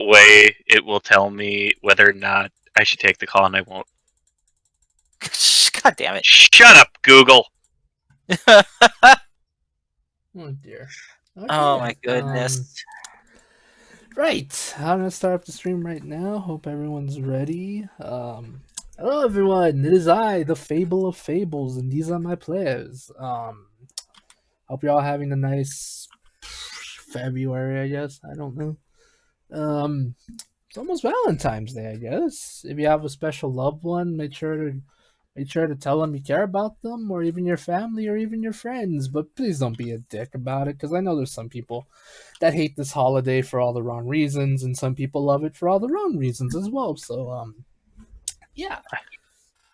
way it will tell me whether or not I should take the call, and I won't. God damn it. Shut up, Google. Oh dear. Okay. Oh my goodness. Right, I'm gonna start up the stream right now. Hope everyone's ready. Hello everyone, it is I, the Fable of Fables, and these are my players. Hope you're all having a nice February, I guess. I don't know. It's almost Valentine's Day, I guess. If you have a special loved one, make sure to tell them you care about them, or even your family, or even your friends. But please don't be a dick about it, because I know there's some people that hate this holiday for all the wrong reasons, and some people love it for all the wrong reasons as well. So, yeah,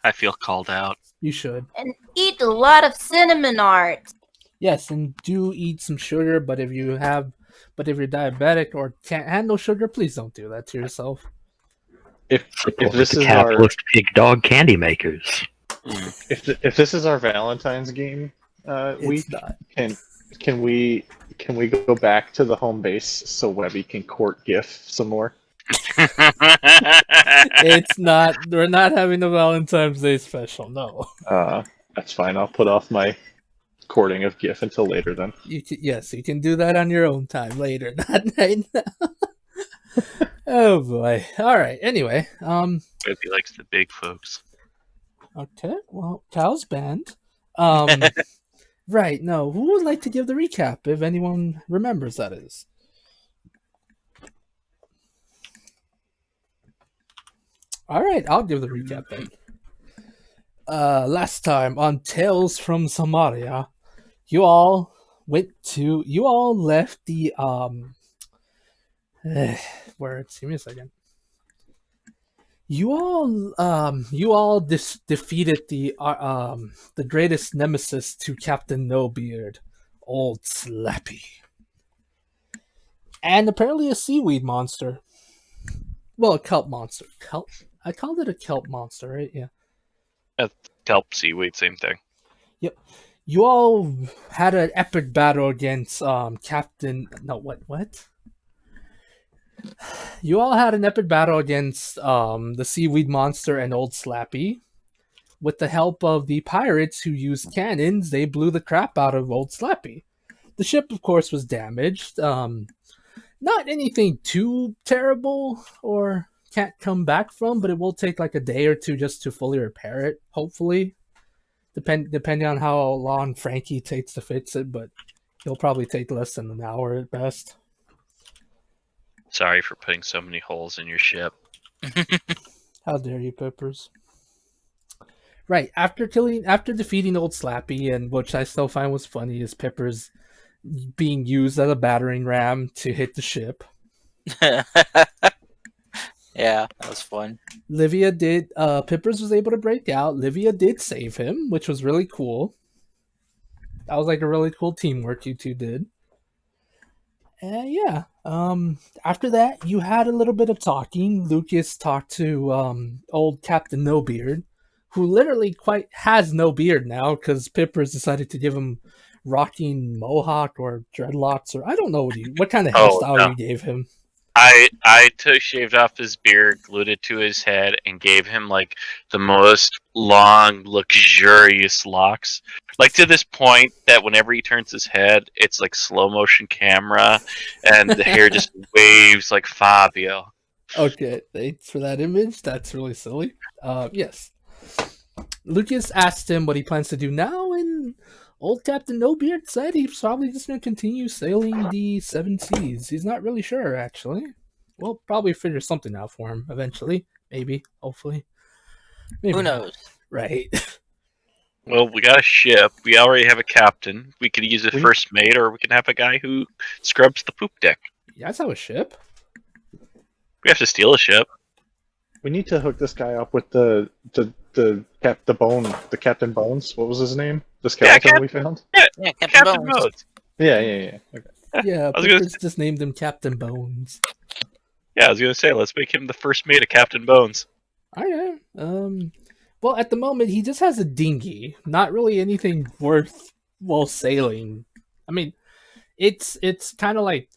I feel called out. you should. And eat a lot of cinnamon art. Yes, and do eat some sugar. But if you're diabetic or can't handle sugar, please don't do that to yourself. If Support this the is our capitalist pig dog candy makers. if this is our Valentine's game week, It's not. can we go back to the home base so Webby can court GIF some more? It's not. We're not having a Valentine's Day special. No. That's fine. I'll put off my courting of GIF until later then. You can do that on your own time later, not right now. Oh boy. All right. Anyway, Webby likes the big folks. okay. Well, Cal's banned. Right. No. Who would like to give the recap if anyone remembers? That is. All right. I'll give the recap then. Last time on Tales from Samaria, you all left the words. Give me a second. You all defeated the greatest nemesis to Captain Nobeard, Old Slappy, and apparently a seaweed monster. Well, a kelp monster. Kelp. I called it a kelp monster, right? Yeah. Kelp, seaweed, same thing. Yep. You all had an epic battle against Captain. No, what? You all had an epic battle against the seaweed monster and Old Slappy. With the help of the pirates who used cannons, they blew the crap out of Old Slappy. The ship, of course, was damaged. Not anything too terrible or can't come back from, but it will take like a day or two just to fully repair it, hopefully. Depending on how long Frankie takes to fix it, but he'll probably take less than an hour at best. Sorry for putting so many holes in your ship. How dare you, Peppers? Right, after defeating Old Slappy, and which I still find was funny, is Peppers being used as a battering ram to hit the ship. Yeah, that was fun. Pippers was able to break out. Livia did save him, which was really cool. That was like a really cool teamwork you two did. And yeah, after that, you had a little bit of talking. Lucas talked to old Captain No Beard, who literally quite has no beard now because Pippers decided to give him rocking mohawk or dreadlocks, or I don't know what kind of hairstyle you gave him. I shaved off his beard, glued it to his head, and gave him like the most long, luxurious locks. Like to this point that whenever he turns his head, it's like slow motion camera, and the hair just waves like Fabio. Okay, thanks for that image. That's really silly. Yes. Lucas asked him what he plans to do now, and old Captain No Beard said he's probably just going to continue sailing the seven seas. He's not really sure, actually. We'll probably figure something out for him eventually. Maybe. Hopefully. Maybe Who knows? Right. Well, we got a ship. We already have a captain. We could use a first mate, or we can have a guy who scrubs the poop deck. You guys have a ship? We have to steal a ship. We need to hook this guy up with the Captain Bones. What was his name? The skeleton we found. Yeah, Captain Bones. Yeah. Okay. Yeah, Pippers just named him Captain Bones. Yeah, I was gonna say, let's make him the first mate of Captain Bones. Okay. Well, at the moment, he just has a dinghy. Not really anything worth sailing. I mean, it's kind of like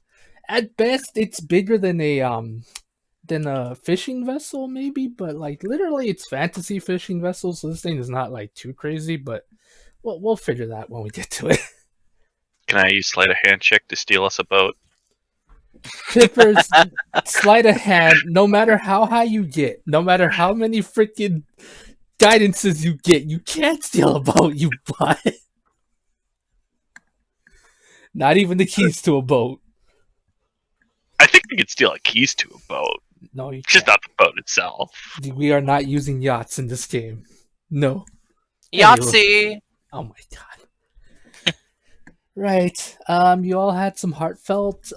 At best, it's bigger than a fishing vessel, maybe, but like literally, it's fantasy fishing vessel, so this thing is not like too crazy. But we'll figure that when we get to it. Can I use sleight of hand check to steal us a boat? Pippers, sleight of hand. No matter how high you get, no matter how many freaking guidances you get, you can't steal a boat, you butt. Not even the keys to a boat. I think we could steal keys to a boat, No, you just can't. not the boat itself. We are not using yachts in this game. No. Yahtzee! Oh my god. Right. You all had some heartfelt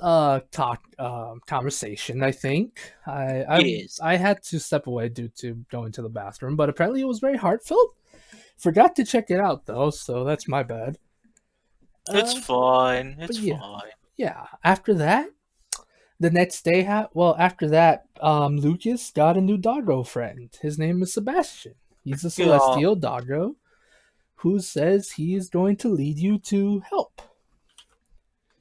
conversation, I think. Yes. I had to step away due to going to the bathroom, but apparently it was very heartfelt. Forgot to check it out though, so that's my bad. It's fine. It's yeah. fine. Yeah. After that, the next day, after that, Lucas got a new doggo friend. His name is Sebastian. He's a celestial doggo who says he is going to lead you to help.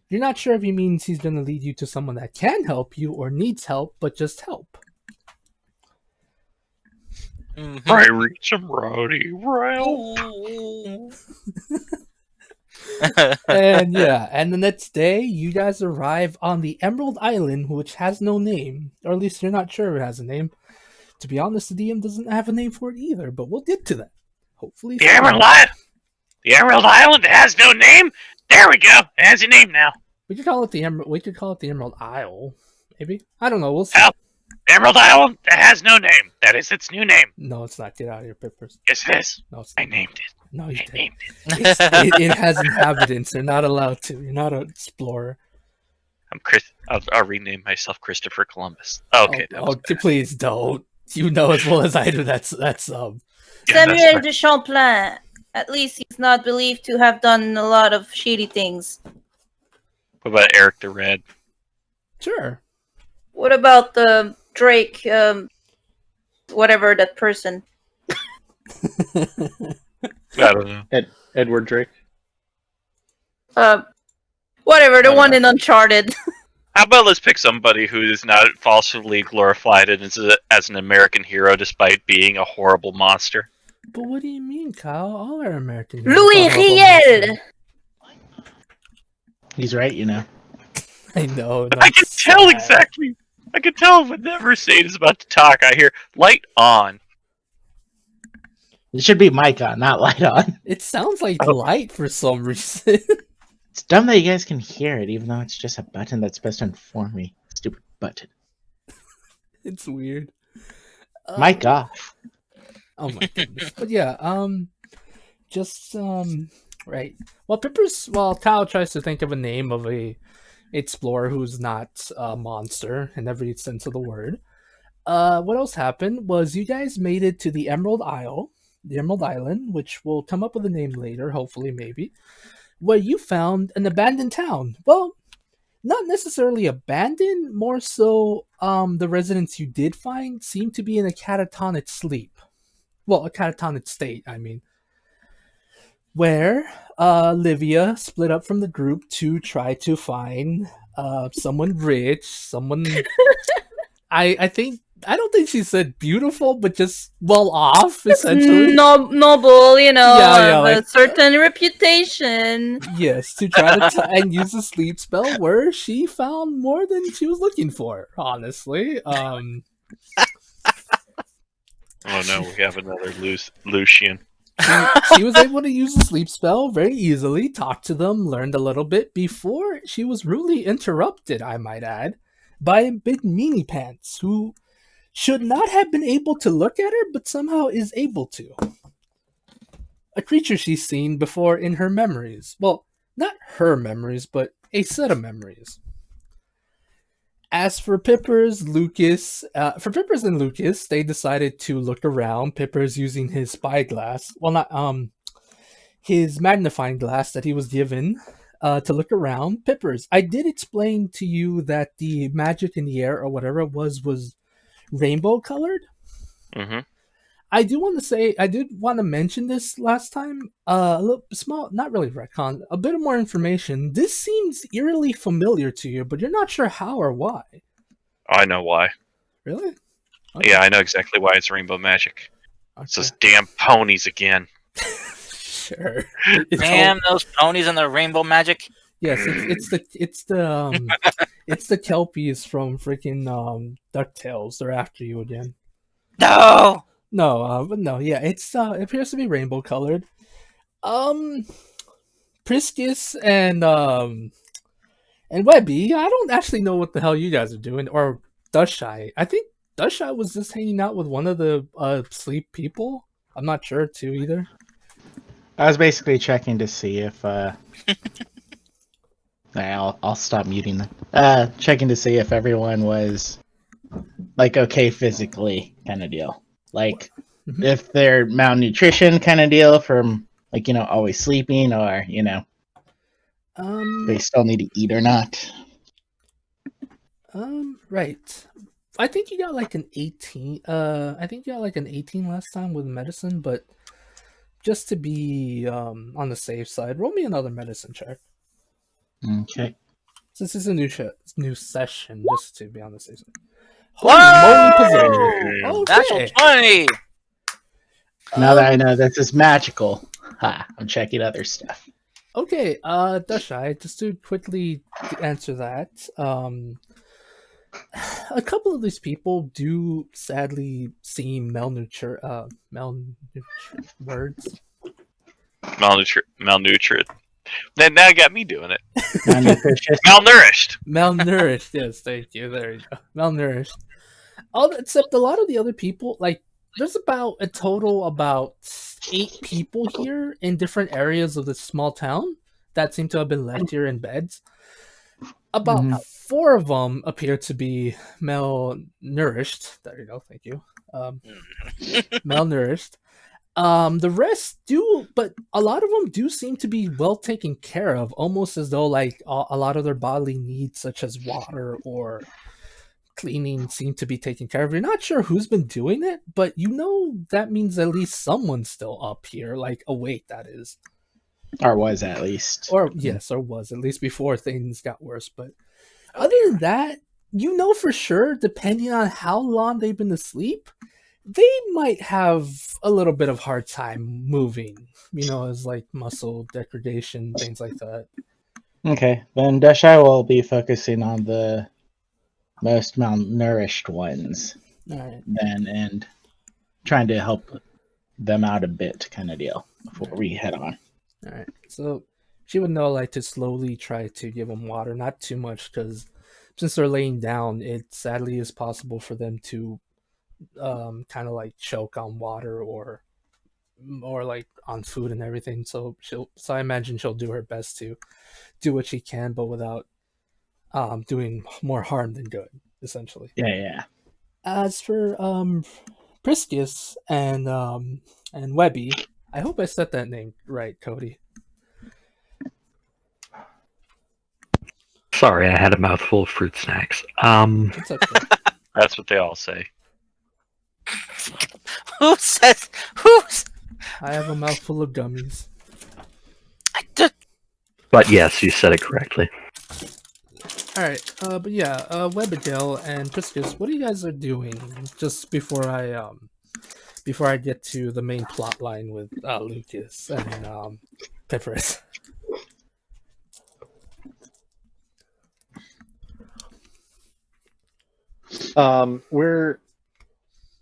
You're not sure if he means he's going to lead you to someone that can help you or needs help, but just help. Mm-hmm. I reach him, Rowdy. Help. And yeah, and the next day, you guys arrive on the Emerald Island, which has no name, or at least you're not sure it has a name. To be honest, the DM doesn't have a name for it either, but we'll get to that. Hopefully, The Emerald Island has no name. There we go. It has a name now. we could call it the Emerald. We could call it the Emerald Isle, maybe. I don't know. We'll see. Help. Emerald Island that has no name. That is its new name. No, it's not. Get out of here, Pippers. Yes, it is. No, it's I not. named it. No, you I didn't. named it. It has inhabitants. They're not allowed to. You're not an explorer. I'm Chris. I'll rename myself Christopher Columbus. Okay. Please don't. You know as well as I do. That's Yeah, Samuel de Champlain. At least he's not believed to have done a lot of shady things. What about Eric the Red? Sure. What about the Drake, whatever that person? I don't know. Edward Drake. Whatever, the one in Uncharted. How about let's pick somebody who is not falsely glorified and is as an American hero despite being a horrible monster? But what do you mean, Kyle? All our American. Louis Riel! He's right, you know. I know. I can tell exactly. I can tell whenever Sade is about to talk. I hear light on. It should be mic on, not light on. It sounds like light for some reason. It's dumb that you guys can hear it, even though it's just a button that's supposed to inform me. Stupid button. It's weird. Mic off. Oh my goodness. But yeah, right. Well, Kyle tries to think of a name of a explorer who's not a monster in every sense of the word. What else happened was you guys made it to the Emerald Island, which will come up with a name later, hopefully, maybe, where you found an abandoned town. Well, not necessarily abandoned, more so the residents you did find seem to be in a catatonic sleep. Well, a catatonic state, I mean. Where Livia split up from the group to try to find someone rich, someone... I don't think she said beautiful, but just well off, essentially. Noble, like, a certain reputation. Yes, to try to and use a sleep spell where she found more than she was looking for, honestly. Oh no, we have another Lucian. She was able to use the sleep spell very easily, talk to them, learned a little bit before she was rudely interrupted, I might add, by a big meanie pants who should not have been able to look at her, but somehow is able to. A creature she's seen before in her memories. Well, not her memories, but a set of memories. As for Pippers, Pippers and Lucas, they decided to look around. Pippers using his spyglass. Well, not, his magnifying glass that he was given to look around. Pippers, I did explain to you that the magic in the air or whatever it was rainbow colored. Mm-hmm. I do want to say I did want to mention this last time. A little small, not really retcon. A bit of more information. This seems eerily familiar to you, but you're not sure how or why. I know why. Really? Yeah, I know exactly why it's rainbow magic. It's Okay. those damn ponies again. Sure. Damn those ponies and their rainbow magic. Yes, it's the Kelpies from freaking DuckTales. They're after you again. No. No, but no, yeah, it appears to be rainbow colored. Priscus and Webby, I don't actually know what the hell you guys are doing, or Dushai. I think Dushai was just hanging out with one of the sleep people. I'm not sure too either. I was basically checking to see if I'll stop muting them. Checking to see if everyone was like okay physically, kind of deal. Like Mhm. if they're malnutrition, kind of deal from like always sleeping, or they still need to eat or not. Right. I think you got like an 18. I think you got like an 18 last time with medicine, but just to be on the safe side, roll me another medicine check. Okay. Since it's a new session, just to be on the safe side. Whoa! Holy moly, Pizarro. Natural Okay. 20. Now that I know this is magical, I'm checking other stuff. Okay, Dashai, just to quickly answer that, a couple of these people do sadly seem malnourished. Words. Malnutri. Then now you got me doing it. Malnutritious. Malnourished. Malnourished. Yes, thank you. There you go. Malnourished. All except a lot of the other people, like there's about a total about 8 people here in different areas of this small town that seem to have been left here in beds. About Mhm. 4 of them appear to be malnourished. There you go. Thank you. Malnourished. The rest do, but a lot of them do seem to be well taken care of, almost as though like a lot of their bodily needs, such as water or cleaning, seem to be taken care of. You're not sure who's been doing it, but that means at least someone's still up here, like awake, that is. Or was at least. Or yes, or was at least before things got worse. But other than that, for sure, depending on how long they've been asleep, they might have a little bit of hard time moving. As like muscle degradation, things like that. Okay, then Dashai will be focusing on the most malnourished ones All right. then, and trying to help them out a bit, kind of deal, before we head on. All right. So she would know like to slowly try to give them water, not too much, because since they're laying down, it sadly is possible for them to kind of like choke on water or like on food and everything. So I imagine she'll do her best to do what she can, but without doing more harm than good, essentially. Yeah. As for Priscus and Webby, I hope I said that name right, Cody. Sorry, I had a mouthful of fruit snacks. It's okay. That's what they all say. Who's? I have a mouthful of gummies. But yes, you said it correctly. All right, but yeah, Webigail and Priscus, what are you guys are doing just before I get to the main plot line with Lucas and Pepperis?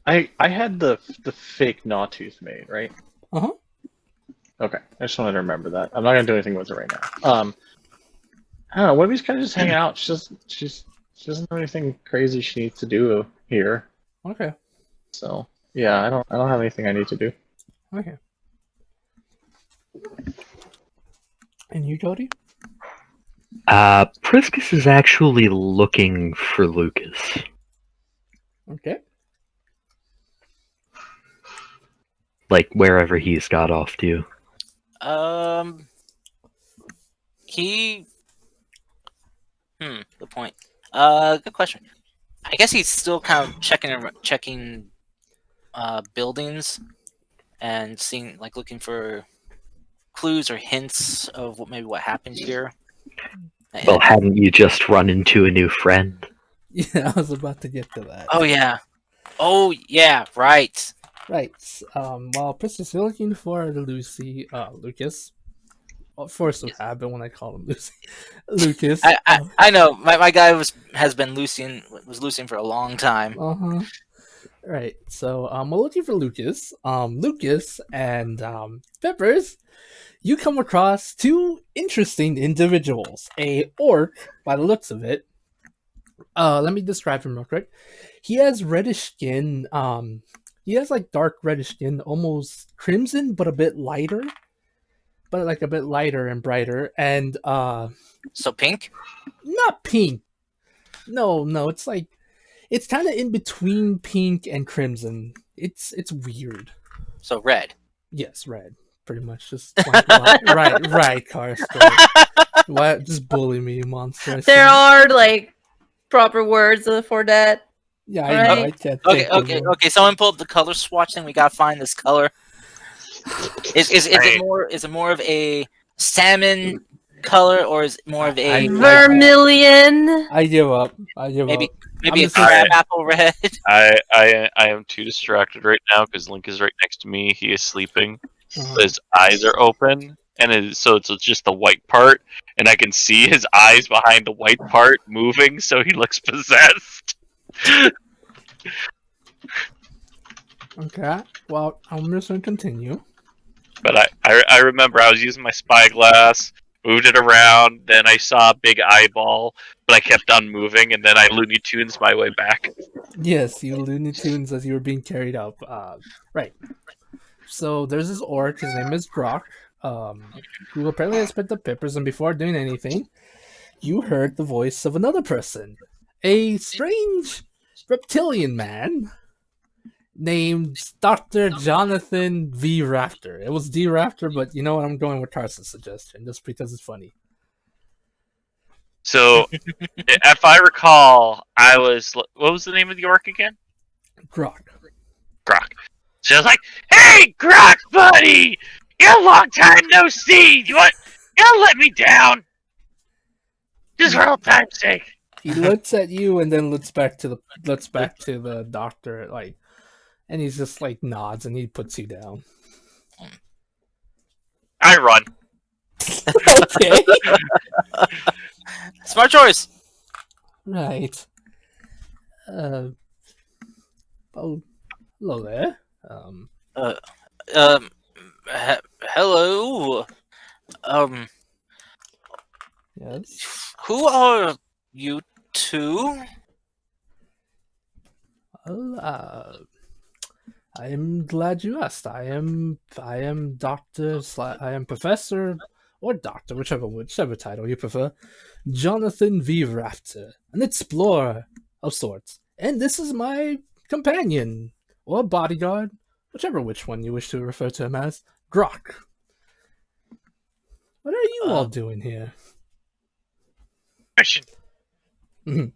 I had the fake Gnawtooth made, right? Uh-huh. Okay, I just wanted to remember that. I'm not gonna do anything with it right now. I don't know. Webby's kind of just hanging out. She doesn't have anything crazy she needs to do here. Okay. So yeah, I don't have anything I need to do. Okay. And you, Cody? Priscus is actually looking for Lucas. Okay. Like wherever he's got off to. He. Good point. Good question. I guess he's still kind of checking buildings and seeing, like, looking for clues or hints of what happened here. Well, hadn't you just run into a new friend? Yeah, I was about to get to that. Oh yeah, right. Right. While Princess, you're looking for Lucas. Force of habit when I call him Lucy. Lucas. I know my guy has been Lucian for a long time. Uh-huh. Right. So we're looking for Lucas. Lucas and Peppers, you come across two interesting individuals. A orc, by the looks of it. Let me describe him real quick. He has reddish skin. He has like dark reddish skin, almost crimson, but a bit lighter. But like a bit lighter and brighter. And So pink? not pink. No, it's like it's kind of in between pink and crimson. It's weird. So red. Yes, red. Pretty much just right, Karsten. Why just bully me, you monster? There are like proper words for that. Yeah, I know. Right. I can't. Okay. Someone pulled the color swatch thing. We gotta find this color. Is it more of a salmon color, or is it more of a Vermilion. I give up. maybe I'm a just crab gonna- apple red? I am too distracted right now because Link is right next to me. He is sleeping. His eyes are open, and so it's just the white part, and I can see his eyes behind the white part moving, so he looks possessed. Okay. Well, I'm just gonna continue. But I remember I was using my spyglass, moved it around, then I saw a big eyeball, but I kept on moving, and then I Looney Tunes my way back. Yes, you Looney Tunes as you were being carried up. Right. So there's this orc. His name is Grok. Who apparently has picked up Peppers, and before doing anything, you heard the voice of another person, a strange reptilian man named Dr. Jonathan V. Rafter. It was D. Rafter, but you know what? I'm going with Tarsa's suggestion just because it's funny. So, if I recall, I was... What was the name of the orc again? Grok. Grok. So I was like, "Hey, Grok, buddy! You long time no see! You gonna let me down? Just for old time's sake." He looks at you and then looks back to the doctor, like, and he's just like nods and he puts you down. I run. Okay. Smart choice. Right. Oh, hello there. Hello. Yes. Who are you two? Well, I am glad you asked. I am Doctor. I am Professor or Doctor, whichever title you prefer. Jonathan V. Rafter, an explorer of sorts, and this is my companion or bodyguard, which one you wish to refer to him as, Grok. What are you all doing here? Question. Mhm.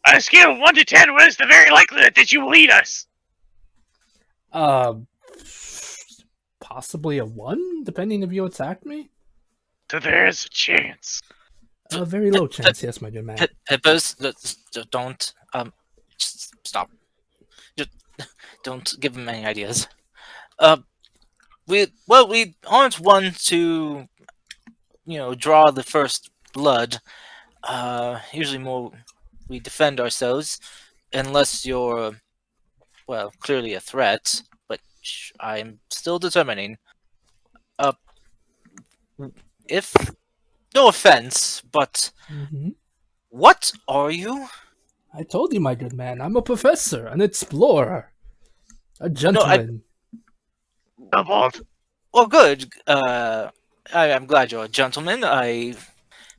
On a scale of 1 to 10, what is the very likelihood that you will lead us? Possibly a 1, depending if you attack me. So there is a chance. A very low chance, yes, my good man. Hippos, don't just stop. Just don't give him any ideas. We aren't one to, draw the first blood. Usually more we defend ourselves, unless you're, well, clearly a threat. But I'm still determining. If no offense, but Mhm. what are you? I told you, my good man, I'm a professor, an explorer, a gentleman. Doubled. Well, good. I'm glad you're a gentleman. I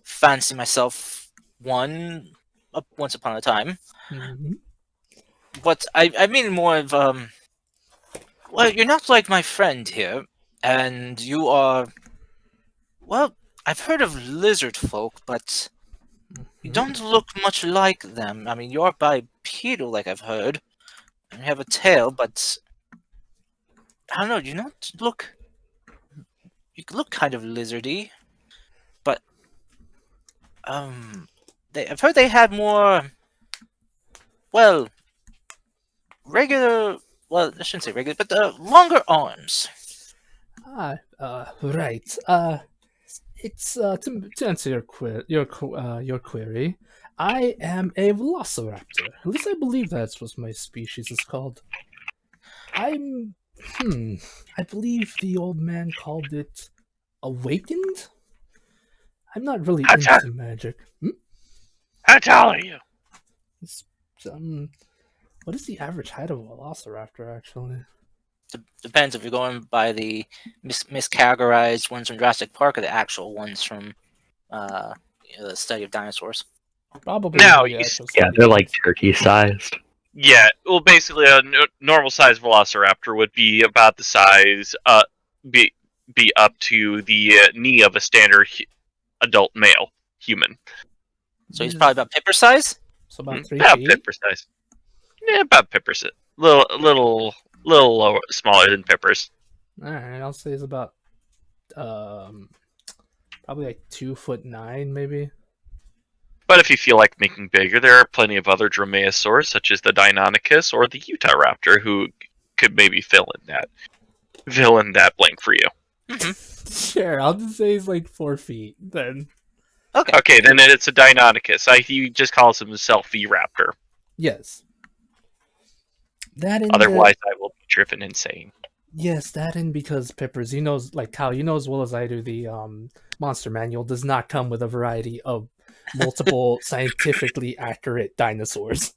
fancy myself one once upon a time. Mhm. But I mean more of well, you're not like my friend here, and you are, well, I've heard of lizard folk, but you don't look much like them. I mean, you're bipedal, like I've heard, and you have a tail, but I don't know. You not look. You look kind of lizardy, but I've heard they had more. Well, regular. Well, I shouldn't say regular, but longer arms. Right. It's to answer your query. I am a velociraptor. At least I believe that's what my species is called. I'm. I believe the old man called it awakened. I'm not really How tall? into magic. How tall are you? It's, what is the average height of a velociraptor actually? Depends if you're going by the miscategorized ones from Jurassic Park or the actual ones from the study of dinosaurs. Probably No, the you actual Yeah, study they're of like it. turkey sized. Yeah, well, basically, a normal sized velociraptor would be about the size, be up to the knee of a standard adult male human. So he's probably about Pipper size. So about 3 About feet. Pipper size. Yeah, about Pipper size. Little lower, smaller than Pipper's. All right, I'll say it's about probably like 2'9", maybe. But if you feel like making bigger, there are plenty of other dromaeosaurs, such as the Deinonychus or the Utah raptor, who could maybe fill in that blank for you. Sure, I'll just say he's like 4 feet then. Okay. Okay, then it's a Deinonychus. He just calls himself the raptor. Yes. That and Otherwise, I will be driven insane. yes, that and because Pippers, like Kyle, you know as well as I do, the monster manual does not come with a variety of multiple scientifically accurate dinosaurs.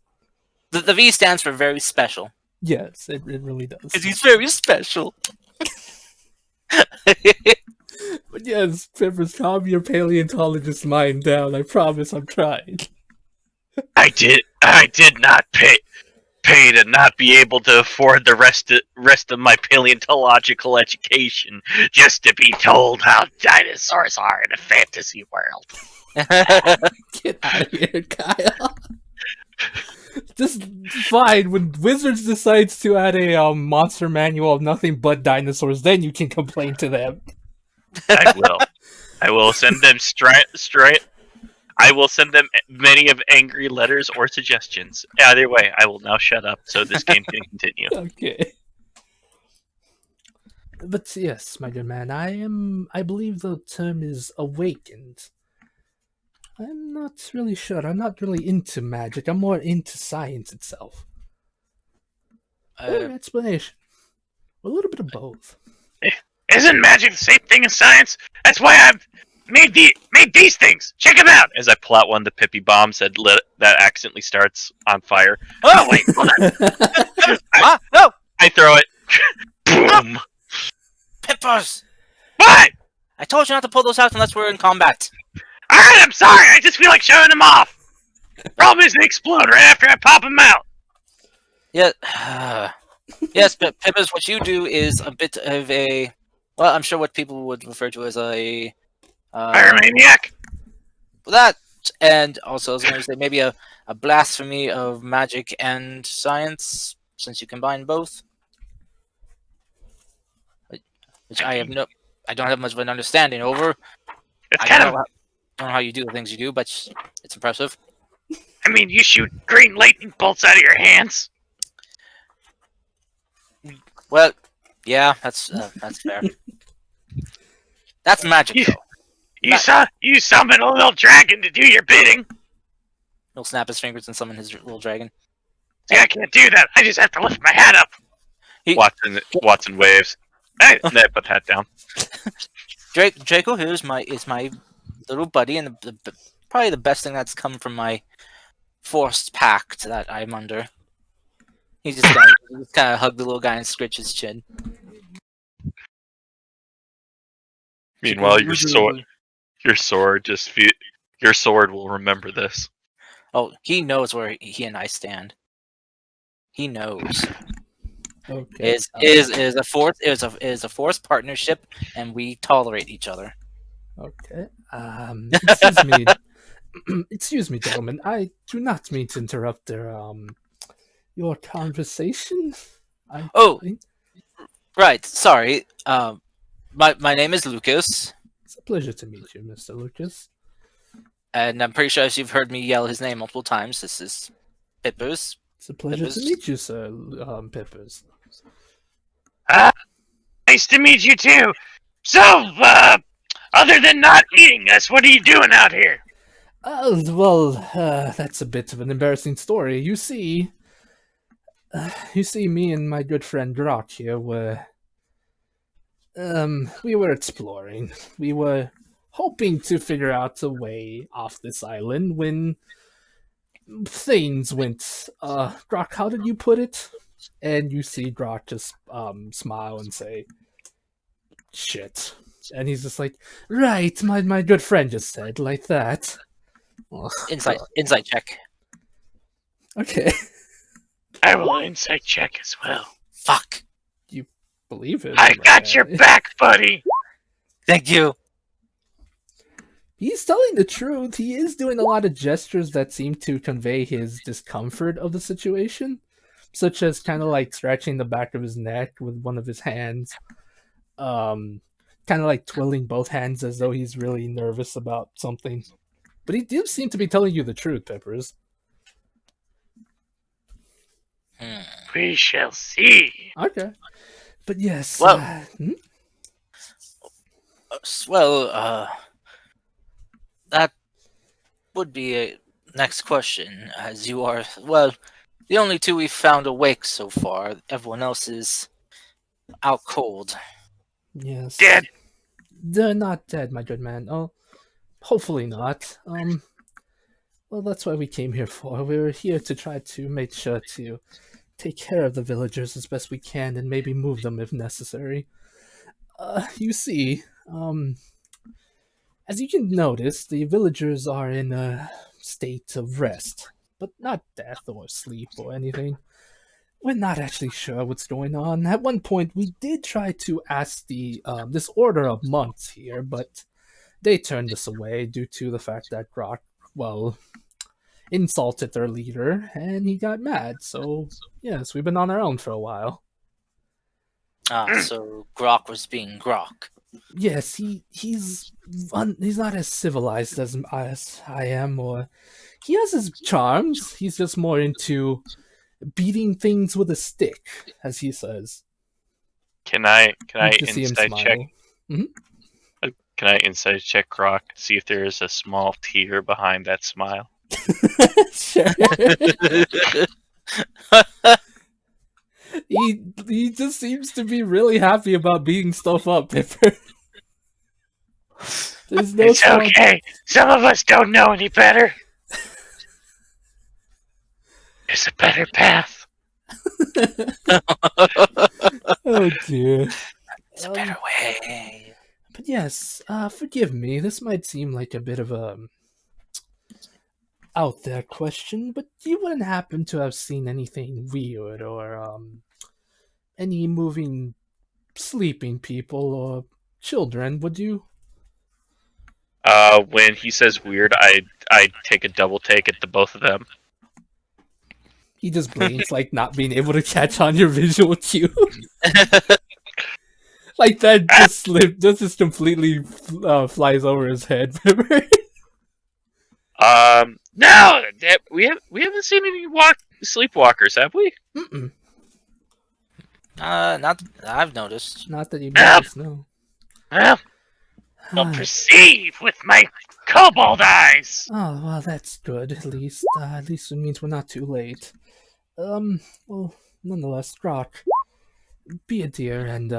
The V stands for very special. Yes, it really does. Because he's very special. But yes, Pippers, calm your paleontologist mind down. I promise I'm trying. I did not pay to not be able to afford the rest of my paleontological education just to be told how dinosaurs are in a fantasy world. Get out of here, Kyle. Just fine. When Wizards decides to add a monster manual of nothing but dinosaurs, then you can complain to them. I will. I will send them I will send them many of angry letters or suggestions. Either way, I will now shut up so this game can continue. Okay. But yes, my good man, I believe the term is awakened. I'm not really sure. I'm not really into magic. I'm more into science itself. Or explanation. A little bit of both. Isn't magic the same thing as science? That's why I've made these things. Check them out. As I pull out one of the Pippi bombs that accidentally starts on fire. Oh wait, hold on. No! I throw it. Boom. Pippers! What? I told you not to pull those out unless we're in combat. Alright, I'm sorry. I just feel like showing them off. Problem is they explode right after I pop them out. Yeah. Yes, but Pippers, what you do is a bit of a... Well, I'm sure what people would refer to as a... Pyromaniac. That, and also I was going to say maybe a blasphemy of magic and science, since you combine both. Which I don't have much of an understanding over. It's I kind don't of. know how you do the things you do, but it's impressive. I mean, you shoot green lightning bolts out of your hands. Well, yeah, that's fair. That's magic, though. You summon a little dragon to do your bidding. He'll snap his fingers and summon his little dragon. See, I can't do that. I just have to lift my hat up. Watson waves. Hey, put hat down. Draco here is my little buddy, and probably the best thing that's come from my forced pact that I'm under. He just kind of hug the little guy and scratch his chin. Meanwhile, your sword will remember this. Oh, he knows where he and I stand. He knows. Okay. Is a forced partnership, and we tolerate each other. Okay. Excuse me. Excuse me, gentlemen. I do not mean to interrupt your conversation. Right. Sorry. My name is Lucas, It's a pleasure to meet you, Mr. Lucas. and I'm pretty sure as you've heard me yell his name multiple times, this is Pippers. It's a pleasure to Pippers. meet you, Sir Peppers. Nice to meet you too. So, other than not eating us, what are you doing out here? That's a bit of an embarrassing story. You see, me and my good friend Grok here we were exploring. We were hoping to figure out a way off this island when things went. Grok, how did you put it? And you see Grok just smile and say, "Shit." And he's just like, "Right, my good friend just said like that." Ugh. Insight check. Okay. I will insight check as well. Fuck. You believe it? I got your back, buddy. Thank you. He's telling the truth. He is doing a lot of gestures that seem to convey his discomfort of the situation, such as kind of like scratching the back of his neck with one of his hands, kind of like twirling both hands as though he's really nervous about something. But he did seem to be telling you the truth, Peppers. We shall see. Okay. But yes. Well- Well, that would be a next question, as you are, well, the only two we've found awake so far. Everyone else is out cold. Yes. Dead. They're not dead, my good man. Oh, hopefully not. Well, that's what we came here for. We were here to try to make sure to take care of the villagers as best we can and maybe move them if necessary. You see, as you can notice, the villagers are in a state of rest, but not death or sleep or anything. We're not actually sure what's going on. At one point, we did try to ask the this order of monks here, but they turned us away due to the fact that Grok, well, insulted their leader, and he got mad. So, yes, we've been on our own for a while. So Grok was being Grok. Yes, he's not as civilized as I am, or he has his charms. He's just more into beating things with a stick, as he says. Can I You can see him insight check? smile. Can I insight check Grok to see if there is a small tear behind that smile? Sure. He just seems to be really happy about beating stuff up, Pipper. There's no It's small- okay. Some of us don't know any better. There's a better path. Oh dear. It's a better way. But yes, forgive me. This might seem like a bit of a out there question, but you wouldn't happen to have seen anything weird or any moving, sleeping people or children, would you? When he says weird, I take a double take at the both of them. He just blinks, like not being able to catch on your visual cue. Like that just slipped, just completely flies over his head. No, we haven't seen any sleepwalkers, have we? Mm-mm. Not that I've noticed. Not that you noticed, no. Well, I'll perceive with my cobalt eyes. Oh, well, that's good, at least. At least it means we're not too late. Well, nonetheless, Grok, be a dear and,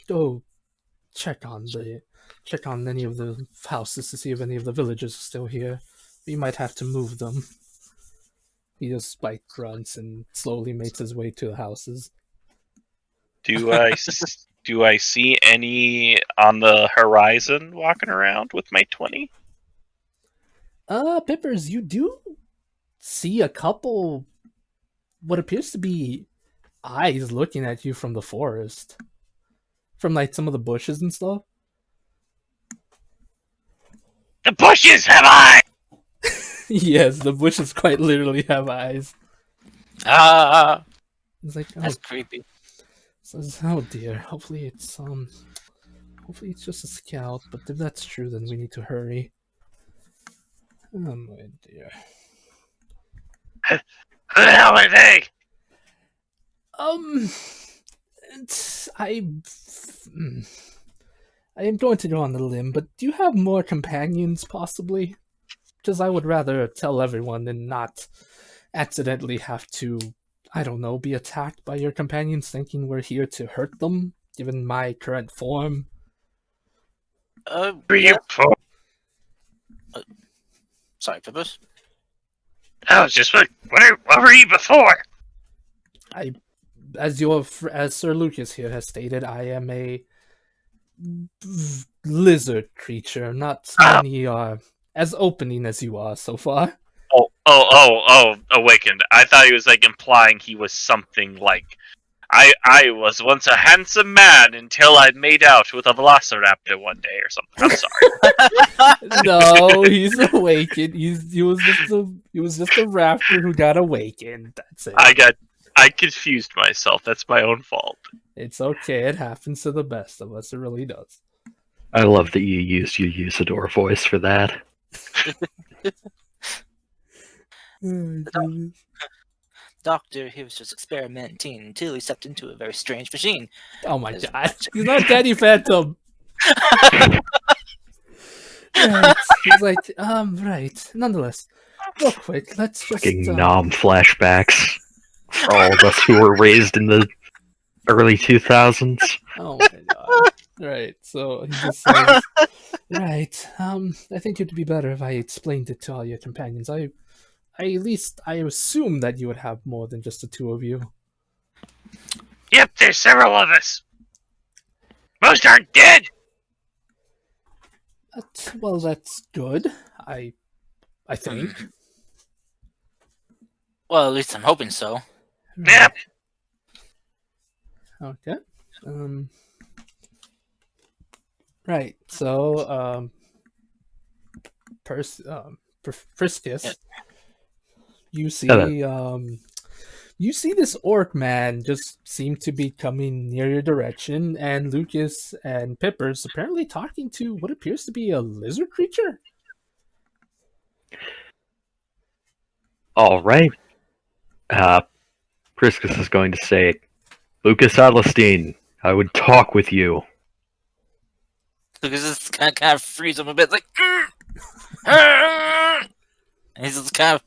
go check on any of the houses to see if any of the villagers are still here. We might have to move them. He just, like, grunts and slowly makes his way to the houses. Do I see any on the horizon walking around with my 20? Pippers, you do see a couple what appears to be eyes looking at you from the forest. From, like, some of the bushes and stuff. The bushes have eyes! Yes, the bushes quite literally have eyes. Ah, It's like, oh, that's creepy. Says, oh dear. Hopefully it's just a scout. But if that's true, then we need to hurry. Oh my dear. Who the hell are they? Um, I am going to go on the limb, but do you have more companions, possibly? Because I would rather tell everyone than not accidentally have to, I don't know, be attacked by your companions thinking we're here to hurt them, given my current form. Were Yeah. you poor? Sorry, Pippus. I was just what were you before? As Sir Lucas here has stated, I am a lizard creature. Not many are as opening as you are so far. Awakened. I thought he was like implying he was something like I was once a handsome man until I made out with a velociraptor one day or something. I'm sorry. No, he's awakened. He was just a raptor who got awakened. That's it. I confused myself. That's my own fault. It's okay. It happens to the best of us. It really does. I love that you used your Usador voice for that. Doctor, he was just experimenting until he stepped into a very strange machine. Oh my god. He's not Danny Phantom. Right. He's like, right. Nonetheless, real quick, let's just Fucking nom flashbacks for all of us who were raised in the early 2000s. Oh my god. Right, so he just says, right, I think it'd be better if I explained it to all your companions. I assume that you would have more than just the two of you. Yep, there's several of us. Most aren't dead. Well, that's good. I think. Well, at least I'm hoping so. Yep. Okay. Right. So, Priscus, you see, you see this orc man just seem to be coming near your direction, and Lucas and Pippers apparently talking to what appears to be a lizard creature. All right. Priscus is going to say, Lucas Adlestein, I would talk with you. Lucas just kind of frees him a bit, like, and he's just kind of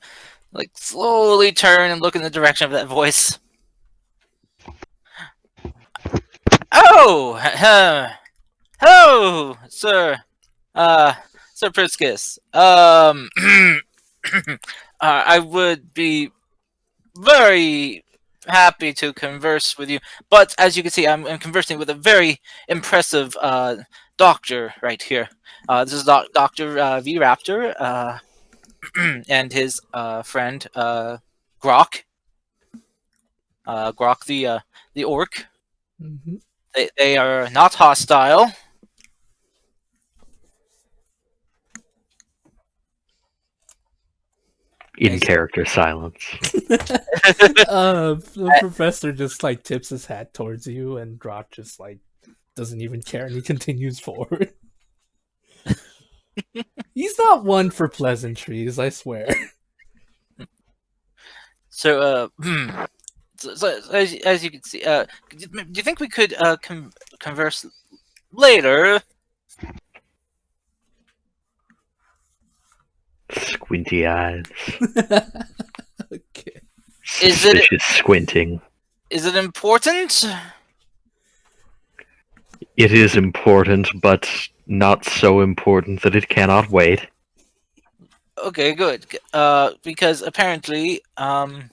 like slowly turn and look in the direction of that voice. Oh, hello, sir, Sir Priscus. I would be very happy to converse with you, but as you can see, I'm conversing with a very impressive doctor right here. This is Dr. V Raptor, and his friend Grok. Grok the orc. Mm-hmm. They are not hostile. In character silence. The professor just like tips his hat towards you, and Grok just like doesn't even care, and he continues forward. He's not one for pleasantries, I swear. So, so as you can see, do you think we could converse later? Squinty eyes. Okay. Is it- Suspicious squinting. Is it important? It is important, but not so important that it cannot wait. Okay, good. Because apparently, the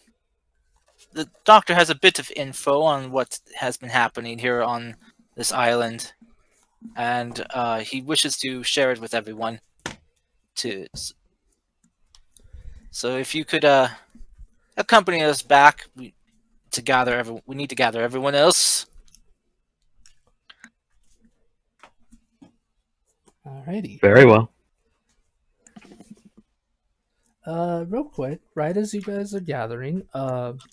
doctor has a bit of info on what has been happening here on this island, and he wishes to share it with everyone. So if you could accompany us back, we need to gather everyone else. Alrighty. Very well. Real quick, right as you guys are gathering,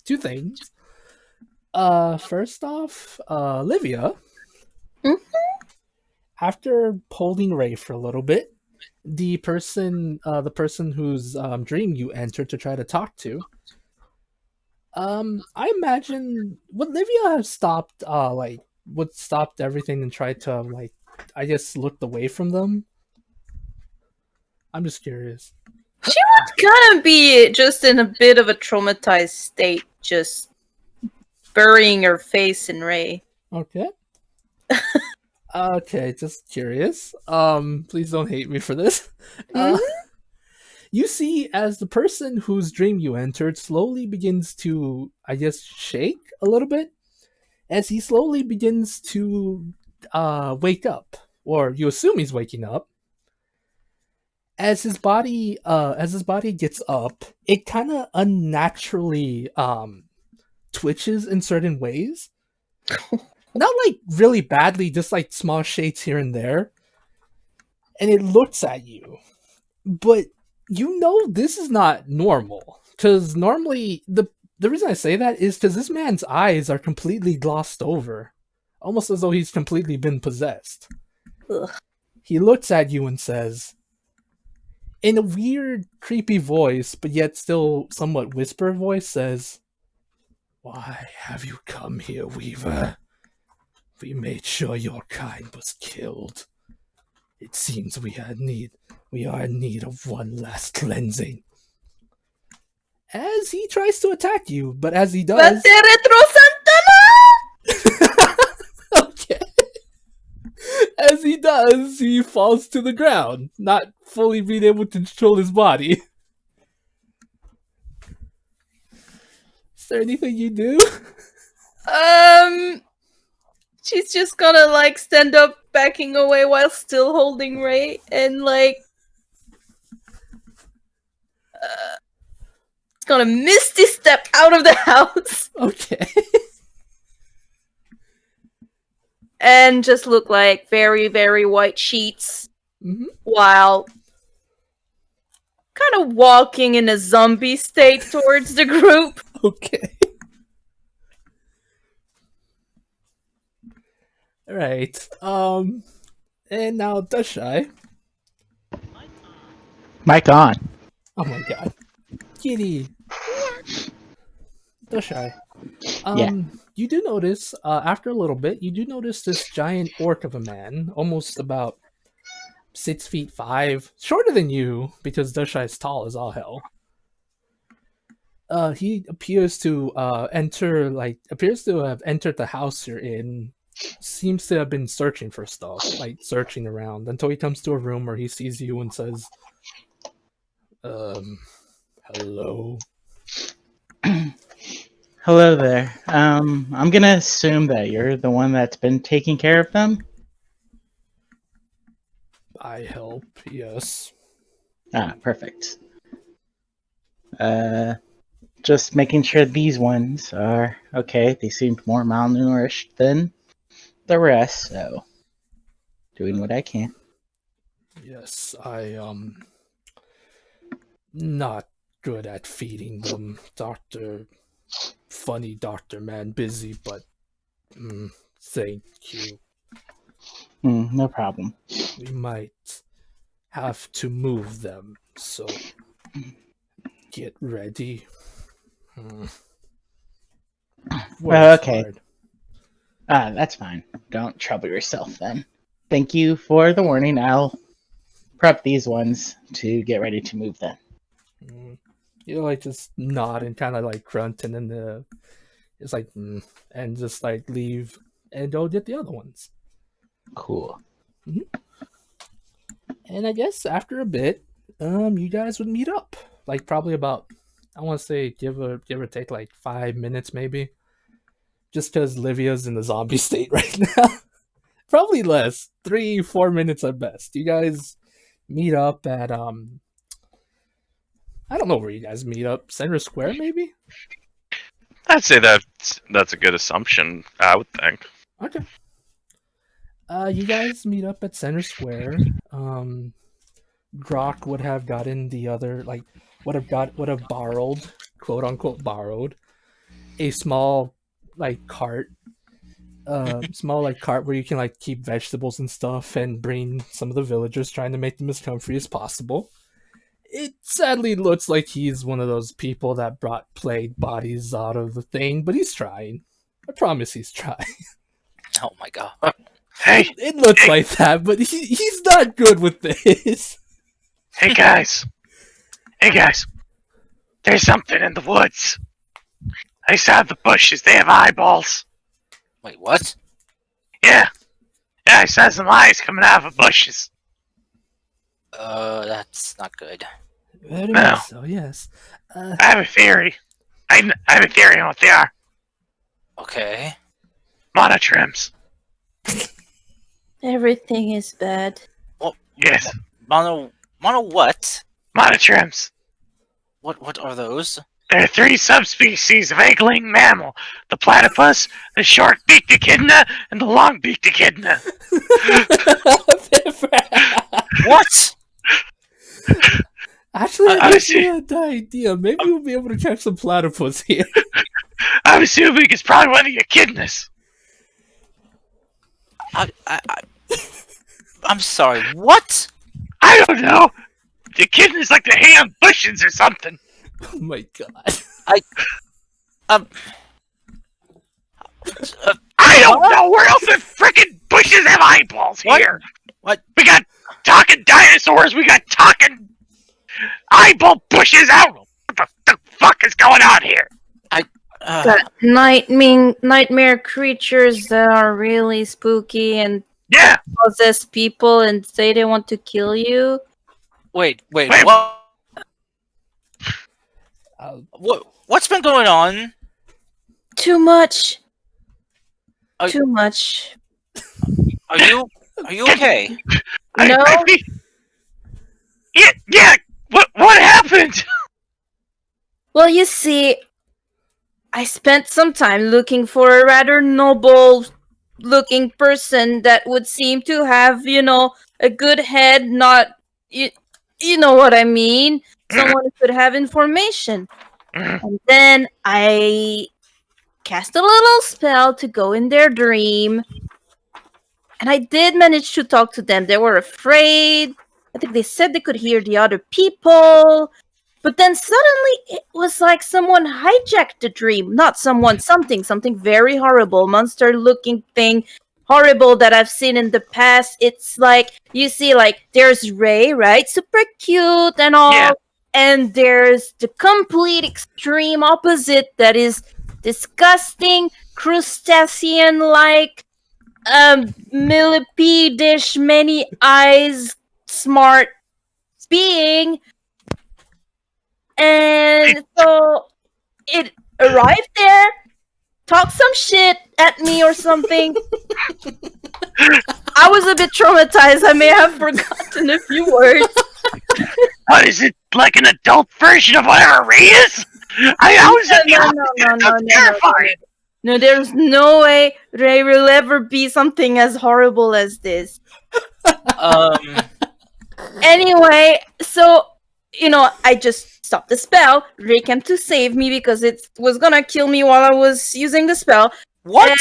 two things. First off, Livia, Mhm. after holding Ray for a little bit, the person whose dream you entered to try to talk to, I imagine would Livia have stopped, would stopped everything and tried to I guess, looked away from them? I'm just curious. She would kind of be just in a bit of a traumatized state, just burying her face in Ray. Okay. Okay, just curious. Please don't hate me for this. Mhm. You see, as the person whose dream you entered slowly begins to, I guess, shake a little bit, as he slowly begins to wake up, or you assume he's waking up. As his body gets up, it kind of unnaturally twitches in certain ways. Not like really badly, just like small shakes here and there. And it looks at you. But you know this is not normal. Because normally, the reason I say that is because this man's eyes are completely glossed over. Almost as though he's completely been possessed. Ugh. He looks at you and says, in a weird, creepy voice, but yet still somewhat whisper voice, says, "Why have you come here, Weaver? We made sure your kind was killed. It seems we are in need of one last cleansing." As he tries to attack you, but as he does, Vete retro Santana! okay, as he does, he falls to the ground, not fully being able to control his body. Is there anything you do? She's just gonna like stand up, backing away while still holding Ray, and like, it's gonna misty step out of the house Okay. and just look like very, very white sheets Mhm. while kind of walking in a zombie state towards the group. Okay. Alright. And now Dushai. Mic on. Oh my god. Kitty. Dushai. Yeah. You do notice, after a little bit, you do notice this giant orc of a man, almost about 6'5", shorter than you, because Dushai is tall as all hell. He appears to appears to have entered the house you're in. Seems to have been searching for stuff, like searching around, until he comes to a room where he sees you and says, hello. Hello there. I'm gonna assume that you're the one that's been taking care of them. I help, yes. Ah, perfect. Just making sure these ones are okay. They seemed more malnourished than the rest, so doing what I can. Yes, not good at feeding them. Funny doctor man, busy, but thank you. No problem. We might have to move them, so get ready. Work's Okay. hard. That's fine. Don't trouble yourself then. Thank you for the warning. I'll prep these ones to get ready to move them. You like just nod and kind of like grunt, and then it's like and just like leave and go get the other ones. Cool. And I guess after a bit, you guys would meet up. Like probably about, I want to say give or take like 5 minutes maybe. Just because Livia's in the zombie state right now. Probably less. 3-4 minutes at best. You guys meet up at I don't know where you guys meet up. Center Square maybe? I'd say that's a good assumption. I would think. Okay. You guys meet up at Center Square. Grok would have gotten the other, like, would have borrowed, quote unquote borrowed, a small like cart, small like cart where you can like keep vegetables and stuff, and bring some of the villagers, trying to make them as comfy as possible. It sadly looks like he's one of those people that brought plague bodies out of the thing, but he's trying. I promise he's trying. Oh my god. Hey, It looks like that, but he's not good with this. hey guys. Hey guys. There's something in the woods. I saw the bushes. They have eyeballs. Wait, what? Yeah. Yeah, I saw some eyes coming out of the bushes. That's not good. Very No. much so, yes. I have a theory. I have a theory on what they are. Okay. Monotrims. Everything is bad. Yes. Mono what? Monotrims. What are those? There are 3 subspecies of egg-laying mammal: the platypus, the short-beaked echidna, and the long-beaked echidna. What? Actually, I that's see. a good idea. Maybe we'll be able to catch some platypus here. I'm assuming it's probably one of the echidnas. I'm sorry. What? I don't know. The echidna's like the ham bushes or something. Oh my god. I don't know. Where else the frickin' bushes have eyeballs What? here? What? We got talking dinosaurs. We got talking eyeball bushes. I don't know what the fuck is going on here. Got nightmare creatures that are really spooky and Yeah. possess people and say they want to kill you. Wait, Wait. what? What's been going on? Too much. I- Too much. Are you okay? No. I mean, yeah. What happened? Well, you see, I spent some time looking for a rather noble looking person that would seem to have, a good head, not, you know what I mean? Someone who could have information. And then I cast a little spell to go in their dream. And I did manage to talk to them. They were afraid. I think they said they could hear the other people. But then suddenly it was like someone hijacked the dream. Not someone, something very horrible, monster looking thing, horrible that I've seen in the past. It's like, you see, like, there's Ray, right? Super cute and all. Yeah. And there's the complete extreme opposite that is disgusting, crustacean like, millipede-ish, many eyes, smart being. And so it arrived there, talked some shit at me or something. I was a bit traumatized. I may have forgotten a few words. What is it, like an adult version of whatever Ray is? I was in the opposite. That's terrifying. No, there's no way Ray will ever be something as horrible as this. Anyway, so, I just stopped the spell. Ray came to save me because it was gonna kill me while I was using the spell. What?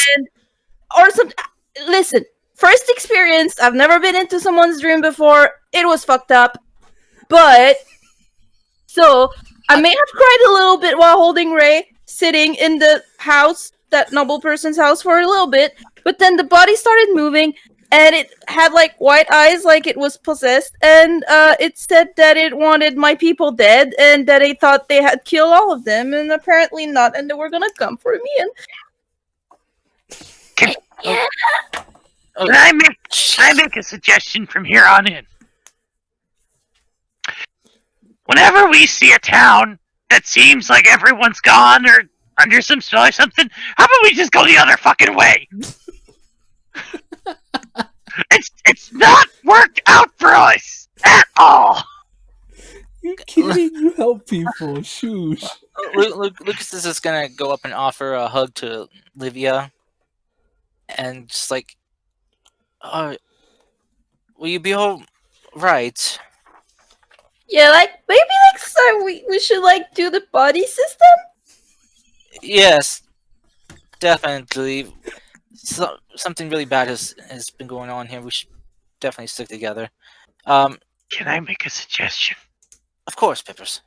Listen, first experience, I've never been into someone's dream before. It was fucked up. But, so, I may have cried a little bit while holding Ray, sitting in the house, that noble person's house, for a little bit. But then the body started moving, and it had, like, white eyes, like it was possessed. And it said that it wanted my people dead, and that it thought they had killed all of them, and apparently not, and they were gonna come for me, and... Can I make a suggestion from here on in? Whenever we see a town that seems like everyone's gone or under some spell or something, how about we just go the other fucking way? It's not worked out for us at all. You kidding? You help people. Shoosh. Lucas is just gonna go up and offer a hug to Livia, and just like, will you be all right? Yeah, like, maybe next time we should, like, do the body system? Yes. definitely. Something really bad has been going on here. We should definitely stick together. Can I make a suggestion? Of course, Pippers.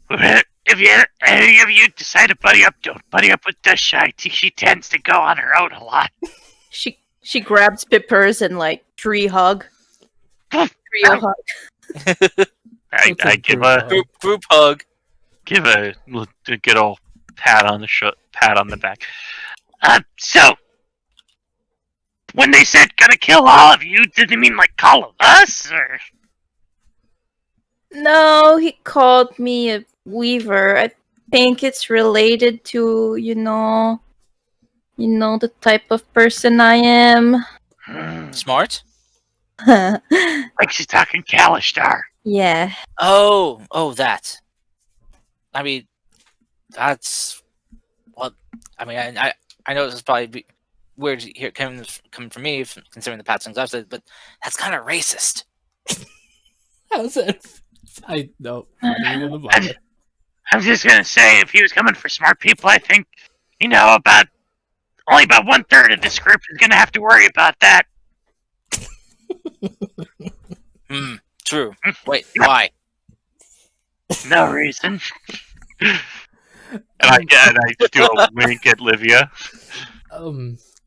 If any of you decide to buddy up, don't buddy up with Dushy. She tends to go on her own a lot. She grabs Pippers and like tree hug. Trio hug. I give a Group hug. give a good old pat on the back. So when they said gonna kill all of you, did they mean like all of us, or? No, he called me a weaver. I think it's related to, the type of person I am. Smart. Like she's talking Kalishtar. Yeah. Oh, that. I mean, that's well. I mean, I know this is probably weird to hear coming from me, considering the past things I've said, but that's kind of racist. How's it? I don't even bother. I'm just gonna say, if he was coming for smart people, I think, about only about 1/3 of this group is gonna have to worry about that. True. Wait, why? No reason. and I do a wink at Livia.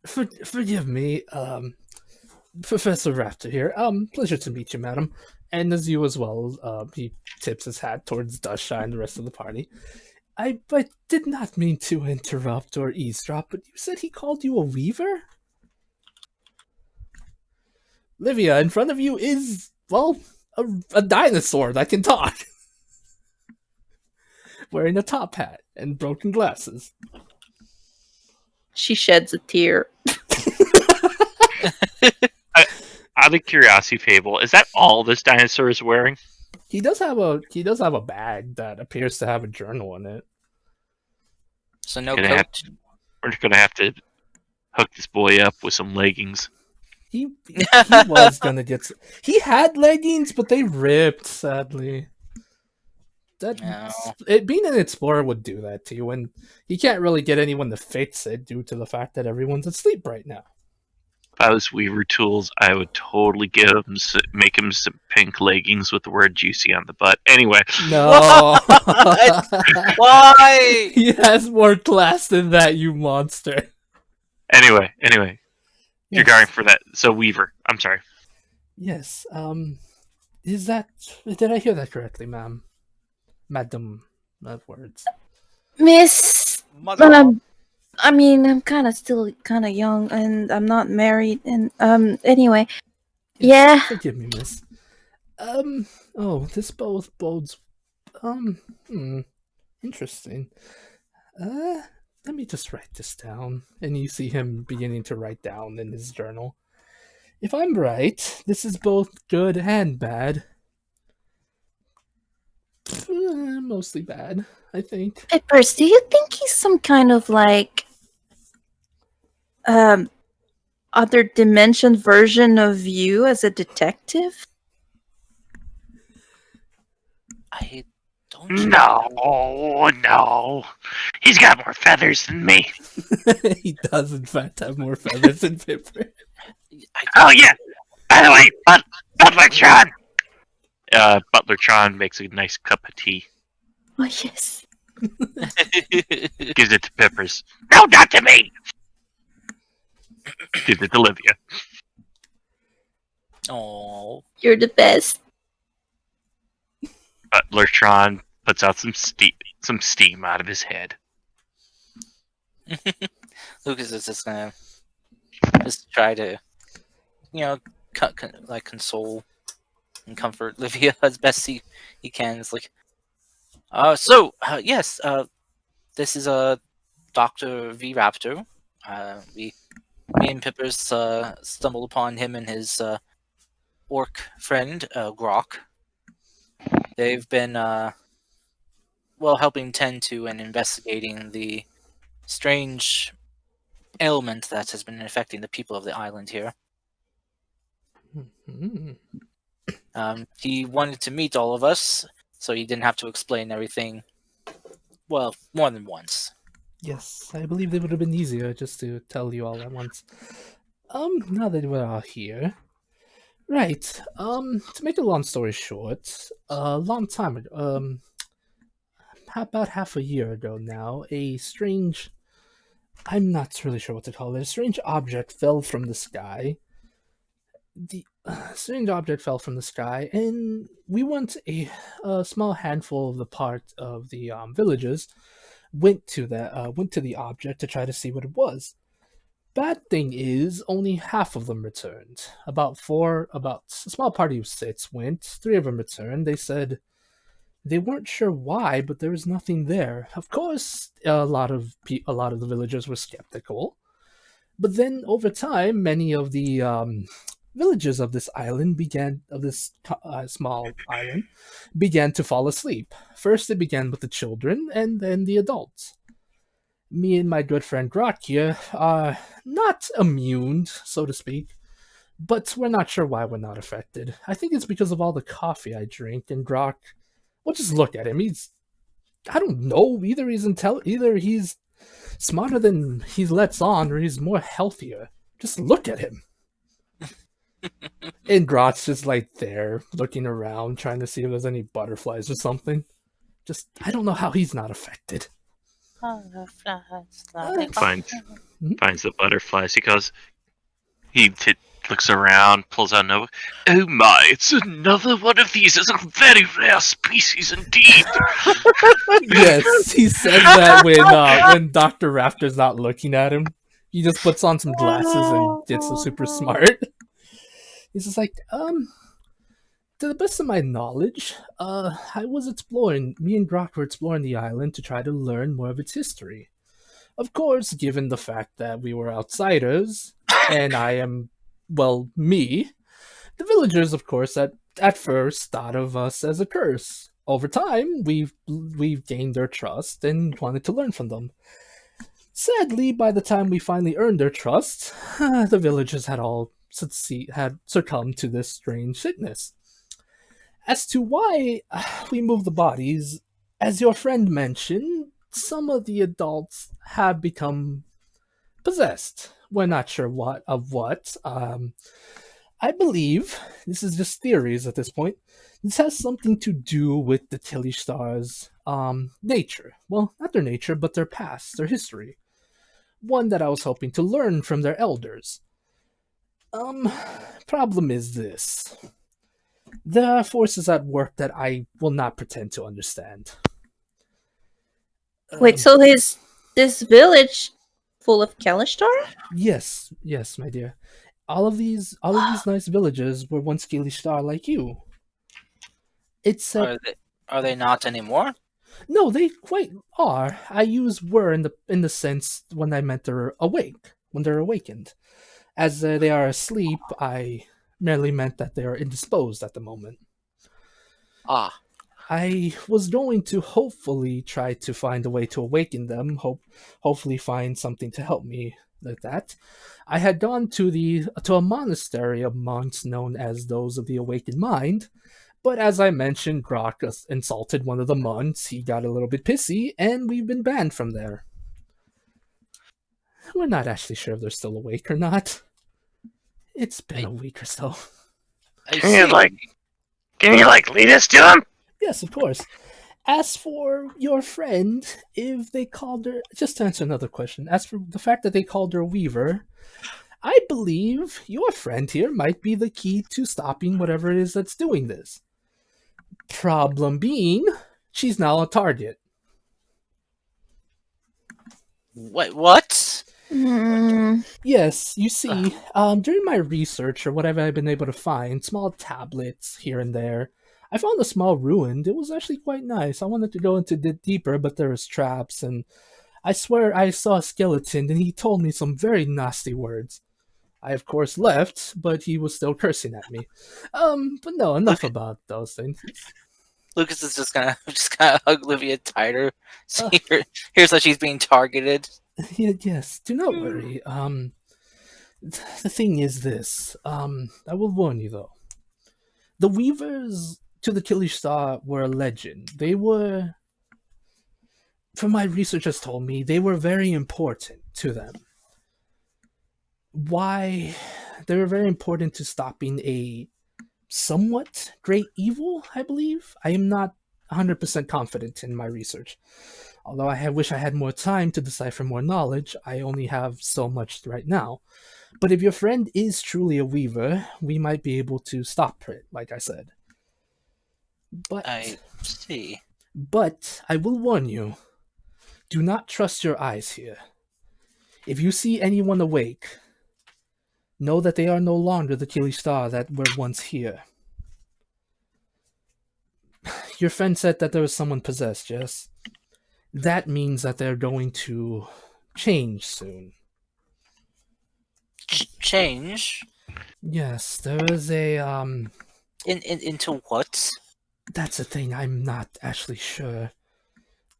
Forgive me, Professor Raptor here. Pleasure to meet you, madam. And as you as well, he tips his hat towards Dusha and the rest of the party. I did not mean to interrupt or eavesdrop, but you said he called you a weaver? Livia, in front of you is, well, a dinosaur that can talk. Wearing a top hat and broken glasses. She sheds a tear. Out of curiosity, Fable, is that all this dinosaur is wearing? He does have a bag that appears to have a journal in it. So no We're coat. We're gonna have to hook this boy up with some leggings. He was gonna get. He had leggings, but they ripped. Sadly, being an explorer would do that to you, and he can't really get anyone to fix it due to the fact that everyone's asleep right now. If I was Weaver Tools, I would totally make him some pink leggings with the word "juicy" on the butt. Anyway, No, Why? he has more class than that, you monster. Anyway, you're Yes. going for that. So Weaver, I'm sorry. Yes. Is that? Did I hear that correctly, ma'am? Madam, words. Miss, Mother. I'm still kind of young, and I'm not married, and anyway, yeah. Forgive me, miss. Oh, this both bodes. Interesting. Let me just write this down. And you see him beginning to write down in his journal. If I'm right, this is both good and bad. Mostly bad, I think. Peppers, do you think he's some kind of like other dimension version of you as a detective? I don't. No. He's got more feathers than me. He does, in fact, have more feathers than Pipper. Oh yeah. By the way, Butlertron. Butlertron makes a nice cup of tea. Oh yes. Gives it to Peppers. No, not to me. Gives it to Olivia. Oh. You're the best. Butlertron puts out some steam out of his head. Lucas is just gonna try to, console and comfort Livia as best he can. It's like, yes, this is Dr. V Raptor. Me and Pippers stumbled upon him and his orc friend Grok. They've been helping tend to and investigating the strange ailment that has been affecting the people of the island here. He wanted to meet all of us, so he didn't have to explain everything. Well, more than once. Yes, I believe it would have been easier just to tell you all at once. Now that we're all here. Right, to make a long story short, a long time ago, about half a year ago now, a strange, I'm not really sure what to call it, a strange object fell from the sky. The strange object fell from the sky, and we went a small handful of the part of the villagers went to the object to try to see what it was. Bad thing is, only half of them returned. About a small party of six went. Three of them returned. They said they weren't sure why, but there was nothing there. Of course, a lot of the villagers were skeptical. But then, over time, many of the villagers of this island small island began to fall asleep. First, it began with the children, and then the adults. Me and my good friend Grok here are not immune, so to speak, but we're not sure why we're not affected. I think it's because of all the coffee I drink, and Grok, well, just look at him. I don't know, either he's smarter than he lets on, or he's more healthier. Just look at him. And Grot's just like there, looking around, trying to see if there's any butterflies or something. Just, I don't know how he's not affected. Finds the butterflies. He looks around, pulls out a notebook. Oh my, it's another one of these. It's a very rare species indeed. Yes, he says that when Dr. Raptor's not looking at him. He just puts on some glasses and gets so super smart. He's just like, to the best of my knowledge, me and Grok were exploring the island to try to learn more of its history. Of course, given the fact that we were outsiders, and I am, well, me, the villagers, of course, at first thought of us as a curse. Over time, we've gained their trust and wanted to learn from them. Sadly, by the time we finally earned their trust, the villagers had succumbed to this strange sickness. As to why we moved the bodies, as your friend mentioned, some of the adults have become possessed. We're not sure what. I believe this is just theories at this point. This has something to do with the Tilly Stars' nature. Well, not their nature, but their past, their history. One that I was hoping to learn from their elders. Problem is this. There are forces at work that I will not pretend to understand. Wait, so is this village full of Kalishtar? Yes, my dear. All of these nice villages were once Star like you. Except, Are they not anymore? no, they quite are. I use were in the sense when I meant they're awake, when they're awakened. As they are asleep, I merely meant that they are indisposed at the moment. Ah. I was going to hopefully try to find a way to awaken them, hopefully find something to help me with that. I had gone to a monastery of monks known as those of the Awakened Mind, but as I mentioned, Grok insulted one of the monks, he got a little bit pissy, and we've been banned from there. We're not actually sure if they're still awake or not. It's been a week or so. Can you lead us to him? Yes, of course. As for your friend, if they called her... Just to answer another question. As for the fact that they called her Weaver, I believe your friend here might be the key to stopping whatever it is that's doing this. Problem being, she's now a target. Wait, what? Yes, you see, during my research or whatever I've been able to find, small tablets here and there, I found a small ruin. It was actually quite nice. I wanted to go into it deeper, but there was traps, and I swear I saw a skeleton, and he told me some very nasty words. I, of course, left, but he was still cursing at me. But no, enough about those things. Lucas is just gonna hug Olivia tighter. So here's how she's being targeted. Yes, do not worry. The thing is this. I will warn you though. The Weavers to the Killing Star were a legend. They were from my researchers told me, they were very important to them. Why? They were very important to stopping a somewhat great evil, I believe. I am not 100% confident in my research. Although wish I had more time to decipher more knowledge, I only have so much right now. But if your friend is truly a weaver, we might be able to stop it, like I said. I see. But I will warn you, do not trust your eyes here. If you see anyone awake, know that they are no longer the Kili Star that were once here. Your friend said that there was someone possessed, yes? That means that they're going to change soon. Change? Yes, there is a, Into what? That's the thing, I'm not actually sure.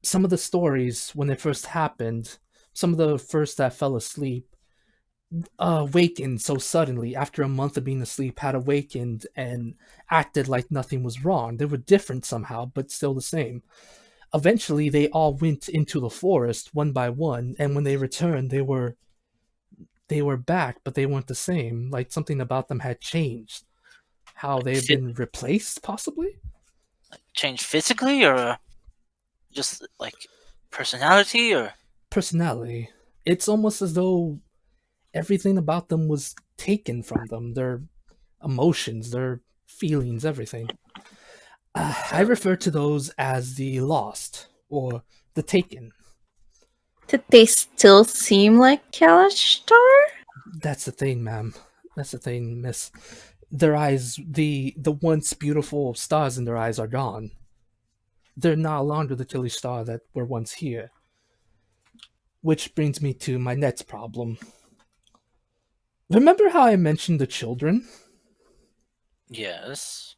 Some of the stories, when it first happened, some of the first that fell asleep, awakened so suddenly after a month of being asleep, had awakened and acted like nothing was wrong. They were different somehow, but still the same. Eventually, they all went into the forest one by one, and when they returned, they were back, but they weren't the same. Like something about them had changed. How they've been replaced, possibly? Change physically, or just like personality, or Personality. It's almost as though everything about them was taken from them. Their emotions, their feelings, everything. I refer to those as the lost or the taken. Did they still seem like Kalashtar? That's the thing, ma'am. That's the thing, miss. Their eyes, the once beautiful stars in their eyes are gone. They're no longer the Kili Star that were once here. Which brings me to my next problem. Remember how I mentioned the children? yes.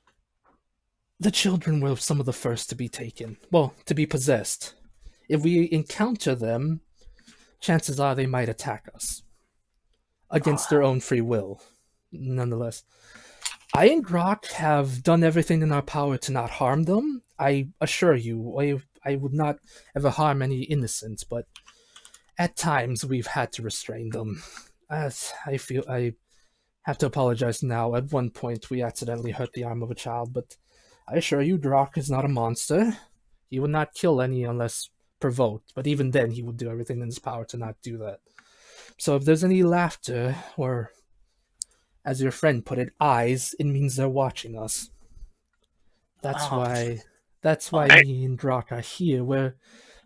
The children were some of the first to be taken. Well, to be possessed. If we encounter them, chances are they might attack us. Against their own free will. Nonetheless. I and Grok have done everything in our power to not harm them. I assure you, I would not ever harm any innocents, but at times we've had to restrain them. As I feel I have to apologize now. At one point we accidentally hurt the arm of a child, but I assure you Grok is not a monster. He would not kill any unless provoked, but even then he would do everything in his power to not do that. So if there's any laughter, or as your friend put it, eyes, it means they're watching us. That's why me and Drak are here. We're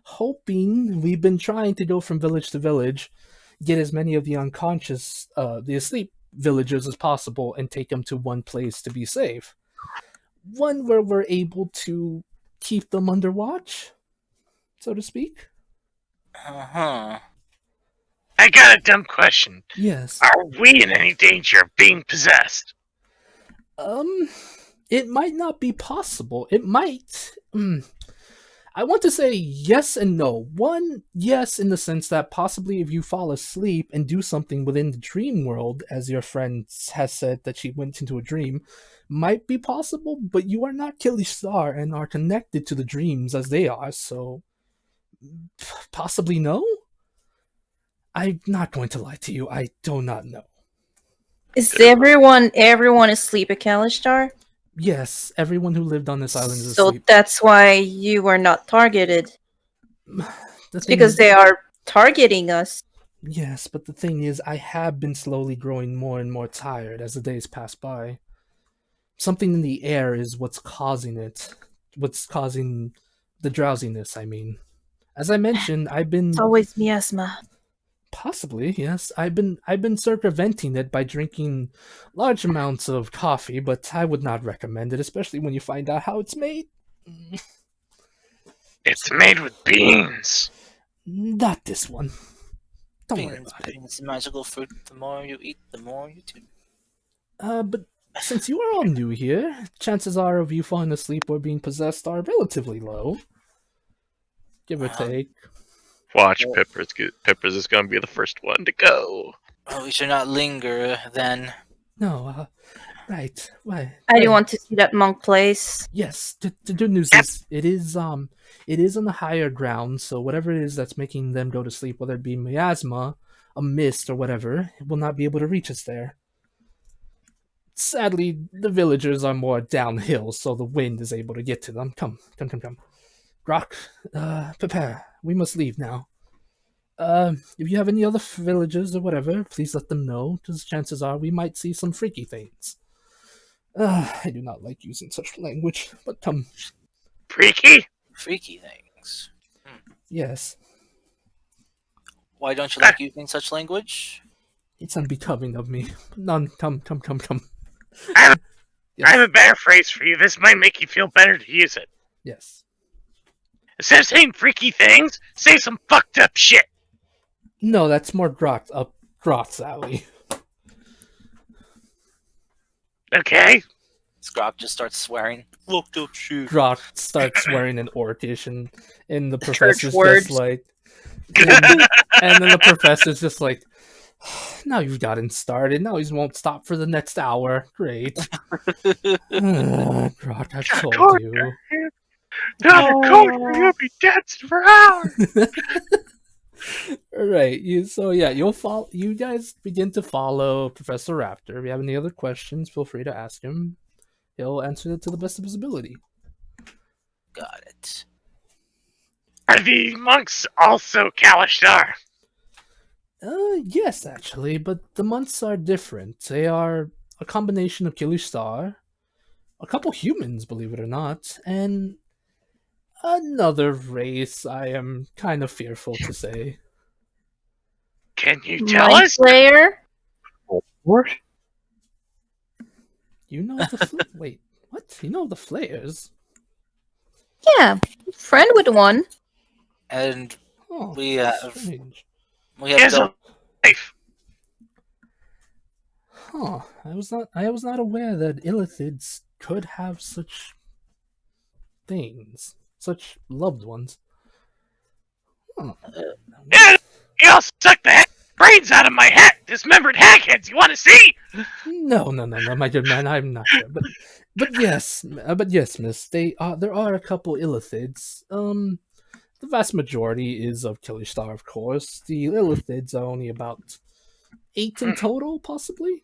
hoping, we've been trying to go from village to village, get as many of the unconscious, the asleep villagers as possible, and take them to one place to be safe. One where we're able to keep them under watch, so to speak. Uh-huh. I got a dumb question. Yes. Are we in any danger of being possessed? It might not be possible. It might. I want to say yes and no. One, yes, in the sense that possibly if you fall asleep and do something within the dream world, as your friend has said that she went into a dream, might be possible, but you are not Kili Star and are connected to the dreams as they are, so possibly no? I'm not going to lie to you, I do not know. Is everyone asleep at Kalashtar? Yes, everyone who lived on this island is So asleep. that's why you were not targeted. It's because they are targeting us. Yes, but the thing is, I have been slowly growing more and more tired as the days pass by. Something in the air is what's causing it. What's causing the drowsiness, I mean. As I mentioned, I've been... It's always miasma. Possibly, yes. I've been circumventing it by drinking large amounts of coffee, but I would not recommend it, especially when you find out how it's made. It's made with beans. Not this one. Don't worry Beans, about it. beans, magical fruit. The more you eat, the more you do. But since you are all new here, chances are of you falling asleep or being possessed are relatively low. Give or take. Watch, Peppers is going to be the first one to go. Oh, we should not linger then. No, Right. Right. I right. do want to see that monk place. Yes. The good news is it is on the higher ground, so whatever it is that's making them go to sleep, whether it be miasma, a mist, or whatever, it will not be able to reach us there. Sadly, the villagers are more downhill, so the wind is able to get to them. Come. Grok, prepare. We must leave now. If you have any other villagers or whatever, please let them know, because chances are we might see some freaky things. I do not like using such language, but come. Freaky? Freaky things. Yes, Why don't you like using such language? it's unbecoming of me. None, come. I have, Yes. I have a better phrase for you. This might make you feel better to use it. Yes. Instead of saying freaky things, say some fucked up shit. No, that's more Grot's alley. Okay? Scrop just starts swearing. Looked up shit. Grot starts swearing in Orcish, and the Church professor's words. just like, and then the professor's just like, now you've gotten started. Now he won't stop for the next hour. Great. Grot, I've told you. Now you're cold, you'll be dancing for hours. Right. You'll follow. You guys begin to follow Professor Raptor. If you have any other questions, feel free to ask him. He'll answer it to the best of his ability. Got it. Are the monks also Kalishtar? Yes, actually, but the months are different. They are a combination of Kilishtar, a couple humans, believe it or not, and another race I am kind of fearful to say. Can you tell Mind us? Flayer? What? You know the wait, what? You know the flares? Yeah, friend with one. And Oh, we have strange. we He have has dealt a life. Huh. I was not aware that Illithids could have such things. Such loved ones. Huh. Yeah, you all suck the brains out of my head. Dismembered hagheads. You want to see? No, my good man, I'm not sure. But yes, miss, there are a couple Illithids. The vast majority is of Kilishtar, of course. The Illithids are only about 8 in total, possibly.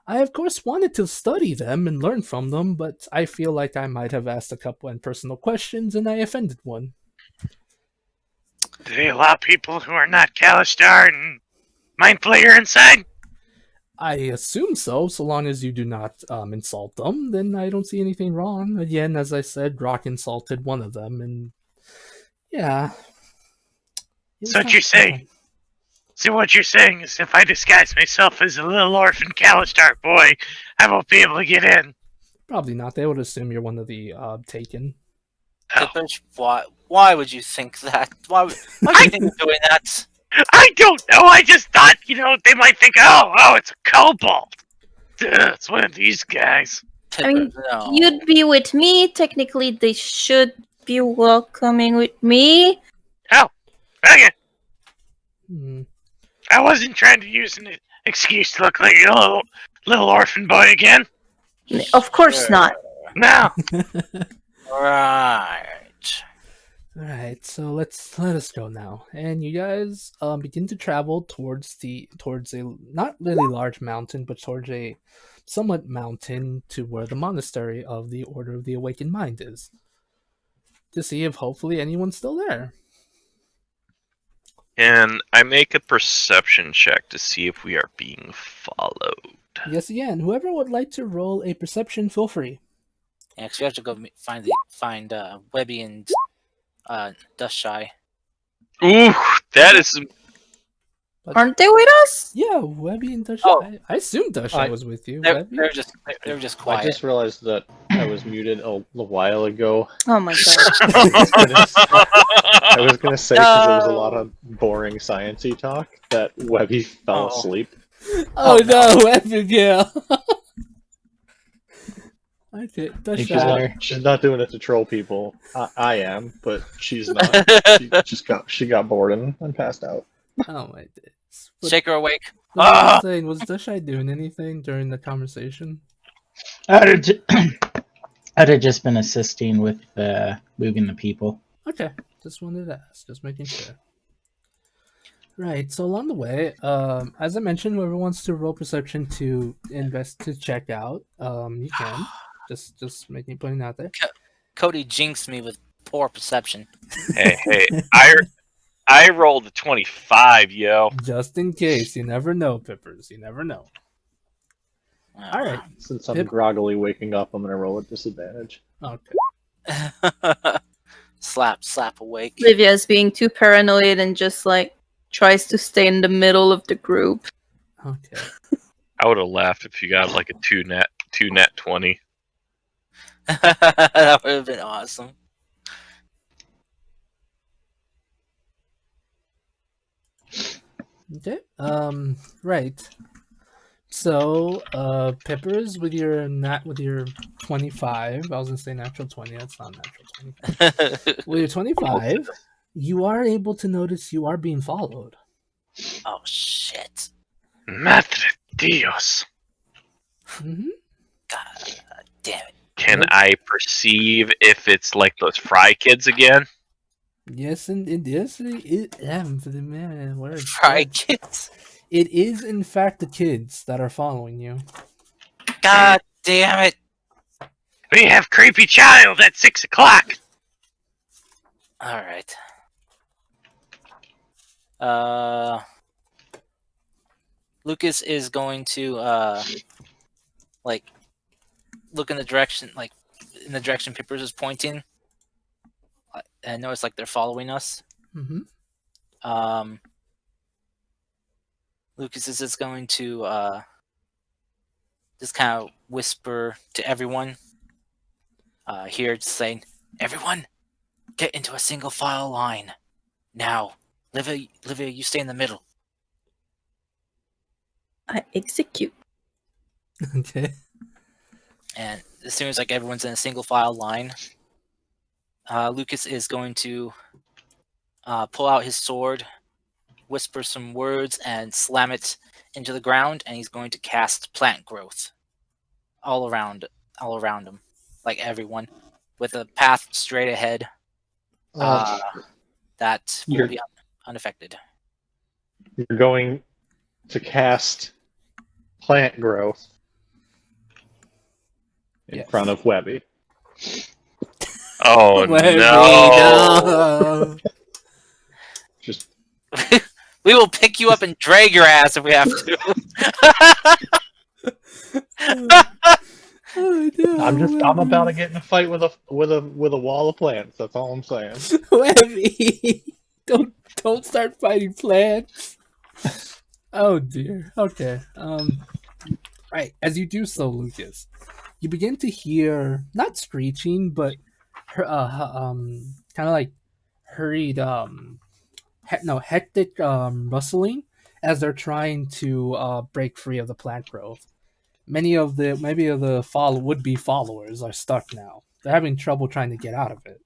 I, of course, wanted to study them and learn from them, but I feel like I might have asked a couple impersonal questions and I offended one. Do they allow people who are not Kalishtar and Mind Flayer inside? I assume so long as you do not insult them, then I don't see anything wrong. Again, as I said, Grok insulted one of them, and yeah. So what you're saying? So what you're saying is if I disguise myself as a little orphan Kalishtar boy, I won't be able to get in. Probably not. They would assume you're one of the taken. Oh. Tippish, why would you think that? Why do you think you're doing that? I don't know. I just thought, they might think, oh, it's a kobold. It's one of these guys. I mean, no. You'd be with me. Technically, they should be welcoming with me. Oh, okay. Hmm. I wasn't trying to use an excuse to look like a little orphan boy again. Of course not. No. Right. Alright, so let us go now. And you guys begin to travel towards a not really large mountain, but towards a somewhat mountain to where the monastery of the Order of the Awakened Mind is. To see if hopefully anyone's still there. And I make a perception check to see if we are being followed. Yes, again, whoever would like to roll a perception, feel free. Yeah, 'cause we have to go find Webby and Dust Shy. Ooh, that is some. Aren't they with us? Yeah, Webby and Dusha. Oh. I assume Dusha was with you. They're, Webby? they're just I quiet. just realized that I was muted a while ago. Oh my god. I was gonna say because there was a lot No. of boring sciencey talk that Webby fell Oh. asleep. Oh no, Webby, yeah. Okay, Dusha. She's not doing it to troll people. I am, but she's not. She got bored and passed out. Oh my days. Shake her awake. No, I was saying, was Deshai doing anything during the conversation? I'd have just been assisting with moving the people. Okay, just wanted to ask, just making sure. Right. So along the way, as I mentioned, whoever wants to roll perception to invest to check out, you can. Just making putting it out there. Cody jinxed me with poor perception. Hey, I rolled a 25, yo. Just in case, you never know, Pippers. You never know. All right. Since I'm Pip- groggily waking up, I'm gonna roll at disadvantage. Okay. slap awake. Livia is being too paranoid and just like tries to stay in the middle of the group. Okay. I would have laughed if you got like a two net 20. That would have been awesome. Okay. Right. So, Pippers with your 25. I was gonna say natural 20. That's not natural 20. With your 25, you are able to notice you are being followed. Oh shit! Madre Dios. Mm-hmm. God damn it! Can Yep. I perceive if it's like those Fry kids again? Yes, and it is. For the man, words. Fry kids. It is, in fact, the kids that are following you. God damn it! We have creepy child at 6 o'clock. All right. Lucas is going to like look in the direction Pippers is pointing, and notice like they're following us. Mm-hmm. Lucas is just going to just kind of whisper to everyone here, just saying, "Everyone, get into a single file line now. Livia, you stay in the middle." I execute. Okay. And as soon as like everyone's in a single file line, Lucas is going to pull out his sword, whisper some words, and slam it into the ground. And he's going to cast plant growth all around him, like everyone, with a path straight ahead. That will be unaffected. You're going to cast plant growth in front of Webby. Oh Webby, no. Just We will pick you up and drag your ass if we have to. Oh, no, I'm about to get in a fight with a wall of plants. That's all I'm saying. Webby, don't start fighting plants. Oh dear. Okay. Right. As you do so, Lucas, you begin to hear not screeching, but kind of like hurried, hectic rustling as they're trying to break free of the plant growth. Maybe of the would-be followers are stuck now. They're having trouble trying to get out of it.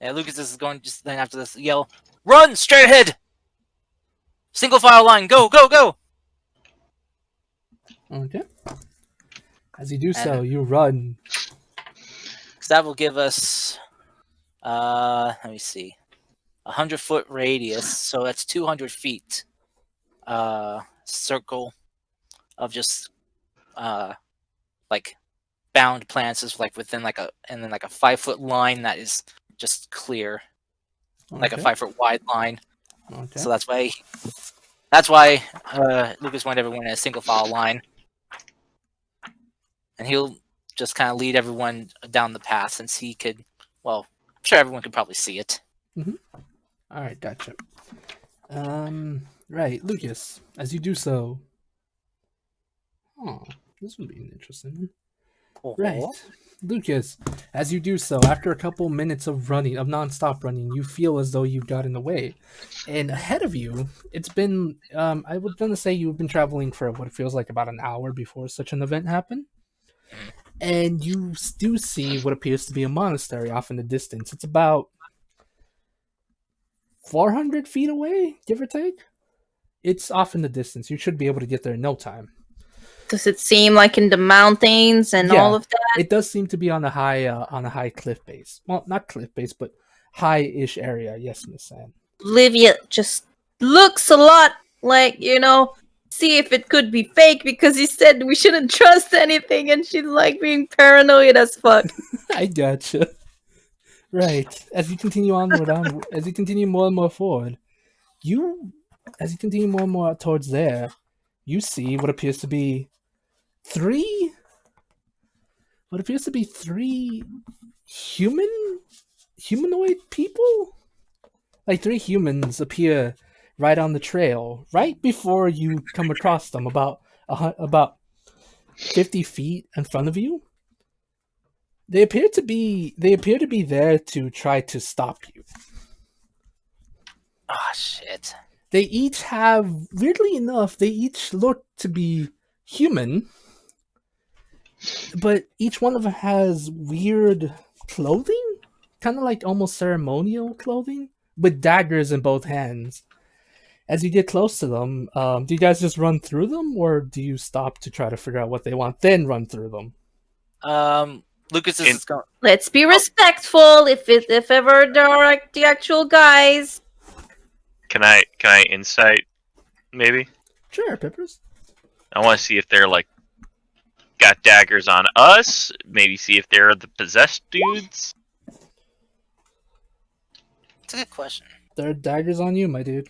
Yeah, Lucas is going just then after this yell, "Run straight ahead! Single file line, go, go, go!" Okay. As you do so, you run. So that will give us, let me see, 100-foot radius. So that's 200 feet. Circle of just like bound plants is like within like a 5-foot line that is just clear, like a 5-foot wide line. Okay. So that's why Lucas wanted everyone in a single file line, and he'll just kind of lead everyone down the path since he could. Well, I'm sure everyone could probably see it. All right, gotcha. Right, Lucas. As you do so. Oh, this would be an interesting one. Right, Lucas. As you do so, after a couple minutes of non-stop running, you feel as though you've got in the way, and ahead of you, it's been. I was gonna say you've been traveling for what it feels like about an hour before such an event happened. And you do see what appears to be a monastery off in the distance. It's about 400 feet away, give or take. It's off in the distance. You should be able to get there in no time. Does it seem like in the mountains and Yeah. all of that? It does seem to be on a high cliff base. Well, not cliff base, but high-ish area. Yes, Miss Anne. Olivia just looks a lot like, see if it could be fake because he said we shouldn't trust anything, and she's like being paranoid as fuck. I gotcha. Right. As you continue as you continue more and more forward, as you continue more and more towards there, you see what appears to be three humanoid people? Like 3 humans appear right on the trail, right before you come across them, about 50 feet in front of you. They appear to be there to try to stop you. Oh shit. They each have, weirdly enough, they each look to be human, but each one of them has weird clothing, kind of like almost ceremonial clothing, with daggers in both hands. As you get close to them, do you guys just run through them, or do you stop to try to figure out what they want, then run through them? Lucas is going. Let's be respectful. If ever there are like the actual guys. Can I insight? Maybe. Sure, Peppers. I want to see if they're like got daggers on us. Maybe see if they're the possessed dudes. That's a good question. There are daggers on you, my dude.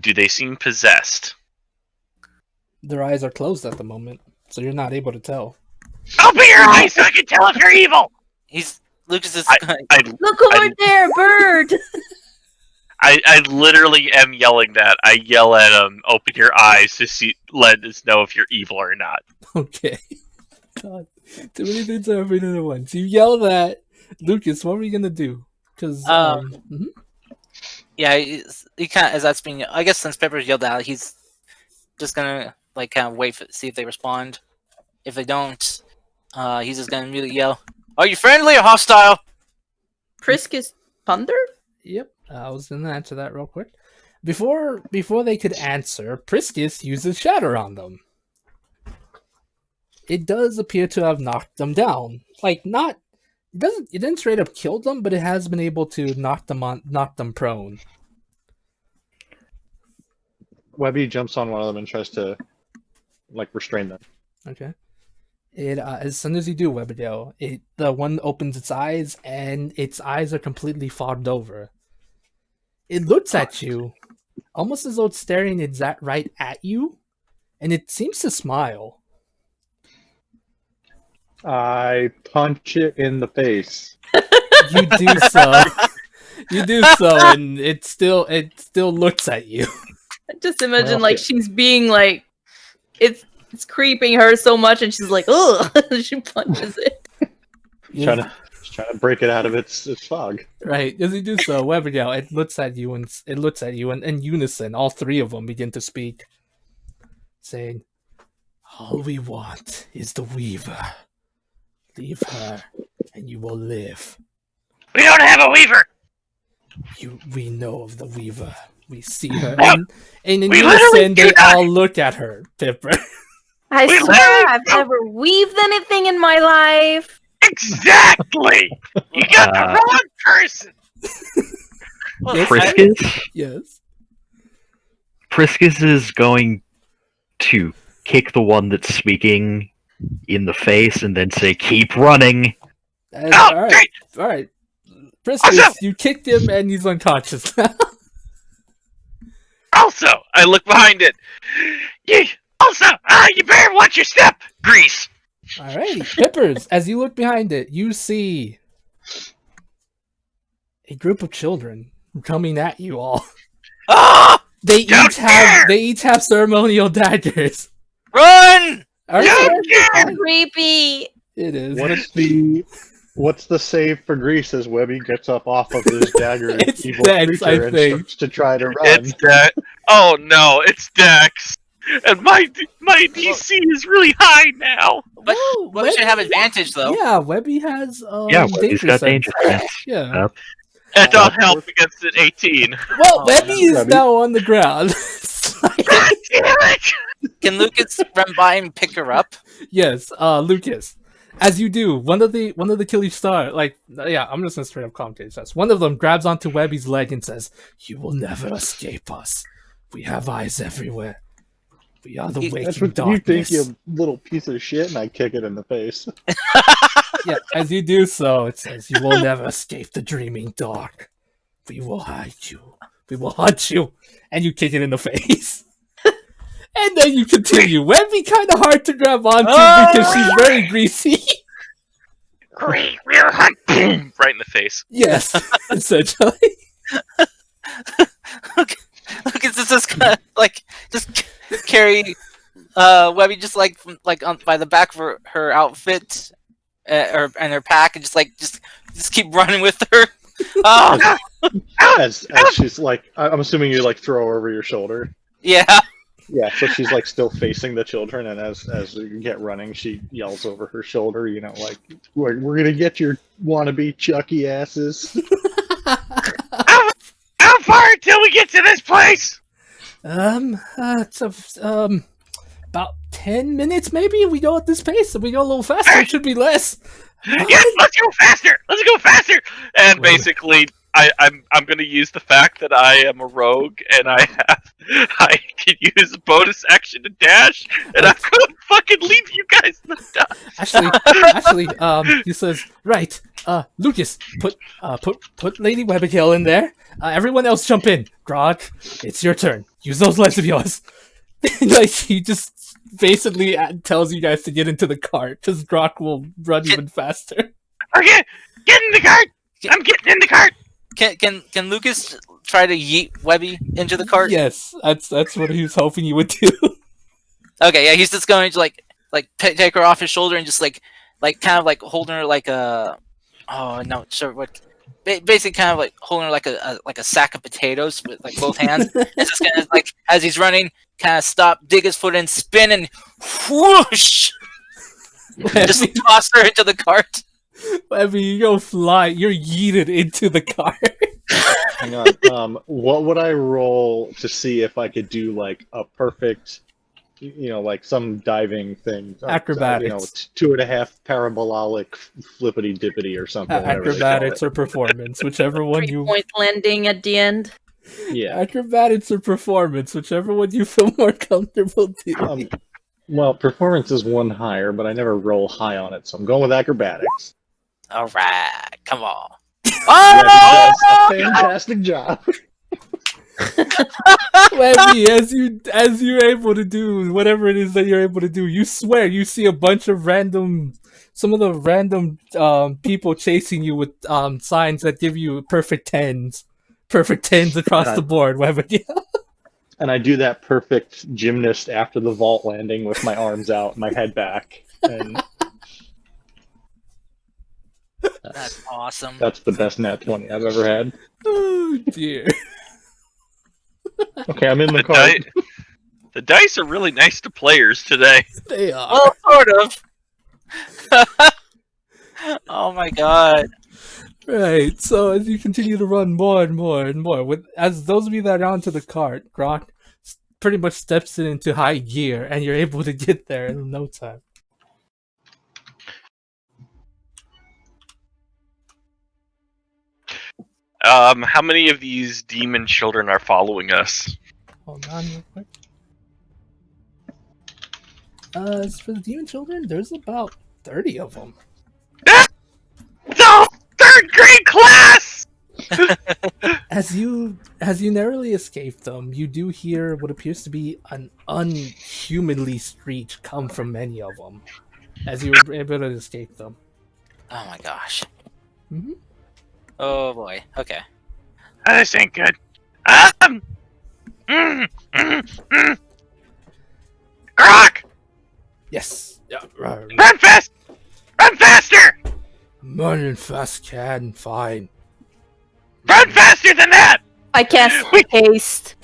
Do they seem possessed? Their eyes are closed at the moment, so you're not able to tell. Open your eyes so I can tell if you're evil. Lucas is. Look over there, bird. I literally am yelling that. I yell at them, open your eyes to let us know if you're evil or not. Okay. God, too many things are happening at once. You yell that. Lucas, what were you gonna do? Because yeah, he kind of, as that's being. I guess since Pepper's yelled out, he's just gonna like kind of wait see if they respond. If they don't, he's just gonna immediately yell, "Are you friendly or hostile?" Priscus Thunder? Yep, I was gonna answer that real quick. Before they could answer, Priscus uses Shatter on them. It does appear to have knocked them down. Like it didn't straight up kill them, but it has been able to knock them prone. Webby jumps on one of them and tries to restrain them. Okay. It as soon as you do, Webido, the one opens its eyes and its eyes are completely fogged over. It looks at you, almost as though it's staring right at you, and it seems to smile. I punch it in the face. You do so. You do so, and it still looks at you. I just imagine like she's being like, it's creeping her so much, and she's like, ugh, she punches it. Trying to break it out of its fog. Right, as you do so, Webido, it looks at you and in unison, all 3 of them begin to speak, saying, "All we want is the Weaver. Leave her, and you will live. We don't have a weaver. We know of the Weaver. We see her, and in We unison, they literally all look at her, Pipper." I We swear I've never weaved anything in my life. Exactly. You got the wrong person. Priscus? Yes. Priscus is going to kick the one that's speaking in the face and then say, "Keep running." All right. Priscus, you kicked him, and he's unconscious now. Also, I look behind it. You better watch your step, Grease. Alrighty, Pippers, as you look behind it, you see a group of children coming at you all. Ah! They each have ceremonial daggers. Run! Alright, Creepy. it is. What's the save for Grease as Webby gets up off of his dagger It's evil Dex, I creature and think. starts to try to run? It's Dex. Oh no, it's Dex. And my DC is really high now. But Whoa, we should have Webby- advantage though. Yeah, Webby has Yeah, Webby's got danger sense. Yeah. That don't help against an 18. Well, Oh, Webby no. is Webby. now on the ground. God damn it! Can Lucas run by and pick her up? Yes, Lucas. As you do, one of the Killy Star, I'm just gonna straight up commentate this. One of them grabs onto Webby's leg and says, "You will never escape us. We have eyes everywhere. We are the That's That's waking what you think, darkness." you little piece of shit, and I kick it in the face. Yeah, as you do so, it says, "You will never escape the dreaming dark. We will hide you. We will hunt you," and you kick it in the face. And then you continue. Webby kind of hard to grab onto because she's very greasy. Great, we're hunt. Boom! Right in the face. Yes, essentially. Lucas is just kind of like just carry Webby just like by the back of her outfit and her pack, and just keep running with her. Oh As she's like, I'm assuming you like throw her over your shoulder. yeah. Yeah, so she's like still facing the children, and as you get running, she yells over her shoulder, like, we're gonna get your wannabe Chucky asses. How far until we get to this place? It's about 10 minutes maybe. We go at this pace. If we go a little faster, it should be less. Yes, let's go faster. Let's go faster. And basically, I'm going to use the fact that I am a rogue and I can use a bonus action to dash, and I'm going to fucking leave you guys in the dust. Actually, he says, right, Lucas, put Lady Webbikill in there. Everyone else jump in. Grog, it's your turn. Use those legs of yours. Like, he just basically tells you guys to get into the cart, because Grog will run even faster. Okay, get in the cart. I'm getting in the cart. Can Lucas try to yeet Webby into the cart? Yes, that's what he was hoping you would do. Okay, yeah, he's just going to take her off his shoulder and just like kind of like holding her like a basically kind of like holding her like a sack of potatoes with like both hands. And just kind of like as he's running, kind of stop, dig his foot in, spin, and whoosh, just toss her into the cart. Webby, you go fly. You're yeeted into the cart. Hang on. What would I roll to see if I could do like a perfect, like some diving thing? Acrobatics. 2.5 parabolic flippity dippity or something. whatever they call Acrobatics it. or performance, whichever one 3 you. point landing at the end. Yeah. Acrobatics or performance, whichever one you feel more comfortable doing. Well, performance is one higher, but I never roll high on it, so I'm going with acrobatics. All right, come on. Webby does a fantastic job. Webby, as you're able to do whatever it is that you're able to do, you swear you see a bunch of some of the random people chasing you with signs that give you perfect tens across the board, Webby. And I do that perfect gymnast after the vault landing with my arms out, my head back, and That's awesome. that's the best nat 20 I've ever had. Oh dear. Okay, I'm in the The, car. the dice are really nice to players today. They are. Well, sort of. Oh my god. Right, so as you continue to run more and more and more, as those of you that are onto the cart, Grok pretty much steps it into high gear, and you're able to get there in no time. How many of these demon children are following us? Hold on real quick. As for the demon children, there's about 30 of them. No! Third grade class! As you narrowly escape them, you do hear what appears to be an unhumanly screech come from many of them, as you were able to escape them. Oh my gosh. Mm-hmm. Oh boy. Okay. This ain't good. Grok! Yes. Yeah. Right. Run fast! Run faster! I'm running fast, can fine. Run faster than that! I cast haste.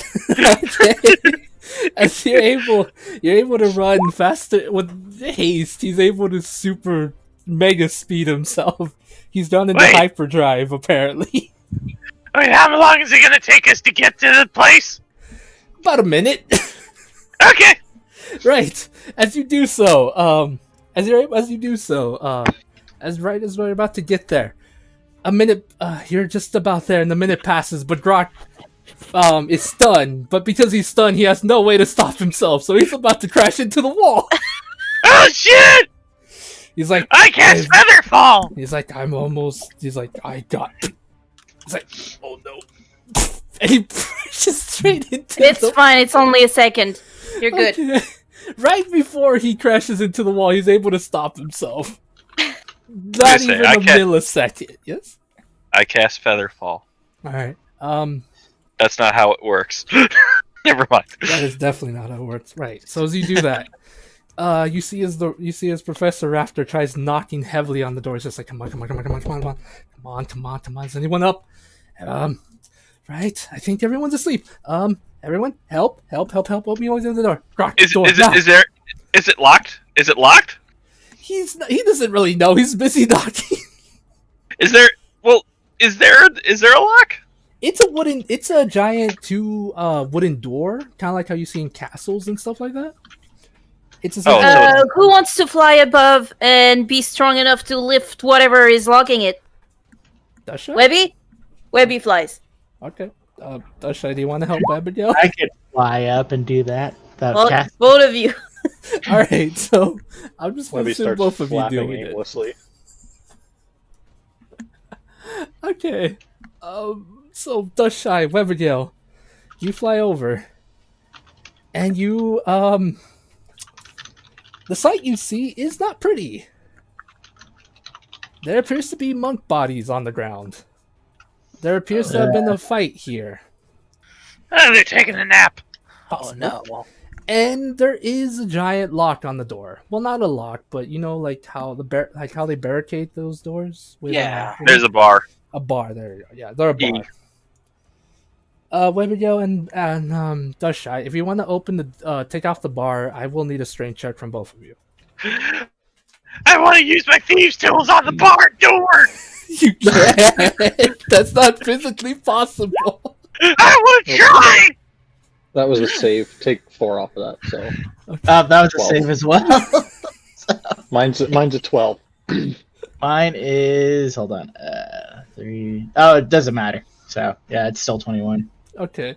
As you're able to run faster with haste. He's able to super mega speed himself. He's done into Wait. hyperdrive apparently. Wait, how long is it gonna take us to get to the place? About a minute. Okay. Right. As you do so, as you do so, as we're about to get there, a minute. You're just about there, and the minute passes. But Grok, is stunned. But because he's stunned, he has no way to stop himself. So he's about to crash into the wall. Oh shit! He's like, I cast Featherfall. He's like, I'm almost. He's like, I got. He's like, oh no. And he pushes straight into It's the fine. It's only a second. You're good. Okay. Right before he crashes into the wall, he's able to stop himself. Not say, even I a can't- millisecond. Yes. I cast Featherfall. All right. That's not how it works. Never mind. That is definitely not how it works. Right. So as you do that, you see as Professor Rafter tries knocking heavily on the door. He's just like, come on. Is anyone up? Right. I think everyone's asleep. Everyone, help! Open me the door. Grok, door. Now. Is it locked? Is it locked? He doesn't really know. He's busy knocking. Is there a lock? It's a giant wooden door, kind of like how you see in castles and stuff like that. It's Who wants to fly above and be strong enough to lift whatever is locking it? Dasha? Webby? Webby flies. Okay. Dasha, do you want to help Abigail? I could fly up and do that. Well, both of you. All right, so I'm just going to Webby send starts both of you flapping doing it. aimlessly. Okay. So Dasha, Webergale, you fly over, and you the sight you see is not pretty. There appears to be monk bodies on the ground. There appears to have been a fight here. Oh, they're taking a nap. Oh no. And there is a giant lock on the door. Well, not a lock, but you know, like how how they barricade those doors. With, Yeah. There's a bar. a bar. There you go. Yeah, they're a bar. E. Webigo and Dasha, if you want to open the take off the bar, I will need a strength check from both of you. I want to use my thieves' tools on the bar door. You can't. That's not physically possible. I want to try. That was a save. Take 4 off of that. So That was a 12. save as well. mine's a 12. Mine is hold on, 3. Oh, it doesn't matter. So yeah, it's still 21. Okay.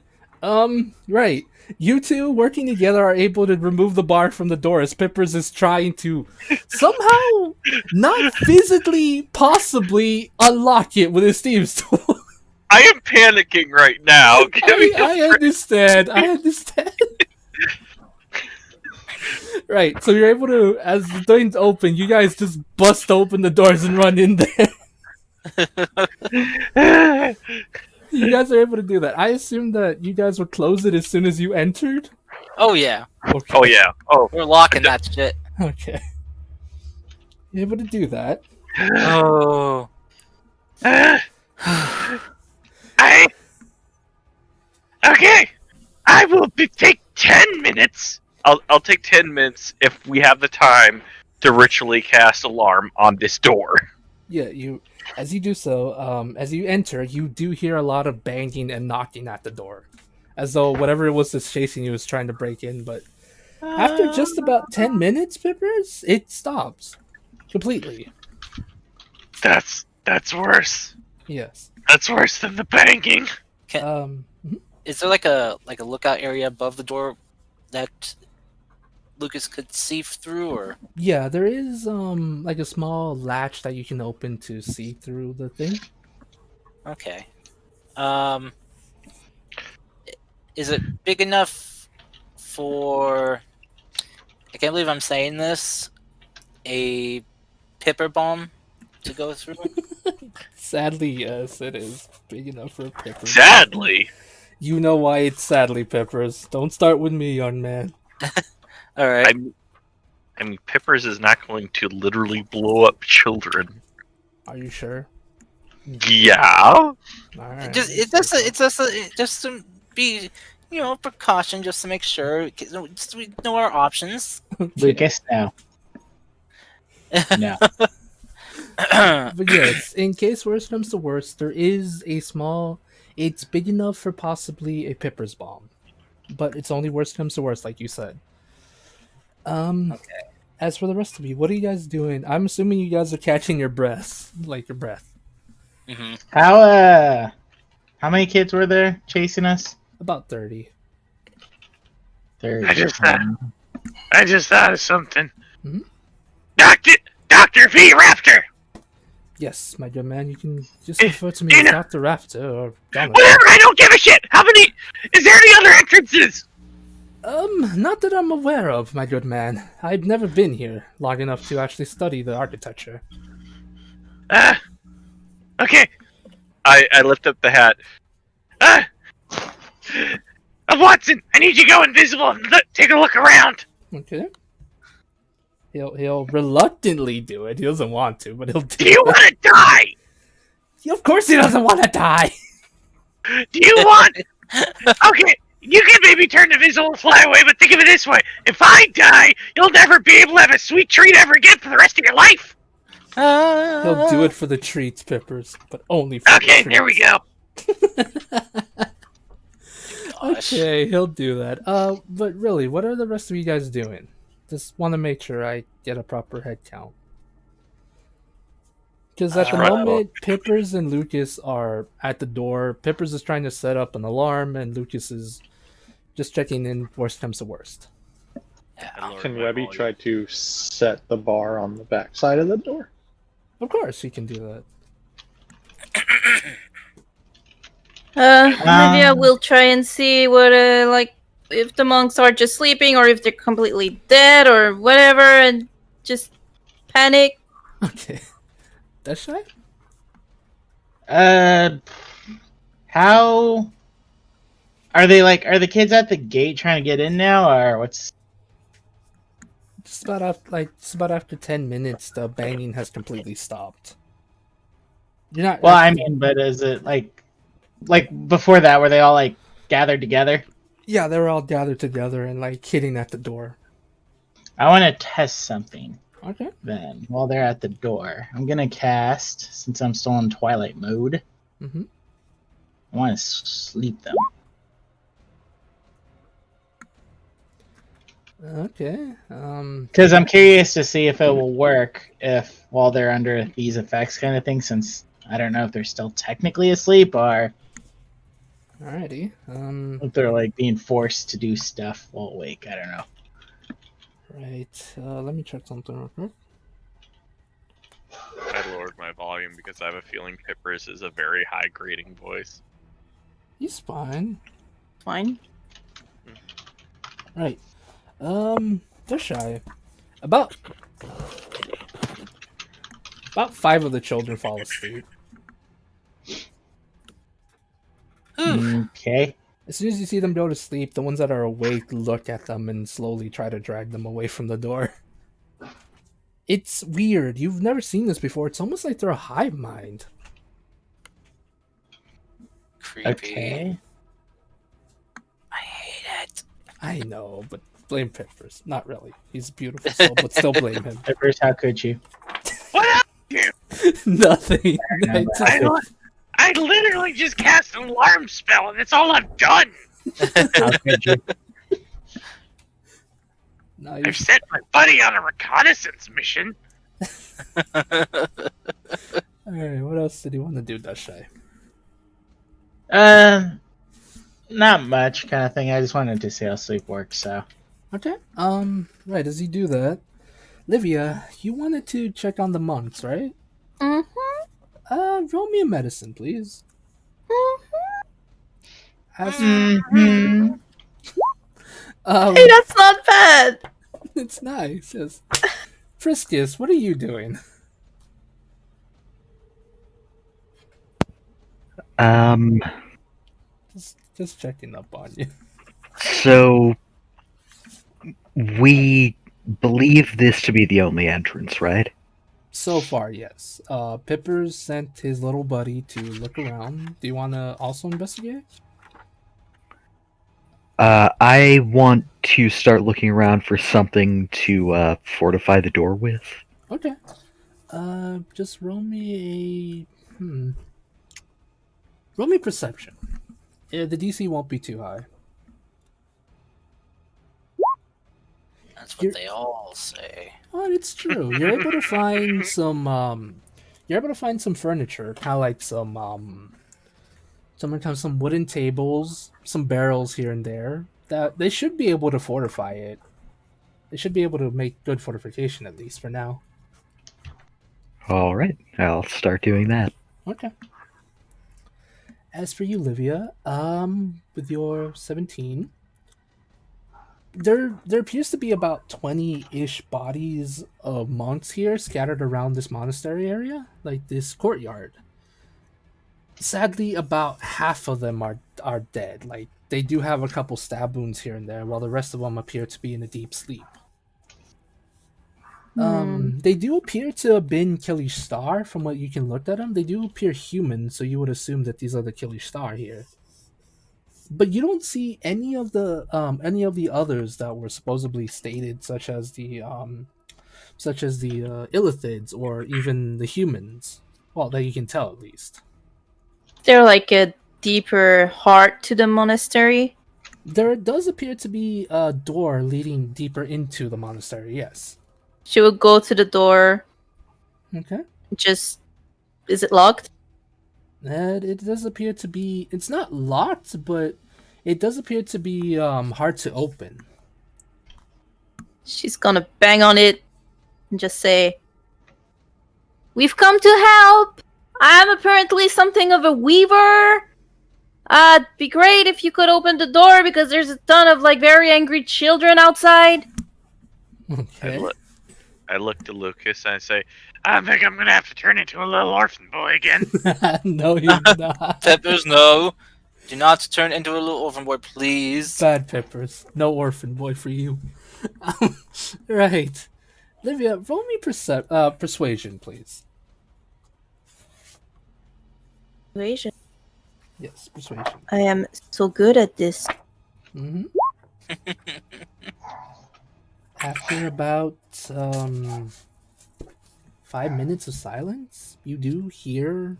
Right. You two working together are able to remove the bar from the door as Pippers is trying to somehow not physically possibly unlock it with his thieves tool. I am panicking right now. I understand. Right, so you're able to, as the doors open, you guys just bust open the doors and run in there. You guys are able to do that. I assume that you guys would close it as soon as you entered. Oh yeah. Okay. Oh yeah. Oh. We're locking that shit. Okay. You're able to do that. Oh. Okay. I will take 10 minutes. I'll take 10 minutes if we have the time to ritually cast alarm on this door. Yeah, as you do so, as you enter, you do hear a lot of banging and knocking at the door, as though whatever it was that's chasing you was trying to break in. But after just about 10 minutes, Pippers, it stops completely. That's worse. Yes. That's worse than the banging. Is there like a lookout area above the door that Lucas could see through, or? Yeah, there is like a small latch that you can open to see through the thing. Okay. Is it big enough for? I can't believe I'm saying this. A pepper bomb to go through. Sadly, yes, it is big enough for a Pepper. Sadly. You know why it's sadly, Peppers. Don't start with me, young man. All right. I mean, Pippers is not going to literally blow up children. Are you sure? Yeah. All right. Just to be, precaution, just to make sure, just we know our options. Lucas, no. No. But yes, in case worse comes to worse, there is a small It's big enough for possibly a Pipper's bomb, but it's only worst comes to worst, like you said. Okay. As for the rest of you, what are you guys doing? I'm assuming you guys are catching your breath, like your breath. Hmm. How many kids were there chasing us? About 30. 30. I just thought of something. Mhm. Dr. V Raptor! Yes, my good man, you can just refer to me as Dina. Dr. Raptor or Jonathan. Whatever, I don't give a shit! How many? Is there any other entrances? Not that I'm aware of, my good man. I've never been here long enough to actually study the architecture. Okay. I lift up the hat. Watson, I need you to go invisible and take a look around. Okay. He'll reluctantly do it. He doesn't want to, but he'll do Do you it. want to die? Of course he doesn't want to die! Do you want... Okay, you can maybe turn invisible and fly away, but think of it this way. If I die, you'll never be able to have a sweet treat ever again for the rest of your life. He'll do it for the treats, Pippers, but only for the Okay, treats. there we go. Okay, he'll do that. But really, what are the rest of you guys doing? Just want to make sure I get a proper head count. Because at the moment, Pippers and Lucas are at the door. Pippers is trying to set up an alarm, and Lucas is just checking in. Worst comes to worst. Can Webby try to set the bar on the back side of the door? Of course, he can do that. Maybe I will try and see what, if the monks are just sleeping or if they're completely dead or whatever, and just panic. Okay. That's shy? How are they are the kids at the gate trying to get in now, or what's Just about after 10 minutes, the banging has completely stopped. You're not. well, I mean, but is it like before that, were they all gathered together? Yeah, they were all gathered together and hitting at the door. I want to test something. Okay. Then, while they're at the door, I'm gonna cast, since I'm still in Twilight mode. Mm-hmm. I want to sleep them. Okay. Because I'm curious to see if it will work if while they're under these effects, kind of thing. Since I don't know if they're still technically asleep or Alrighty. if they're being forced to do stuff while awake. I don't know. Right. Let me check something real quick. I lowered my volume because I have a feeling Pippers is a very high grading voice. He's fine. Fine. Right. They're shy. About 5 of the children fall asleep. Okay. As soon as you see them go to sleep, the ones that are awake look at them and slowly try to drag them away from the door. It's weird. You've never seen this before. It's almost like they're a hive mind. Creepy. Okay. I hate it. I know, but blame Pippers. Not really. He's a beautiful soul, but still blame him. Pippers, how could you? What? Nothing. I literally just cast an alarm spell and that's all I've done. How could you? No, I've sent my buddy on a reconnaissance mission. Alright, what else did he want to do, Dashai? Not much kind of thing. I just wanted to see how sleep works, so. Okay. Right, as you do that, Livia, you wanted to check on the monks, right? Mm-hmm. Roll me a medicine, please. As, Mm-hmm. Hey, that's not bad. It's nice. Yes. Friskus, what are you doing? Just checking up on you. So we believe this to be the only entrance, right? So far, yes. Pippers sent his little buddy to look around. Do you want to also investigate? I want to start looking around for something to fortify the door with. Okay. Just roll me a Roll me perception. The DC won't be too high. That's what You're- they all say. Oh, it's true. You're able to find some. You're able to find some furniture, kind of like some wooden tables, some barrels here and there. That they should be able to fortify it. They should be able to make good fortification at least for now. All right, I'll start doing that. Okay. As for you, Livia, with your 17, there appears to be about 20-ish bodies of monks here scattered around this monastery area, like this courtyard. Sadly, about half of them are dead. Like they do have a couple stab wounds here and there, while the rest of them appear to be in a deep sleep. They do appear to have been Killy Star from what you can look at them. They do appear human, so you would assume that these are the Killy Star here. But you don't see any of the others that were supposedly stated, such as the Illithids or even the humans. Well, that you can tell at least. They're like a deeper heart to the monastery. There does appear to be a door leading deeper into the monastery. Yes. She would go to the door. Okay. Just, is it locked? And it does appear to be. It's not locked, but it does appear to be hard to open. She's gonna bang on it and just say, "We've come to help. I'm apparently something of a weaver. It'd be great if you could open the door because there's a ton of like very angry children outside." Okay. I look to Lucas and I say, I think I'm gonna have to turn into a little orphan boy again. No, you're not. Peppers, no. Do not turn into a little orphan boy, please. Bad Peppers. No orphan boy for you. Right. Livia, roll me persuasion, please. Persuasion. Yes, persuasion. I am so good at this. Mm-hmm. After about 5 minutes of silence, you do hear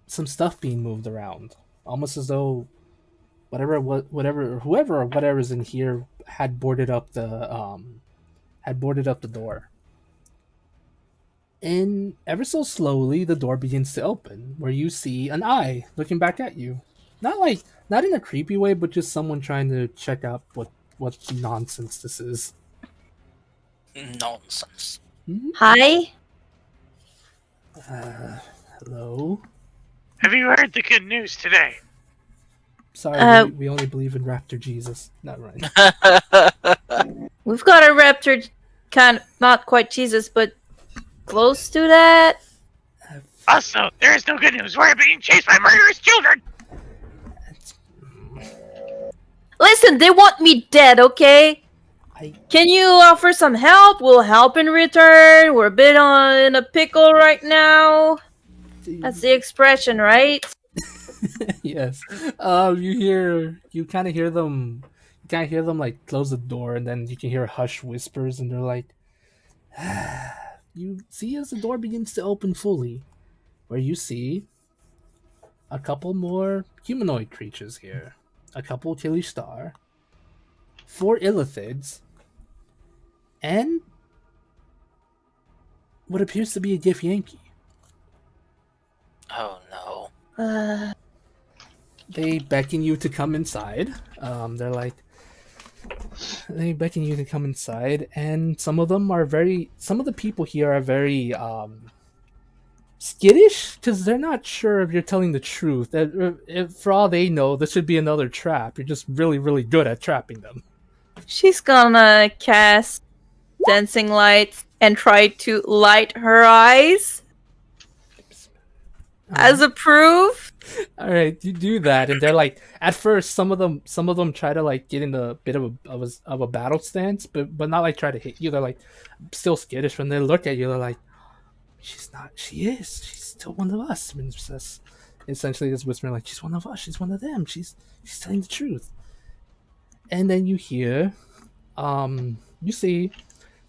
some stuff being moved around, almost as though whoever's in here had boarded up the door. And ever so slowly, the door begins to open, where you see an eye looking back at you. Not in a creepy way, but just someone trying to check out what nonsense this is. Nonsense. Hi. Hello. Have you heard the good news today? Sorry, we only believe in Raptor Jesus. Not right. We've got a raptor, not quite Jesus, but close to that. Also, there is no good news. We're being chased by murderous children. Listen, they want me dead, okay? Can you offer some help? We'll help in return. We're a bit in a pickle right now. That's the expression, right? Yes. You kind of hear them. You kind of hear them like close the door, and then you can hear hushed whispers, and they're like, you see as the door begins to open fully, where you see a couple more humanoid creatures here, a couple Tilly Star, 4 Illithids, and what appears to be a Gif Yankee. Oh no. They beckon you to come inside. They beckon you to come inside, and some of the people here are very skittish because they're not sure if you're telling the truth. If, for all they know, this should be another trap. You're just really, really good at trapping them. She's gonna cast dancing lights and try to light her eyes as a proof. All right, you do that, and they're like, at first, some of them try to like get in a bit of a battle stance, but not like try to hit you. They're like still skittish when they look at you. They're like, she's not. She is. She's still one of us. I mean, that's essentially just whispering like, she's one of us. She's one of them. She's telling the truth. And then you hear, you see,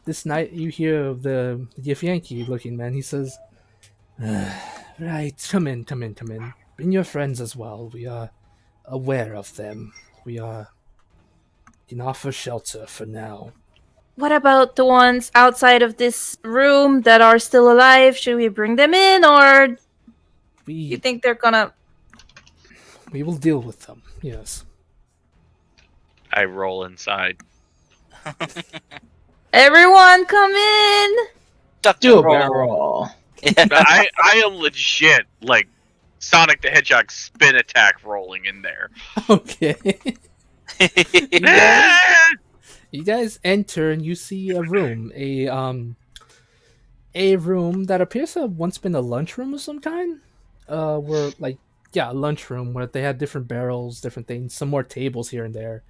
this night you hear the Gif Yankee looking man. He says, "Right, come in. Bring your friends as well. We are aware of them. We can offer shelter for now. What about the ones outside of this room that are still alive? Should we bring them in, or you We think they're gonna? we will deal with them. Yes. I roll inside. Everyone, come in. Duck Do a roll. barrel roll. I am legit like Sonic the Hedgehog spin attack rolling in there. Okay. you guys, you guys enter and you see a room, a room that appears to have once been a lunchroom of some kind. Where like yeah, a lunchroom where they had different barrels, different things, some more tables here and there.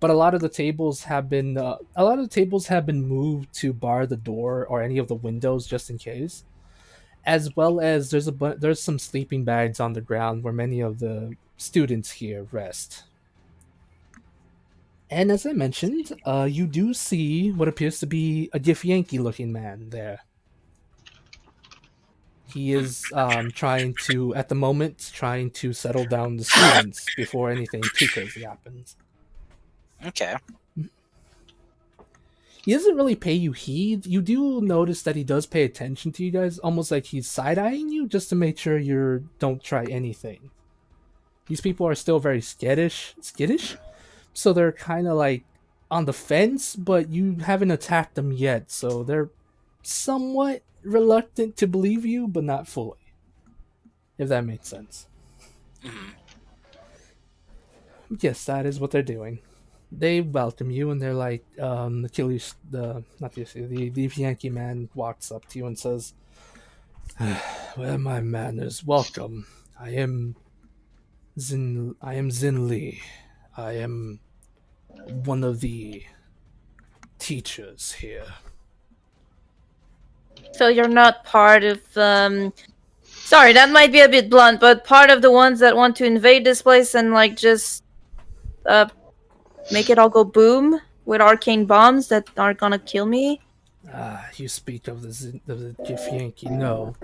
But a lot of the tables have been moved to bar the door or any of the windows just in case. As well as there's some sleeping bags on the ground where many of the students here rest. And as I mentioned, you do see what appears to be a Githyanki looking man there. He is trying to settle down the students before anything too crazy happens. Okay. He doesn't really pay you heed. You do notice that he does pay attention to you guys, almost like he's side-eyeing you just to make sure you don't try anything. These people are still very skittish, so they're kind of like on the fence, but you haven't attacked them yet, so they're somewhat reluctant to believe you, but not fully. If that makes sense. Mhm. Yes, that is what they're doing. They welcome you and they're like, the Yankee man walks up to you and says, well, my manners, welcome. I am Zin Lee. I am one of the teachers here. So you're not part of sorry, that might be a bit blunt, but part of the ones that want to invade this place and like just make it all go boom with arcane bombs that are gonna kill me. You speak of the Githyanki. No,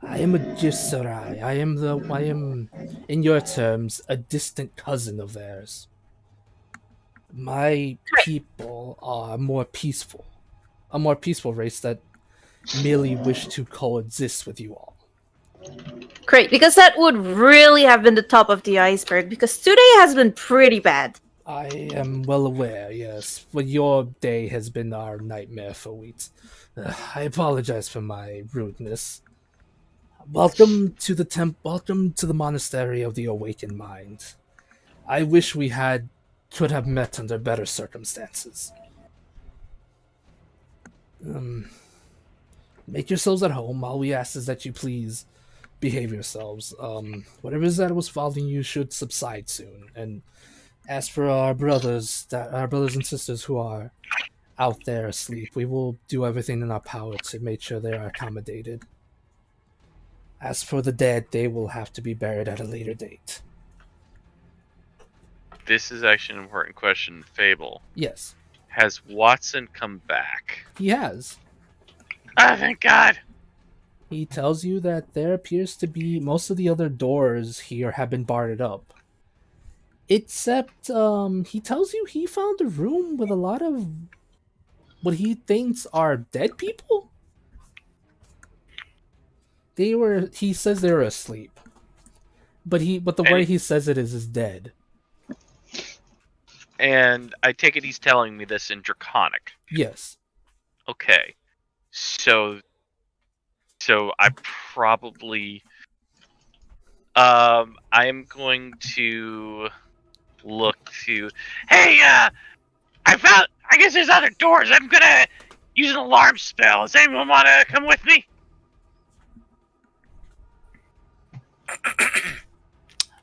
I am a Jissarai. I am, in your terms, a distant cousin of theirs. My people are a more peaceful race that merely wish to coexist with you all. Great, because that would really have been the top of the iceberg, because today has been pretty bad. I am well aware, yes, but your day has been our nightmare for weeks. I apologize for my rudeness. Welcome to the monastery of the Awakened Mind. I wish we could have met under better circumstances. Make yourselves at home. All we ask is that you please behave yourselves. Whatever it is that was following you should subside soon. And as for our brothers and sisters who are out there asleep, we will do everything in our power to make sure they are accommodated. As for the dead, they will have to be buried at a later date. This is actually an important question, Fable. Yes, Has Watson come back? he has. Ah, thank God. He tells you that there appears to be most of the other doors here have been barred up. Except, he tells you he found a room with a lot of what he thinks are dead people. He says they were asleep. But the way he says it is dead. And I take it he's telling me this in Draconic. Yes. Okay. So I probably I am going to look to hey, I guess there's other doors. I'm gonna use an alarm spell. Does anyone wanna come with me?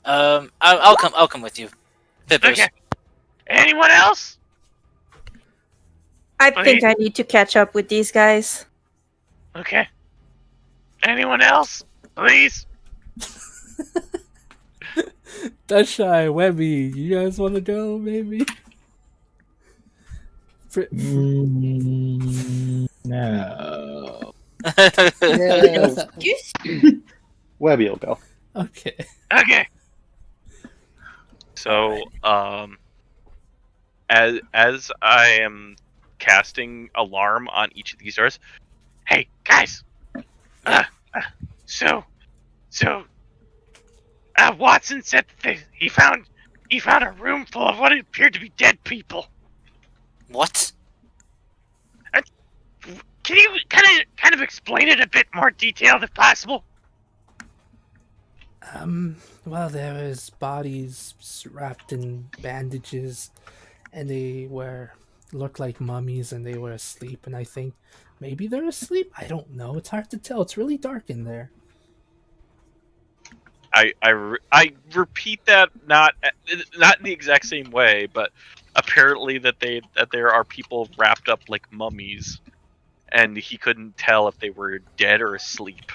I'll come with you. Pippers. Okay. Anyone else? I think I need to catch up with these guys. Okay. Anyone else? Please? Dashai, Webby, you guys want to go, maybe? No. Yeah. Webby will go. Okay. Okay. So, as I am casting alarm on each of these doors, hey guys, uh, uh so, so, Watson said that he found a room full of what appeared to be dead people. What? Can you kind of explain it a bit more detailed if possible? Well, there was bodies wrapped in bandages, and they looked like mummies, and they were asleep. And I think maybe they're asleep. I don't know. It's hard to tell. It's really dark in there. I repeat that not in the exact same way, but apparently that there are people wrapped up like mummies, and he couldn't tell if they were dead or asleep.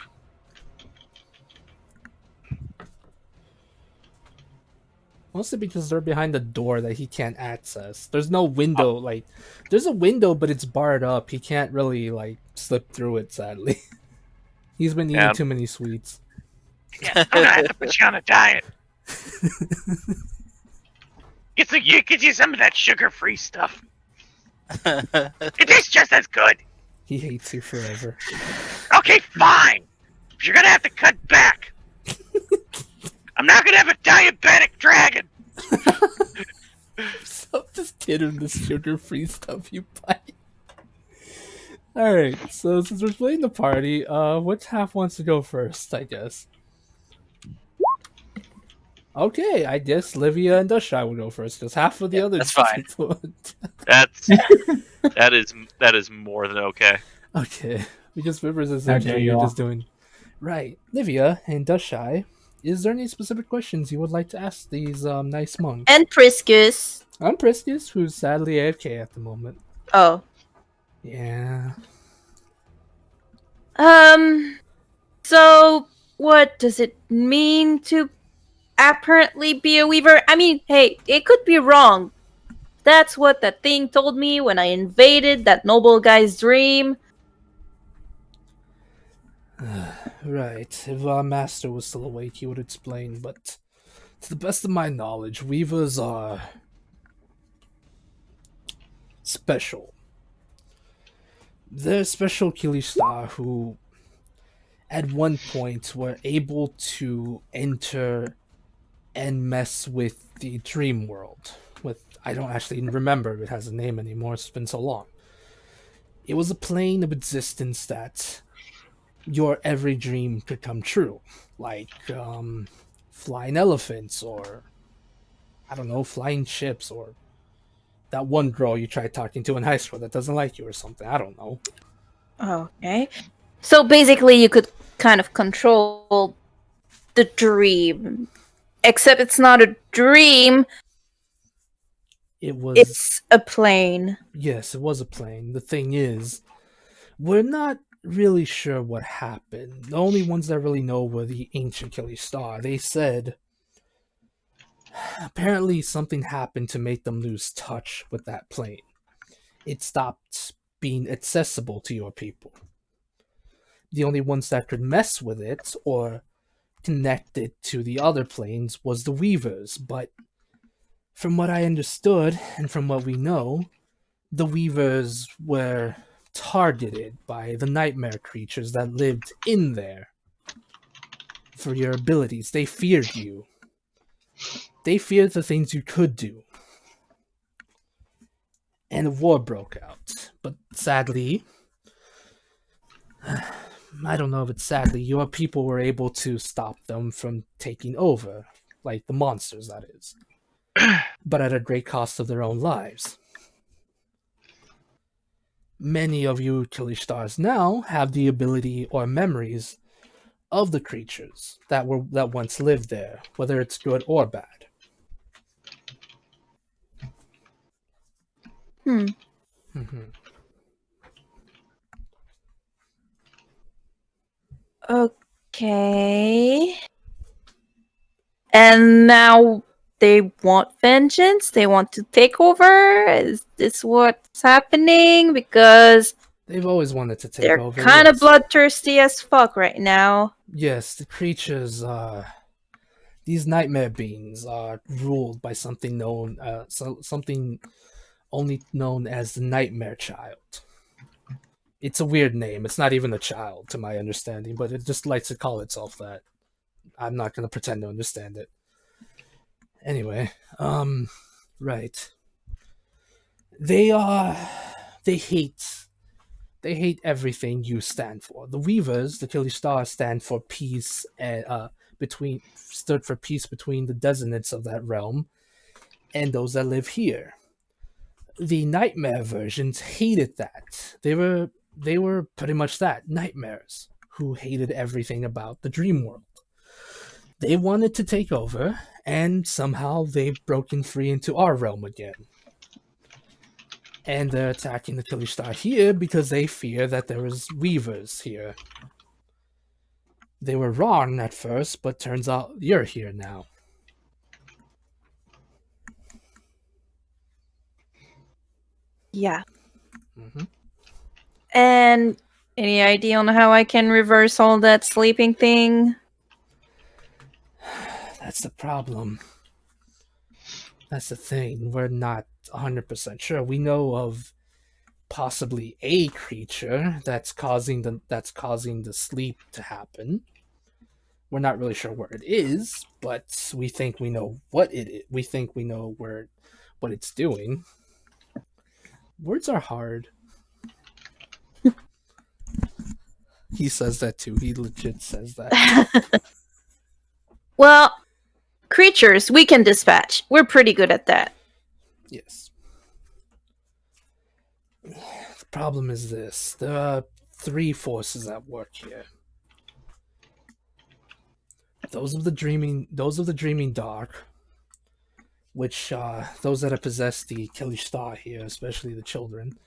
Mostly because they're behind a door that he can't access. There's no window. Like, there's a window, but it's barred up. He can't really like slip through it. Sadly, he's been eating too many sweets. Yeah, I'm gonna have to put you on a diet. Get you some of that sugar-free stuff. It tastes just as good. He hates you forever. Okay, fine. But you're gonna have to cut back. I'm not gonna have a diabetic dragon. So just kid him the sugar-free stuff you buy. All right. So since we're playing the party, which half wants to go first? I guess. Okay, I guess Livia and Dushai will go first because half of the other that's fine. people. That is more than okay. Okay, because Rivers is How okay. dare You're you just all. doing right. Livia and Dushai, is there any specific questions you would like to ask these nice monks? And Priscus. I'm Priscus, who's sadly AFK at the moment. Oh. Yeah. So what does it mean to apparently be a weaver? I mean, hey, it could be wrong. That's what that thing told me when I invaded that noble guy's dream. Right. If our master was still awake, he would explain, but to the best of my knowledge, weavers are special. They're special Kilishtar who, at one point, were able to enter and mess with the dream world. I don't actually remember if it has a name anymore, it's been so long. It was a plane of existence that your every dream could come true. Like, flying elephants, or, I don't know, flying ships, or that one girl you tried talking to in high school that doesn't like you or something. I don't know. Okay. So basically, you could kind of control the dream. Except it's not a dream. It's a plane. Yes, it was a plane. The thing is, we're not really sure what happened. The only ones that really know were the ancient Kilishtar. They said apparently something happened to make them lose touch with that plane. It stopped being accessible to your people. The only ones that could mess with it or connect it to the other planes was the Weavers, but from what I understood and from what we know, the Weavers were targeted by the nightmare creatures that lived in there for your abilities. They feared you. They feared the things you could do. And a war broke out. But sadly, I don't know if it's sadly, your people were able to stop them from taking over. Like the monsters, that is. But at a great cost of their own lives. Many of you Killishtars now have the ability or memories of the creatures that once lived there, whether it's good or bad. Mm-hmm. Okay. And now they want vengeance? They want to take over? Is this what's happening? Because They've always wanted to take they're over. kind of Yes. bloodthirsty as fuck right now. Yes, the creatures are These nightmare beings are ruled by something something only known as the Nightmare Child. It's a weird name. It's not even a child, to my understanding, but it just likes to call itself that. I'm not gonna pretend to understand it. Anyway, right. They are. They hate. They hate everything you stand for. The Weavers, the Killer Stars, stand for peace and stood for peace between the designates of that realm and those that live here. The Nightmare versions hated that. They were pretty much that, nightmares who hated everything about the dream world. They wanted to take over, and somehow they've broken free into our realm again. And they're attacking the Killer Star here because they fear that there is Weavers here. They were wrong at first, but turns out you're here now. Yeah. Hmm. And any idea on how I can reverse all that sleeping thing? That's the problem. That's the thing. We're not 100% sure. We know of possibly a creature that's causing the sleep to happen. We're not really sure where it is, but we think we know what it is. We think we know what it's doing. Words are hard. He says that too. He legit says that. Well, creatures we can dispatch. We're pretty good at that. Yes. The problem is this. There are three forces at work here. Those of the dreaming dark, which those that have possessed the Killer Star here, especially the children.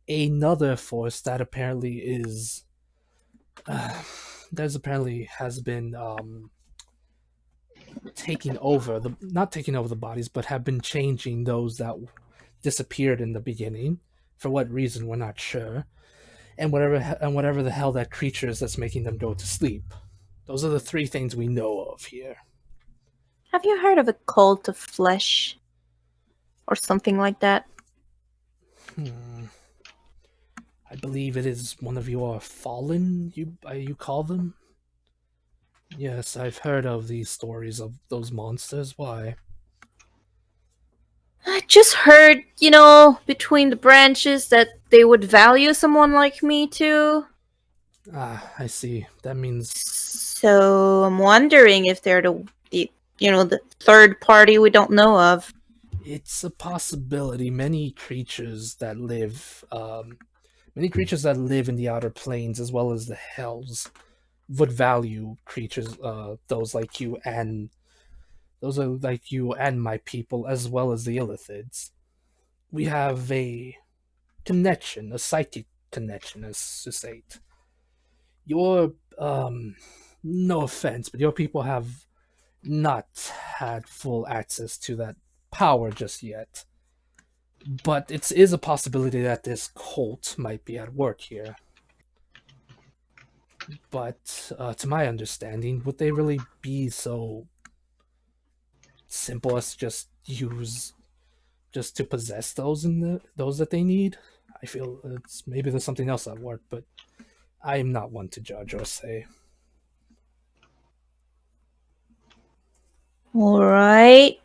Another force that apparently is there's apparently has been taking over the not taking over the bodies, but have been changing those that disappeared in the beginning. For what reason, we're not sure. And whatever the hell that creature is that's making them go to sleep. Those are the three things we know of here. Have you heard of a cult of flesh? Or something like that? I believe it is one of your fallen, you call them? Yes, I've heard of these stories of those monsters. Why? I just heard, between the branches that they would value someone like me too. Ah, I see. That means So I'm wondering if they're the third party we don't know of. it's a possibility. Many creatures that live in the outer planes as well as the hells would value creatures, those are like you and my people, as well as the Illithids. We have a connection, a psychic connection, as to say. Your no offense, but your people have not had full access to that power just yet. But it is a possibility that this cult might be at work here. But to my understanding, would they really be so simple as just to possess those that they need? I feel it's maybe there's something else at work, but I am not one to judge or say. All right.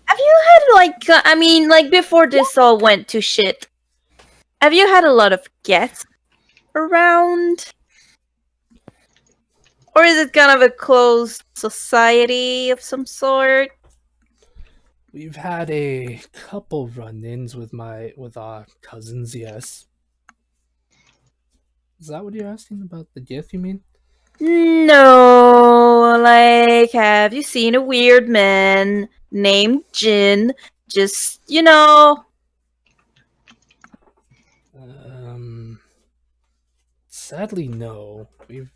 Have you had before this all went to shit? Have you had a lot of guests around? Or is it kind of a closed society of some sort? We've had a couple run-ins with our cousins. Yes. Is that what you're asking about the gift? You mean? No, have you seen a weird man named Jin? Just, Sadly, no. We've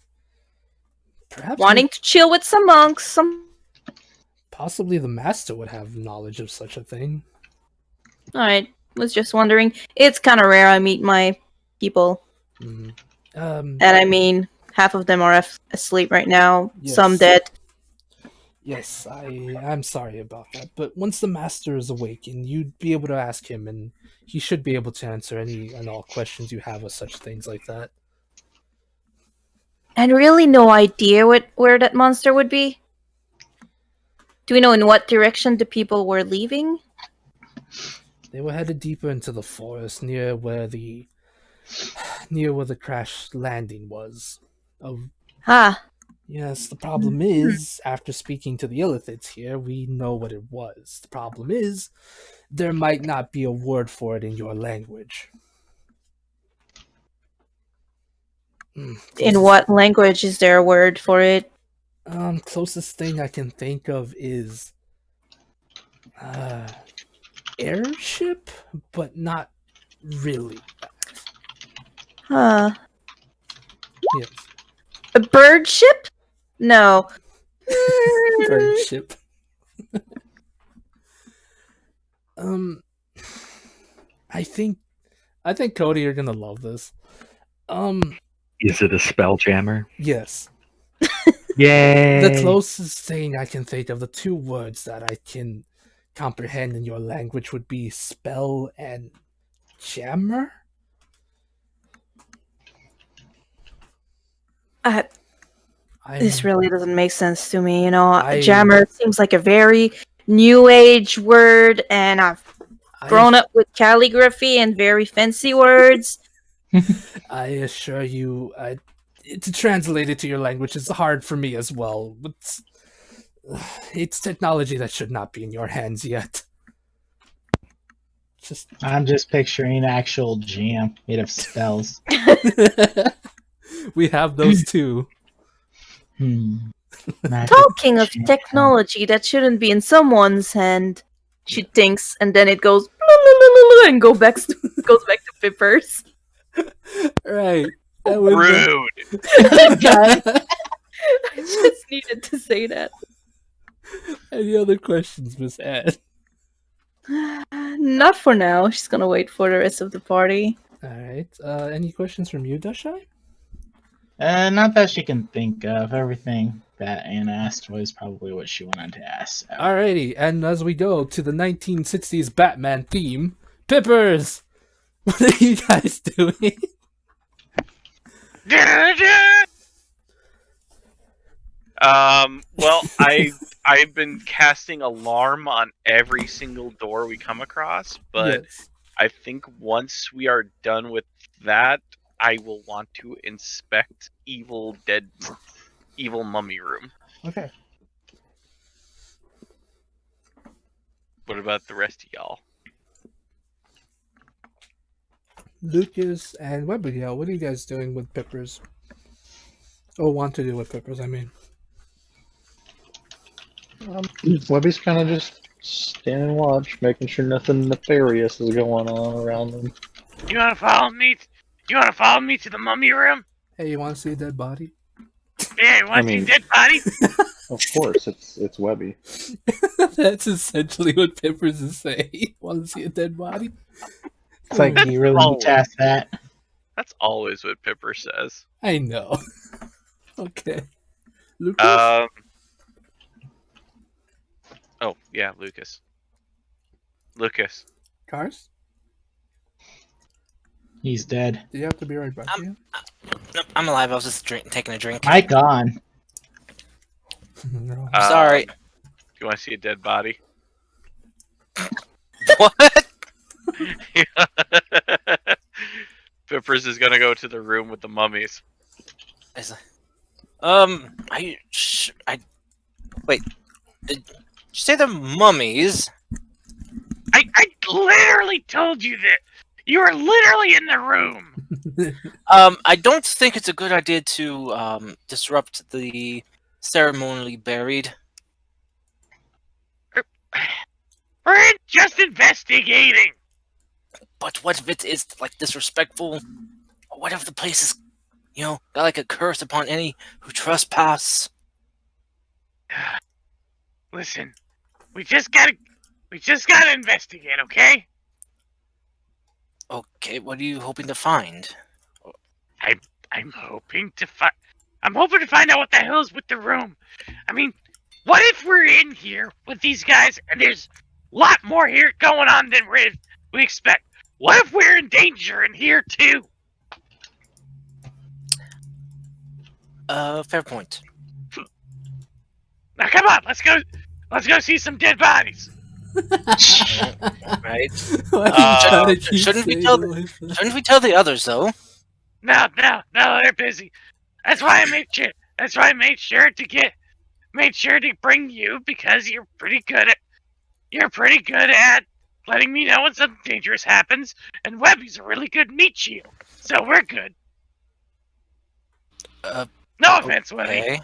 perhaps wanting to chill with some monks. Possibly the master would have knowledge of such a thing. Alright, was just wondering. It's kind of rare I meet my people. Mm-hmm. And I mean, half of them are asleep right now. Some Yes. dead. Yes, I'm sorry about that. But once the master is awakened, you'd be able to ask him, and he should be able to answer any and all questions you have of such things like that. And really no idea where that monster would be? Do we know in what direction the people were leaving? They were headed deeper into the forest near where the crash landing was. Of Ah, yes, the problem is, after speaking to the illithids here, we know what it was. The problem is, there might not be a word for it in your language. in Closest, what language is there a word for it? closest thing I can think of is airship, but not really that. Huh. Yes, A bird ship? No. bird ship. Um, I think Cody, you're gonna love this. Is it a spell jammer? Yes. Yay! The closest thing I can think of, the two words that I can comprehend in your language would be spell and jammer. This really doesn't make sense to me. You know, I- jammer seems like a very new age word, and I've grown up with calligraphy and very fancy words. I assure you, to translate it to your language is hard for me as well. It's technology that should not be in your hands yet. I'm just picturing actual jam made of spells. We have those too. Talking of technology that shouldn't be in someone's hand, she thinks, and then it goes and goes back to Pippers. Right. Rude. I just needed to say that. Any other questions, Miss Anne? Not for now. She's gonna wait for the rest of the party. All right. Any questions from you, Dashai? Not that she can think of. Everything that Anne asked was probably what she wanted to ask. So. Alrighty, and as we go to the 1960s Batman theme, Pippers! What are you guys doing? Well, I've been casting alarm on every single door we come across, but Yes. I think once we are done with that, I will want to inspect evil mummy room. Okay. What about the rest of y'all? Lucas and Webigail, what are you guys doing with Pippers? Oh, want to do with Pippers, I mean. Webby's kind of just standing watch, making sure nothing nefarious is going on around them. You wanna follow me? You wanna follow me to the mummy room? Hey, you want to see a dead body? Yeah, you wanna see dead body? Of course, it's Webby. That's essentially what Pippers is saying. Want to see a dead body? It's like, do you really need to ask that? That's always what Pipper says. I know. Okay. Lucas? Oh, yeah, Lucas. Lucas. Cars? He's dead. Do you have to be right back here? Nope, I'm alive. I was just taking a drink. Mike on. No. Sorry. You want to see a dead body? What? Pippers is gonna go to the room with the mummies. Wait. Did you say the mummies? I literally told you that. You were literally in the room. I don't think it's a good idea to disrupt the ceremonially buried. We're just investigating. But what if it is like disrespectful? What if the place is, got like a curse upon any who trespass? Listen, we just gotta investigate, okay? Okay, what are you hoping to find? I'm hoping to find. I'm hoping to find out what the hell is with the room. I mean, what if we're in here with these guys and there's a lot more here going on than we expect? What if we're in danger in here too? Fair point. Now come on, let's go. Let's go see some dead bodies. Right? Why do you try to Um, keep shouldn't we saying tell it like that? Shouldn't we tell the others though? No, they're busy. That's why I made sure. That's why I made sure to bring you because you're pretty good at letting me know when something dangerous happens, and Webby's a really good meat shield, so we're good. No offense, Webby.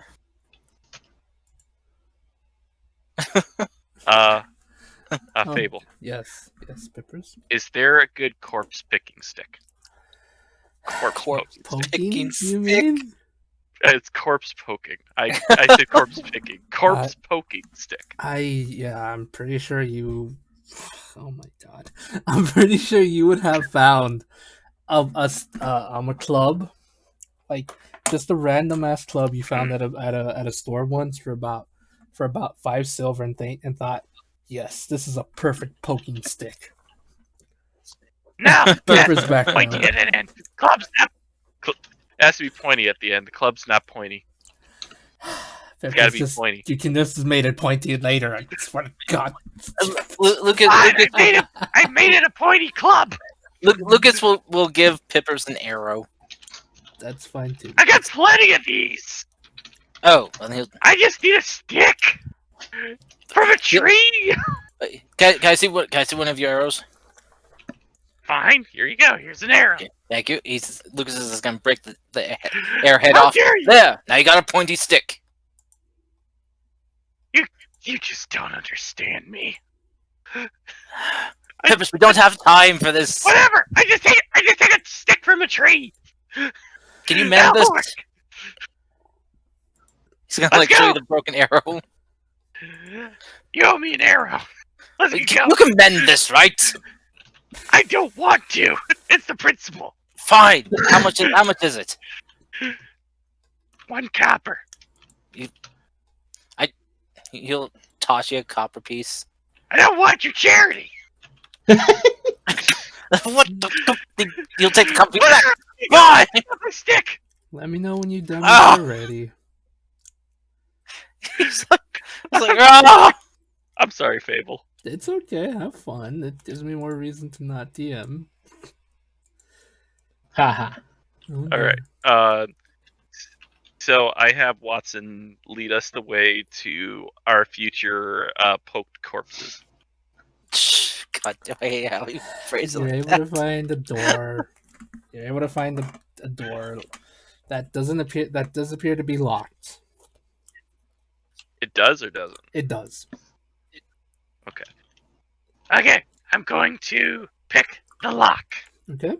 Okay. Fable. Yes, Peppers. Is there a good corpse picking stick? Corpse Corpse poking stick. Poking, Picking you stick. mean? It's corpse poking. I said corpse picking. Corpse poking stick. I'm pretty sure you. Oh my god! I'm pretty sure you would have found a club, like just a random ass club you found at a store once for about 5 silver and thought, yes, this is a perfect poking stick. No, Pepper's back pointy now. at an end. Club's not. It has to be pointy at the end. The club's not pointy. It's gotta be pointy. You can just made it pointy later. I swear to God. Look Fine, at I made it a pointy club. Lucas will give Pippers an arrow. That's fine too. I got plenty of these. Oh, and he'll. I just need a stick from a tree. Can I see what? Can I see one of your arrows? Fine, here you go. Here's an arrow. Okay, thank you. Lucas is gonna break the airhead How off. dare you? There. Now you got a pointy stick. You just don't understand me. Pippers, we don't have time for this. Whatever. I just take a stick from a tree. Can you mend That'll this? work. He's gonna Let's show you go. the broken arrow. You owe me an arrow. Let's go. You can mend this, right? I don't want to. It's the principle. Fine. How much is it? 1 copper. He'll toss you a copper piece. I don't want your charity. What the? You'll take the copper piece back. Whatever. Fine. My stick. Let me know when you're done Ah! when you're ready. He's like, "Ah!" I'm sorry, Fable. It's okay. Have fun. It gives me more reason to not DM. Haha. Oh, All right. So I have Watson lead us the way to our future poked corpses. God, I hate how you phrase it You're like able that. to find a door. You're able to find a door that does appear to be locked. It does or doesn't? It does. Okay, I'm going to pick the lock. Okay.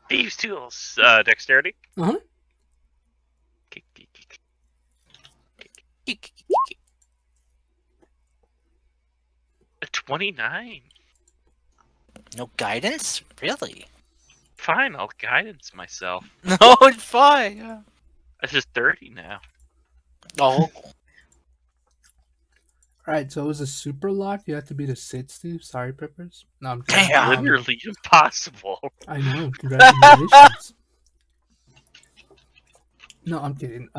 Thieves' tools. Dexterity. Uh-huh. A 29. No guidance? Really? Fine, I'll guidance myself. No, it's fine. Yeah. That's just 30 now. Oh, Alright, so it was a super lock. You have to beat a 60. Sorry, Peppers. No, I'm kidding. Damn. Literally impossible. I know. Congratulations. No, I'm kidding.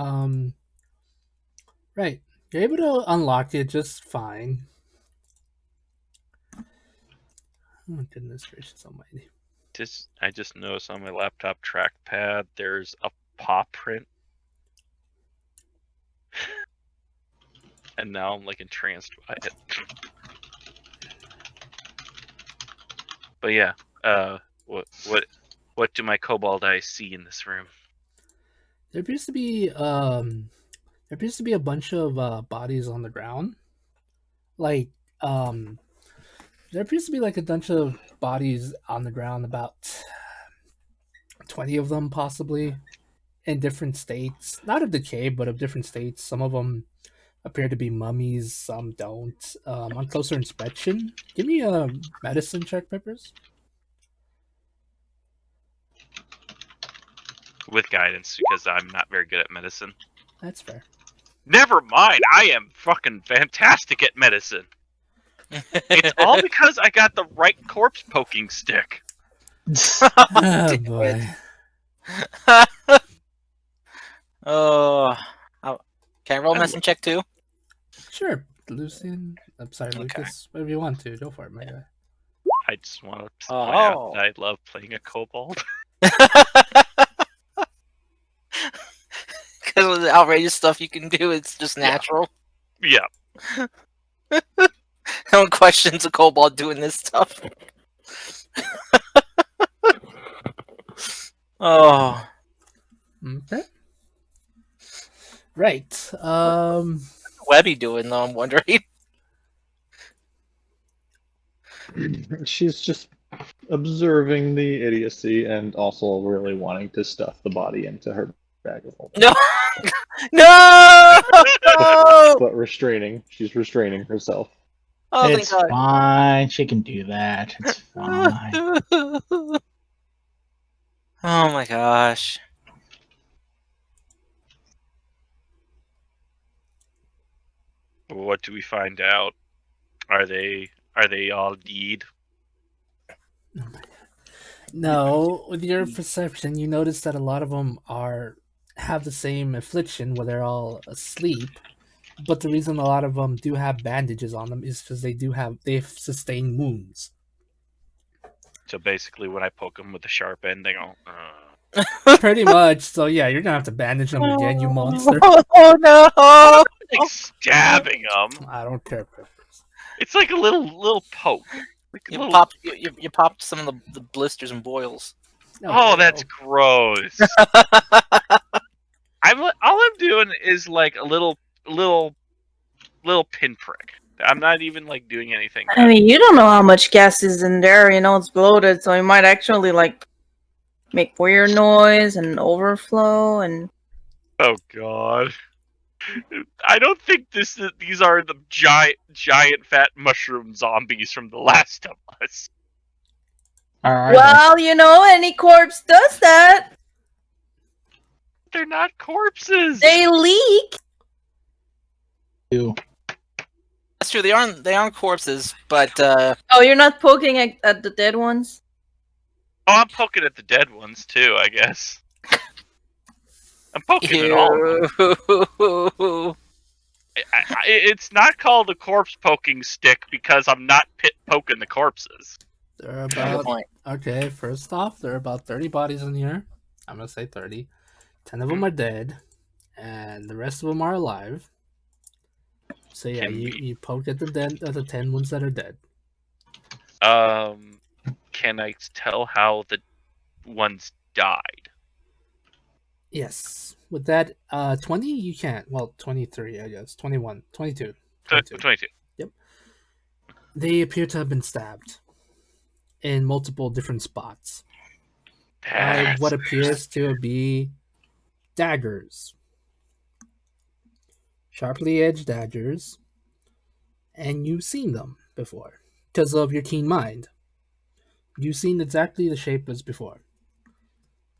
Right. You're able to unlock it just fine. Oh, goodness gracious almighty. I just noticed on my laptop trackpad there's a paw print. And now I'm like entranced by it. But yeah, what do my cobalt eyes see in this room? There appears to be a bunch of bodies on the ground. Like there appears to be like a bunch of bodies on the ground, about 20 of them possibly, in different states. Not of decay, but of different states. Some of them appear to be mummies, some don't. On closer inspection, give me a medicine check, Peppers. With guidance, because I'm not very good at medicine. That's fair. Never mind, I am fucking fantastic at medicine. It's all because I got the right corpse poking stick. Oh boy. Oh, can I roll I medicine check too? Sure, Lucian. I'm sorry, Okay. Lucas. Whatever you want to, go for it, my guy. I just want to point out Oh. that I love playing a kobold. Because of the outrageous stuff you can do, it's just Yeah. natural. Yeah. No one questions a kobold doing this stuff. Oh. Okay. Right. Webby doing though, I'm wondering. She's just observing the idiocy and also really wanting to stuff the body into her bag of holding. No! No! But restraining. She's restraining herself. Oh, thank It's God. fine. She can do that. It's fine. Oh my gosh. What do we find out? Are they all deed? No, with your perception, you notice that a lot of them have the same affliction where they're all asleep. But the reason a lot of them do have bandages on them is because they've sustained wounds. So basically, when I poke them with the sharp end, they go. Pretty much. So yeah, you're gonna have to bandage them again, you monster. Oh no! Like stabbing them. I don't care, Peppers. It's like a little poke. Like a You little... popped some of the blisters and boils. Oh, that's gross. All I'm doing is like a little pinprick. I'm not even like doing anything. I mean, you don't know how much gas is in there. You know, it's bloated, so it might actually like make weird noise and overflow. And Oh God. I don't think these are the giant fat mushroom zombies from The Last of Us. All right. well, you know, any corpse does that. They're not corpses. They leak. That's true. They aren't corpses, but Oh, you're not poking at the dead ones? Oh, I'm poking at the dead ones too, I guess. I'm poking at all of them. ew. It's not called a corpse poking stick because I'm not poking the corpses. There are Good about point. okay. First off, there are about 30 bodies in here. I'm gonna say 30. 10 of them are dead, and the rest of them are alive. So yeah, you poke at the 10 ones that are dead. Can I tell how the ones died? Yes. With that, 20 you can't. Well, 23, I guess. 21, 22. 22. They appear to have been stabbed in multiple different spots by what appears to be daggers, sharply edged daggers, and you've seen them before because of your keen mind. You've seen exactly the shape as before.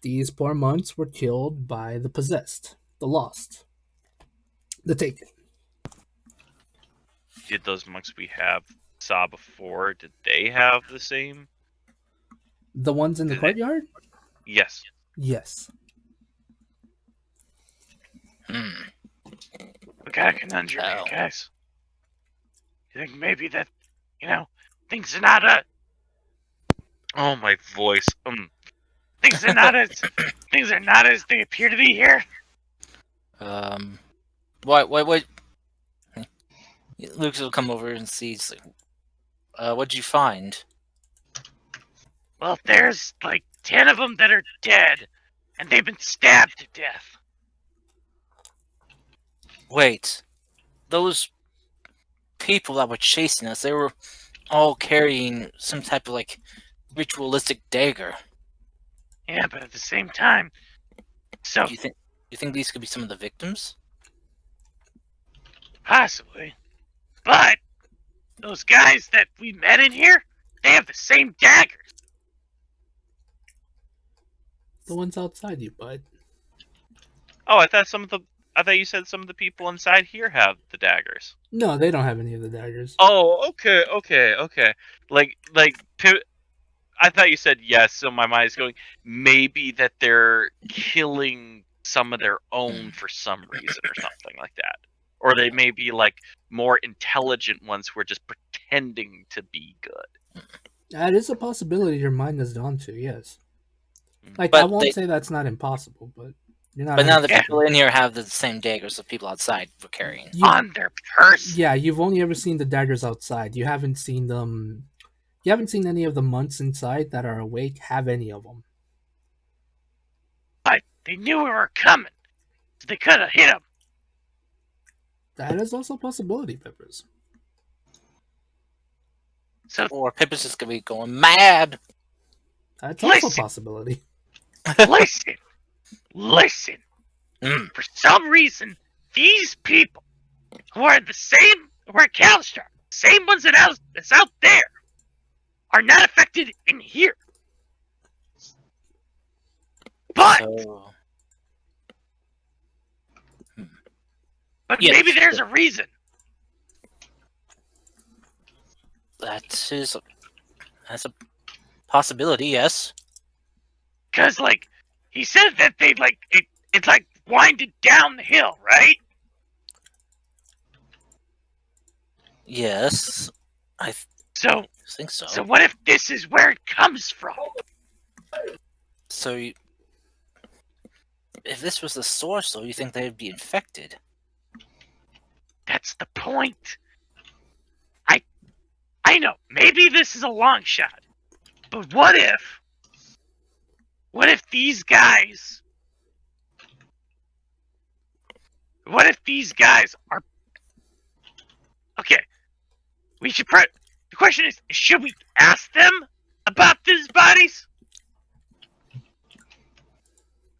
These poor monks were killed by the possessed, the lost, the taken. Did those monks we saw before, did they have the same? The ones in the courtyard? Yes. Yes. We got a conundrum here, guys. You think maybe that, things are not Oh, my voice. Things are not as they appear to be here. What? Lucas will come over and see. What'd you find? Well, there's like 10 of them that are dead, and they've been stabbed to death. Wait, those people that were chasing us, they were all carrying some type of like ritualistic dagger. Yeah, but at the same time, so Do you think these could be some of the victims? possibly, but those guys that we met in here, they have the same daggers. The ones outside you, bud. Oh, I thought you said some of the people inside here have the daggers. No, they don't have any of the daggers. Oh, okay. Like, I thought you said yes, so my mind is going, maybe that they're killing some of their own for some reason or something like that. Or they may be like more intelligent ones who are just pretending to be good. That is a possibility your mind has gone to, yes. Like, But I won't they- say that's not impossible, but you're not. But now the 100% people in here have the same daggers the people outside were carrying. On their person. Yeah, you've only ever seen the daggers outside. You haven't seen them. You haven't seen any of the monks inside that are awake have any of them. But they knew we were coming, so they could have hit them. That is also a possibility, Peppers. So Or Pippin's just gonna be going mad. That's also a Listen. possibility. listen. Mm. For some reason, these people who are Calstar, same ones that's out there, are not affected in here. But So, yes, maybe there's a reason. that's a possibility. Yes. Cause he said that they it's winded down the hill, right? Yes. I So think so. so what if this is where it comes from? So, if this was the source, though, you think they'd be infected? That's the point. I know, maybe this is a long shot, but what if these guys are okay? We should. The question is, should we ask them about these bodies,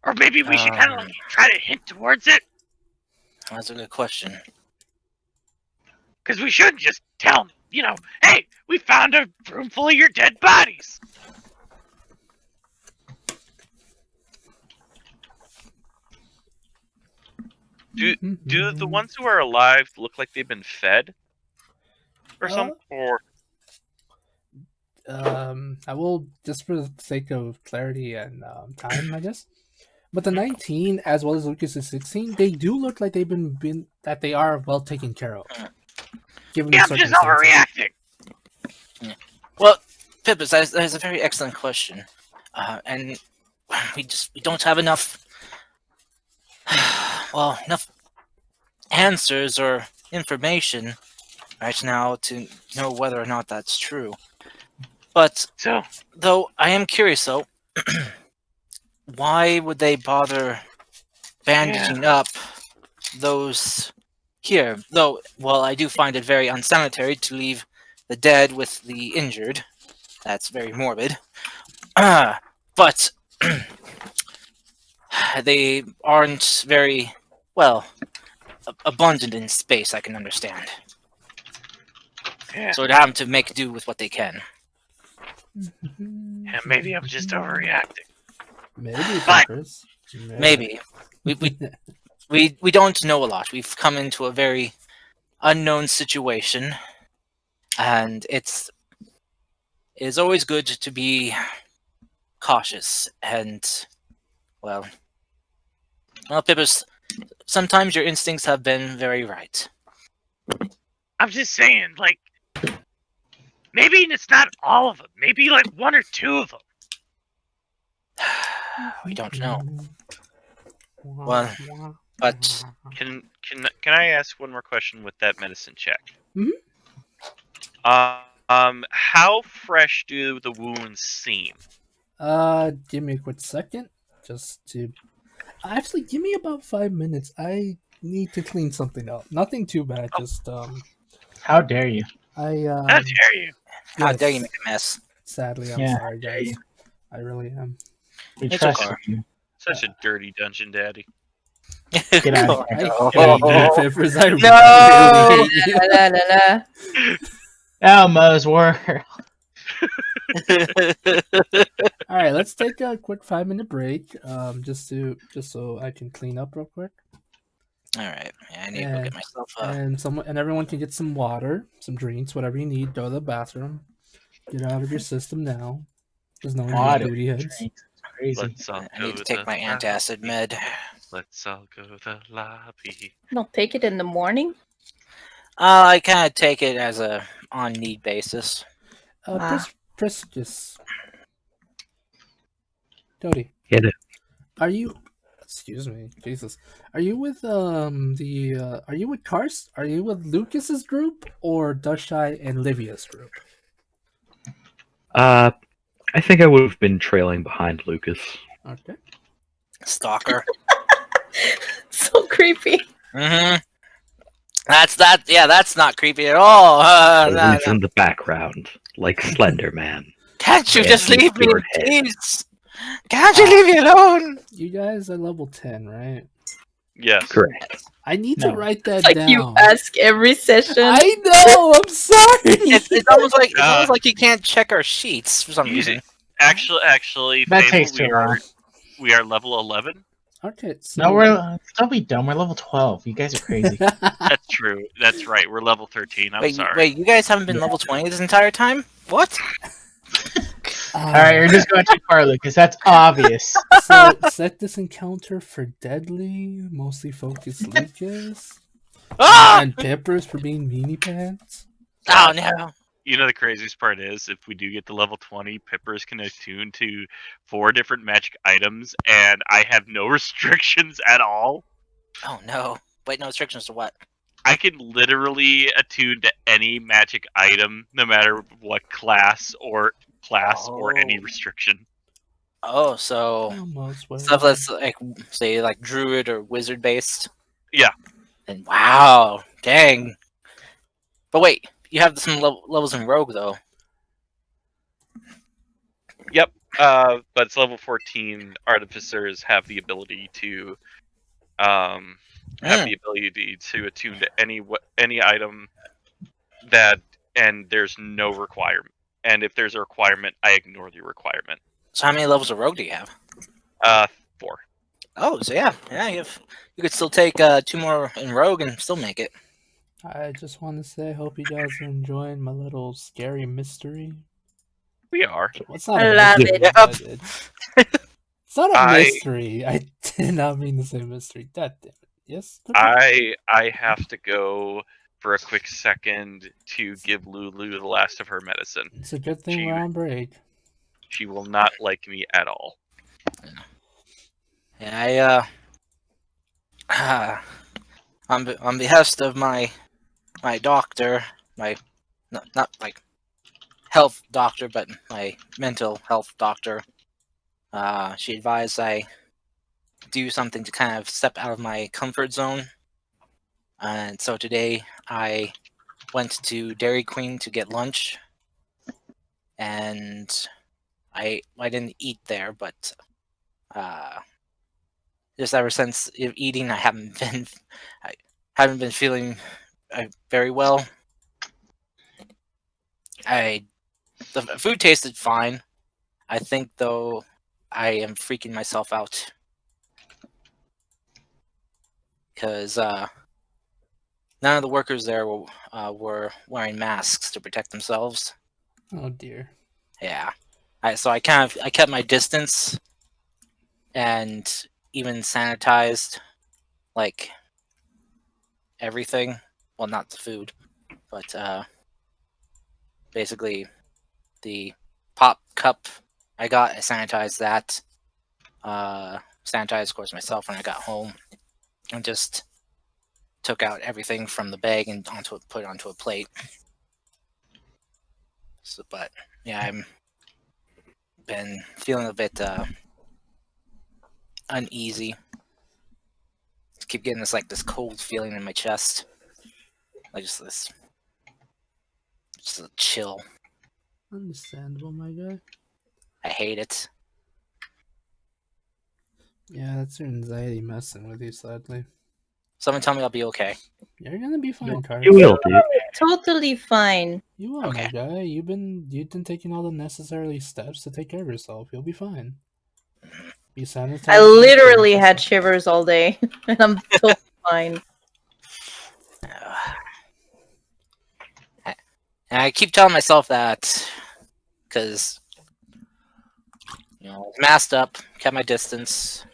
or maybe we should kind of try to hint towards it? That's a good question. Because we shouldn't just tell them, hey, we found a room full of your dead bodies. Do the ones who are alive look like they've been fed, or something? Or I will, just for the sake of clarity and time, I guess. But the 19, as well as Lucas's 16, they do look like they've been that they are well taken care of. Given the I'm just circumstances. Yeah. Well, Pippus, that's a very excellent question, and we don't have enough enough answers or information right now to know whether or not that's true. But so, though I am curious, though, why would they bother bandaging up those here? Though, well, I do find it very unsanitary to leave the dead with the injured. That's very morbid. But they aren't very, well, abundant in space, I can understand. yeah. So they're having to make do with what they can. Yeah, maybe I'm just overreacting. Maybe, But- Peppers. Maybe. We don't know a lot. We've come into a very unknown situation, and it is always good to be cautious and, well, Pippus, sometimes your instincts have been very right. I'm just saying, maybe it's not all of them. Maybe one or two of them. We don't know. Well, but Can I ask one more question with that medicine check? Mhm. How fresh do the wounds seem? Give me a quick second, just to. Actually, give me about 5 minutes. I need to clean something up. Nothing too bad. Just How dare you? I How dare you? how yes, dare you make a mess? Sadly, I'm Yeah, sorry, how dare guys. you. I really am. We It's trust okay. you. Such a dirty dungeon daddy. Get out of I here. hate you, Peppers. I No! really hate you. La la la la. Elmo's world. All right, let's take a quick 5-minute break. Just so I can clean up real quick, All right. Yeah, I need to go get myself and everyone can get some water, some drinks, whatever you need. Go to the bathroom. Get it out of your system now. There's no one need Water, booty heads. drinks, crazy. Let's all I go need to to take my the antacid lobby. med. Let's all go to the lobby. Don't take it in the morning. I kind of take it as a on need basis. Priscus. Cody. Get it. Are you? Excuse me, Jesus. Are you with Are you with Karst? Are you with Lucas's group or Dushai and Livia's group? I think I would have been trailing behind Lucas. Okay. Stalker. So creepy. Mm-hmm. That's not creepy at all. Always in the background, like Slender Man. Can't you Yeah, just leave me your in head. peace? Can't you leave me alone? You guys are level 10, right? Yes. Correct. I need No. to write that Like down. you ask every session. I know. I'm sorry. It's almost like you can't check our sheets for some reason. Actually, That Fable, takes too long. we are level 11. Okay. So No, we're don't be dumb. We're level 12. You guys are crazy. That's true. That's right. We're level 13. I'm sorry. Wait, you guys haven't been level 20 this entire time? What? All right, you're just going too far, Lucas. That's obvious. So set this encounter for deadly, mostly focused Lucas, Ah! and Peppers for being meanie pants. Oh no! You know the craziest part is if we do get to level 20, Pippers can attune to 4 different magic items, and I have no restrictions at all. Oh no! Wait, no restrictions to what? I can literally attune to any magic item, no matter what class or any Oh. restriction. Oh, so Almost. stuff that's like, say, like druid or wizard based. Yeah. And wow, dang. But wait, you have some levels in rogue though. Yep. But it's level 14. Artificers have the ability to attune to any item that, and there's no requirement. And if there's a requirement, I ignore the requirement. So how many levels of rogue do you have? 4. Oh, so yeah, you could still take 2 more in rogue and still make it. I just want to say, I hope you guys are enjoying my little scary mystery. We are. Well, it's not I a love mystery, it. but it's not a I- mystery. I did not mean to say mystery. God damn it. Yes? I have to go for a quick second to give Lulu the last of her medicine. It's a good thing She- we're on break. She will not like me at all. Yeah, on behest of my doctor, not like health doctor, but my mental health doctor, she advised I do something to kind of step out of my comfort zone. And so today I went to Dairy Queen to get lunch, and I didn't eat there, but just ever since eating, I haven't been feeling very well. The food tasted fine. I think though I am freaking myself out because none of the workers there were wearing masks to protect themselves. Oh dear. Yeah, so I kept my distance and even sanitized like everything. Well, not the food, but basically the pop cup I got, I sanitized that. Sanitized, of course, myself when I got home, and just took out everything from the bag and put it onto a plate. So, but yeah, I'm been feeling a bit uneasy. Keep getting this cold feeling in my chest, like just a chill. Understandable, my guy. I hate it. Yeah, that's your anxiety messing with you, sadly. Someone tell me I'll be okay. You're gonna be fine, Carter. You will, dude. totally fine. You will, my Okay. guy. You've been taking all the necessary steps to take care of yourself. You'll be fine. Be sanitized. I literally had shivers all day, and I'm totally fine. And I keep telling myself that because I was masked up, kept my distance,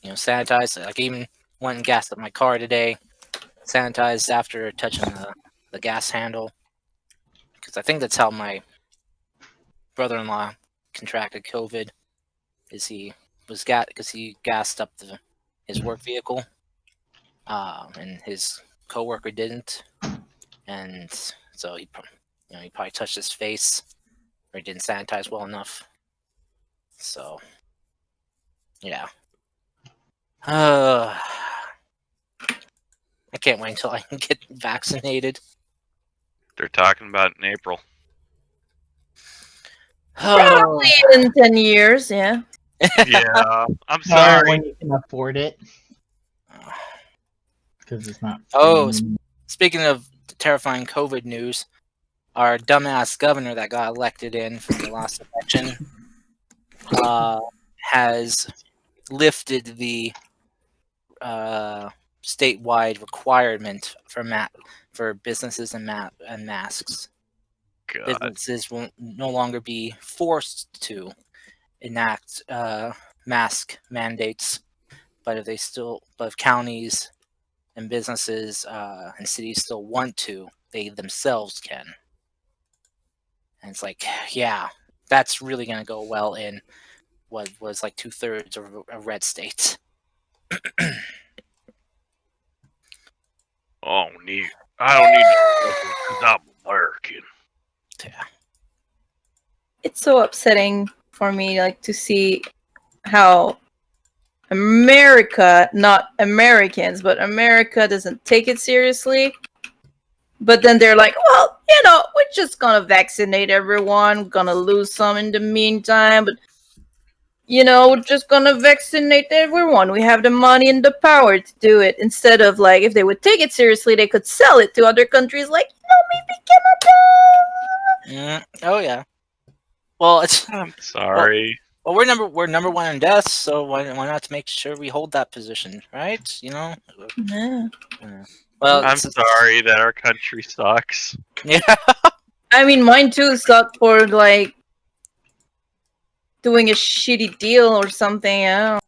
sanitized. Like even went and gassed up my car today, sanitized after touching the gas handle, because I think that's how my brother-in-law contracted COVID. Is he was because he gassed up his work vehicle, and his coworker didn't, and so he probably touched his face or he didn't sanitize well enough. So yeah. I can't wait until I can get vaccinated. They're talking about it in April. Probably in 10 years, yeah. Yeah, I'm Or sorry. when you can afford it, because it's not. Oh, free. speaking of terrifying COVID news, our dumbass governor that got elected in from the last election has lifted the statewide requirement for businesses and masks. God. Businesses will no longer be forced to enact mask mandates, but if counties and businesses and cities still want to, they themselves can. And it's like, yeah, that's really going to go well in what was like 2/3 of red states. I don't need because I'm American. Yeah. It's so upsetting for me, like, to see how America, not Americans, but America doesn't take it seriously. But then they're like, well, we're just gonna vaccinate everyone, gonna lose some in the meantime, but we're just gonna vaccinate everyone. We have the money and the power to do it. Instead of, like, if they would take it seriously, they could sell it to other countries, like, maybe Canada. Oh yeah. Well, it's I'm sorry. well, we're number one in deaths, so why not make sure we hold that position, right? Yeah. Well, I'm sorry that our country sucks. Yeah. I mean, mine too sucked for, like, doing a shitty deal or something. I don't know.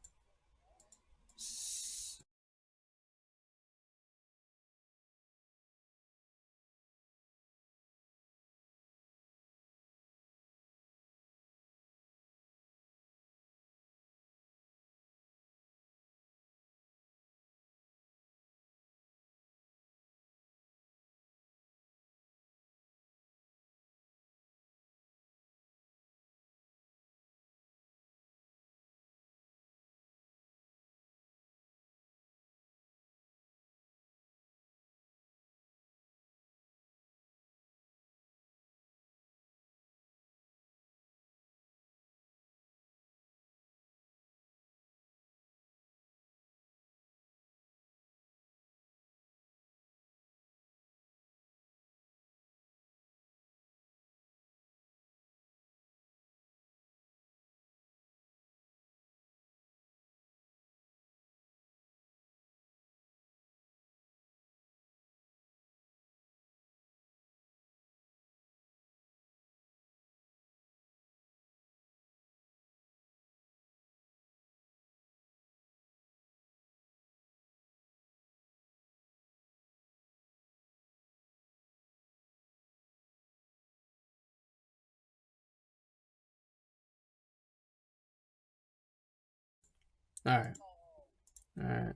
Alright. Alright.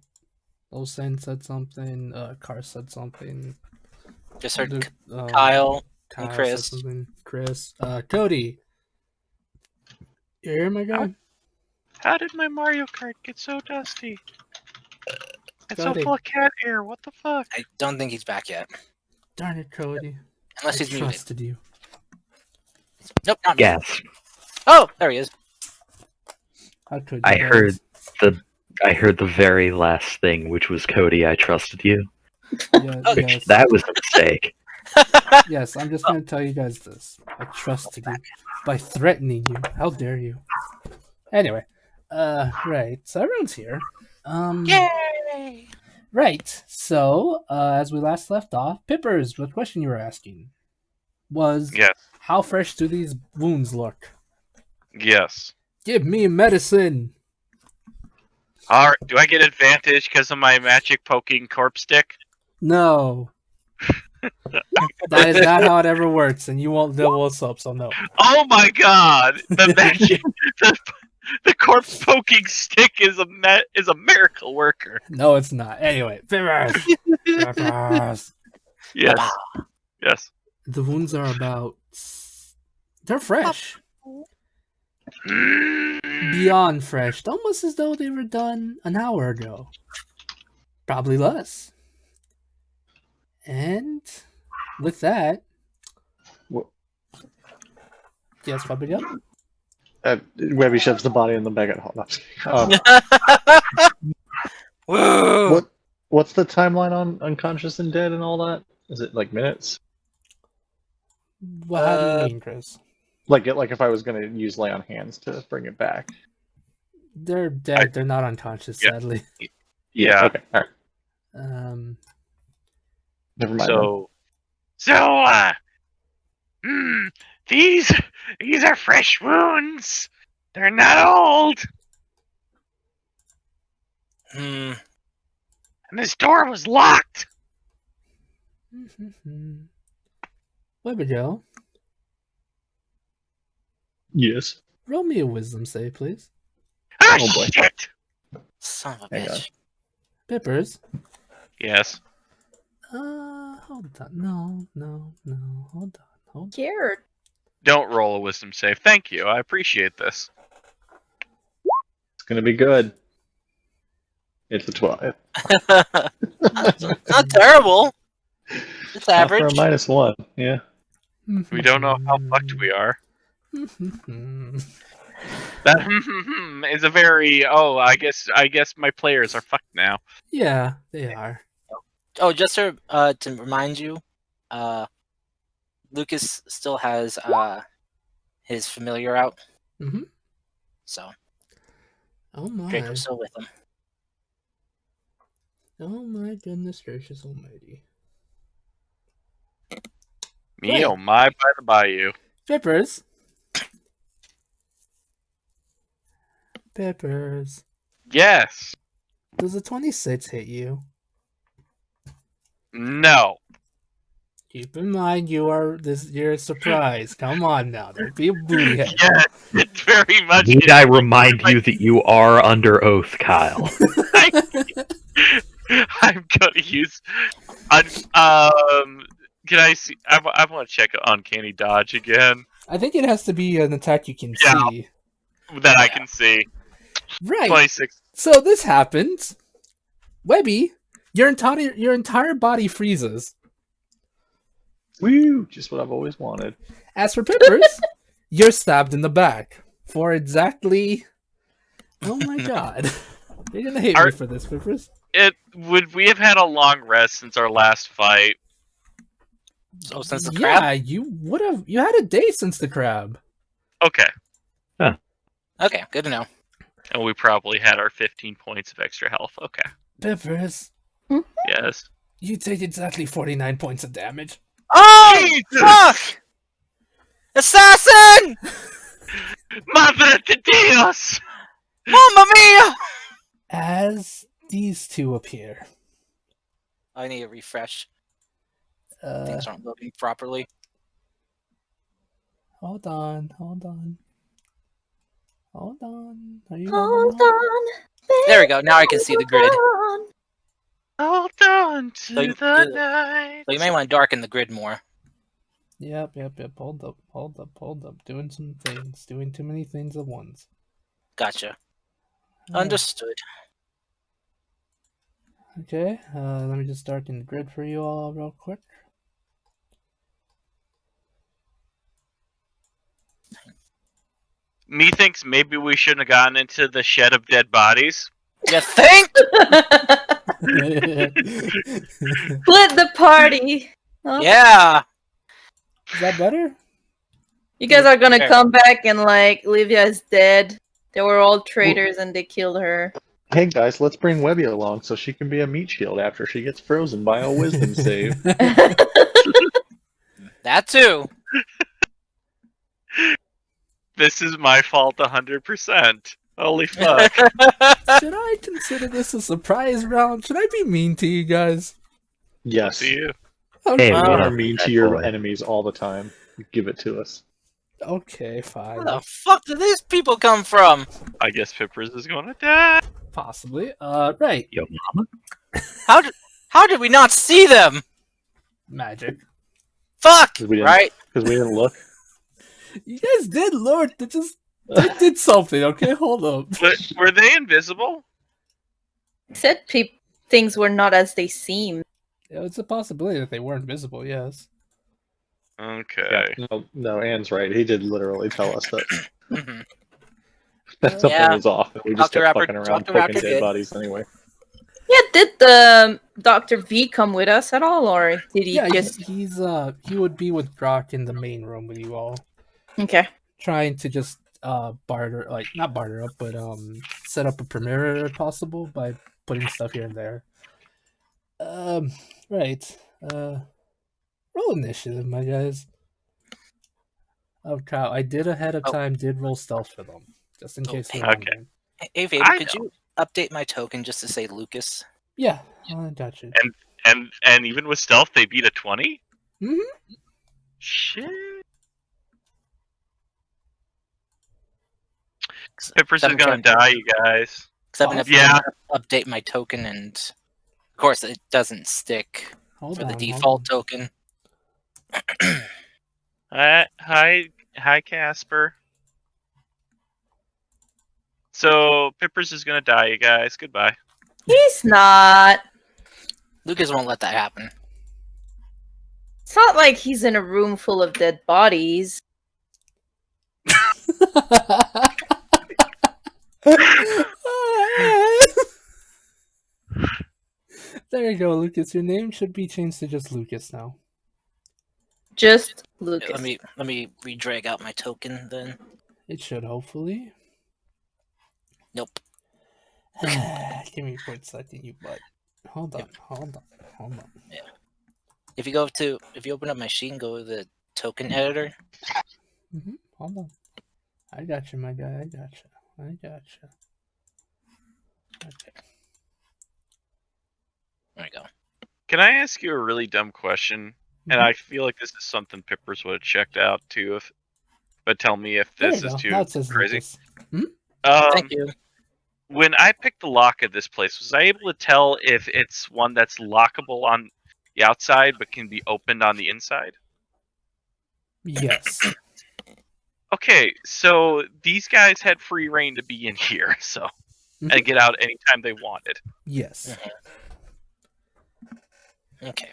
Olsen said something, Car said something. Just heard Kyle and Chris. said something. Chris. Cody. You here, my guy? How did my Mario Kart get so dusty? It's so Cody. full of cat hair. What the fuck? I don't think he's back yet. Darn it, Cody. Unless I he's muted. trusted you. Nope, not muted. Gas. Oh, there he is. How could you I guys? heard the very last thing, which was Cody, I trusted you. Yeah, Oh, Which yes. that was a mistake. Yes, I'm just gonna tell you guys this. I trusted you by threatening you. How dare you? Anyway, right. So everyone's here. Yay! Right. So, as we last left off, Pippers, the question you were asking was, Yes. how fresh do these wounds look? Yes. Give me medicine. All right. Do I get advantage because of my magic poking corpse stick? No. That is not how it ever works, and you won't level us up, so no. Oh my god! The magic, the corpse poking stick is a miracle worker. No, it's not. Anyway, Pippers. Pippers. Yes. Yes. The wounds are about. They're fresh. Beyond fresh. Almost as though they were done an hour ago. Probably less. And with that. What? Yes, Fabio? Webby shoves the body in the bag at home. Whoa! What's the timeline on unconscious and dead and all that? Is it like minutes? What how do you mean, Chris? Like if I was gonna use lay on hands to bring it back. They're dead. They're not unconscious, Yeah. sadly. Yeah. Okay. All right. Never mind. These are fresh wounds. They're not old. Hmm. And this door was locked. Fabio, Yes. roll me a wisdom save, please. Ah, Oh, boy. shit. Son of a Hang on. bitch. Pippers. Yes. Hold on. No. Hold on. Scared. Don't roll a wisdom save. Thank you. I appreciate this. It's gonna be good. It's a 12. Not terrible. It's Not for a average. -1. Yeah. We don't know how fucked we are. That is a very I guess my players are fucked now. Yeah, they are. Oh, just to remind you, Lucas still has his familiar out. Mhm. So Oh my. Draco's still with him. Oh my goodness gracious almighty. Me Right. oh my by the bayou. Pippers. Pippers. Yes. Does a 26 hit you? No. Keep in mind you're a surprise. Come on now. Don't be a booty head. Yes, it very much Need is. I remind you that you are under oath, Kyle? I'm gonna use. Can I see? I want to check Uncanny Dodge again. I think it has to be an attack you can Yeah. see. That I can see. Right. 26. So this happens. Webby, your entire body freezes. Woo! Just what I've always wanted. As for Pippers, you're stabbed in the back for exactly. Oh my god! You're gonna hate me for this, Pippers. Would we have had a long rest since our last fight? So since the crab. Yeah, you would have. You had a day since the crab. Okay. Okay, good to know. And we probably had our 15 points of extra health. Okay. Pippers, Yes. you take exactly 49 points of damage. Oh Jesus! fuck! Assassin! Madre de Dios! Mamma mia! As these two appear. I need a refresh. Uh, Things aren't loading properly. hold on. Are you Hold loading up? on. There we go. Now I can see the grid. on. Hold on to So you- the night. So you may want to darken the grid more. Yep. Hold up. Doing some things. Doing too many things at once. Gotcha. Uh, Understood. Okay, let me just darken the grid for you all real quick. Methinks maybe we shouldn't have gotten into the shed of dead bodies. You think? Split the party. Huh? Yeah. Is that better? You guys are gonna Fair. come back and like Livia is dead. They were all traitors and they killed her. Hey guys, let's bring Webby along so she can be a meat shield after she gets frozen by a wisdom save. That too. This is my fault 100%. Holy fuck. Should I consider this a surprise round? Should I be mean to you guys? Yes. See you. Okay, Hey, We what are up, mean bad to your boy? enemies all the time. Give it to us. okay, fine. Where the fuck did these people come from? I guess Pippers is gonna die. Possibly. Right. Yo, mama? How did we not see them? Magic. Fuck! 'Cause we didn't- Right? Because we didn't look. You guys did, Lord. They did something. Okay, hold up. Were they invisible? Said things were not as they seem. Yeah, it's a possibility that they weren't visible. Yes. Okay. No, Anne's right. He did literally tell us that Mhm. something Yeah. was off. And we just Dr. kept Rapper- fucking around Dr. poking Rapper dead did. bodies anyway. Yeah, did the Dr. V come with us at all, or did he Yeah, just? he would be with Brock in the main room with you all, Okay. trying to just barter, like not barter up, but set up a perimeter if possible by putting stuff here and there. Right. Roll initiative, my guys. Oh cow! I did ahead of time. Did roll stealth for them, just in case you're Okay. wondering. Hey, Vader, I could you update my token just to say Lucas? Yeah, I got you. And even with stealth, they beat a 20? Mhm. Shit. Pippers is gonna die, you guys. Except if Yeah. I update my token, and of course it doesn't stick Hold for on, the hold default on. token. Hi, Casper. So Pippers is gonna die, you guys. Goodbye. He's not. Lucas won't let that happen. It's not like he's in a room full of dead bodies. There you go, Lucas. Your name should be changed to just Lucas now. Just Lucas. Let me re-drag out my token then. It should, hopefully. Nope. Give me a quick second, you butt. Hold on. If you open up my sheet and go to the token editor, Hold on. I got you, my guy. I got you. Okay. there we go. Can I ask you a really dumb question? And I feel like this is something Pippers would have checked out too, but tell me if There this you is go. too Now it says crazy. Lucas. Thank you. When I picked the lock at this place, was I able to tell if it's one that's lockable on the outside but can be opened on the inside? Yes. Okay, so these guys had free reign to be in here, so and get out anytime they wanted. Yes. Okay.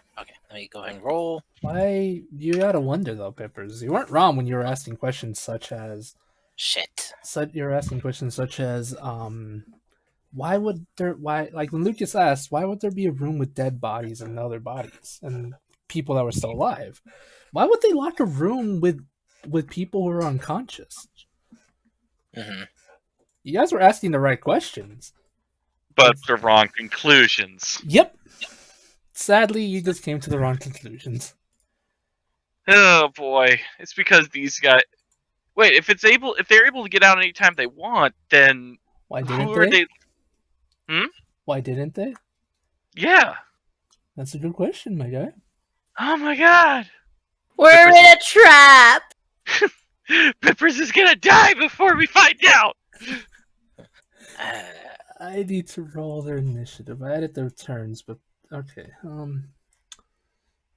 Let me go ahead and roll. Why you gotta wonder though, Pippers? You weren't wrong when you were asking questions such as Shit. you're asking questions such as why would there like when Lucas asked why would there be a room with dead bodies and other bodies and people that were still alive? Why would they lock a room with people who are unconscious? You guys were asking the right questions, but the wrong conclusions. Yep. Sadly, you just came to the wrong conclusions. Oh boy, it's because these guys. Wait, if they're able to get out anytime they want, then Why who didn't are they? they? Why didn't they? Yeah. That's a good question, my guy. Oh my god. We're in a trap. Pippers is gonna die before we find out. I need to roll their initiative. I added their turns, but okay.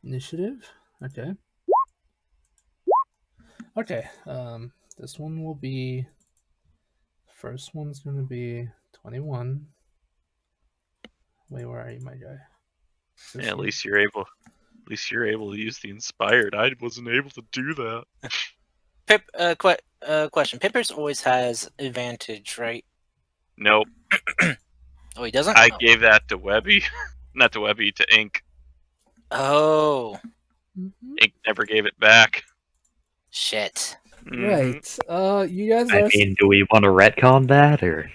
Initiative. Okay. Okay. This one will be. First one's gonna be 21. Wait, where are you, my guy? Yeah, at least you're able to use the inspired. I wasn't able to do that. Question. Pippers always has advantage, right? Nope. Oh, he doesn't? I gave that to Webby. Not to Webby, to Ink. Oh. Ink never gave it back. Shit. Mhm. Right. You guys I are. mean, do we want to retcon that, or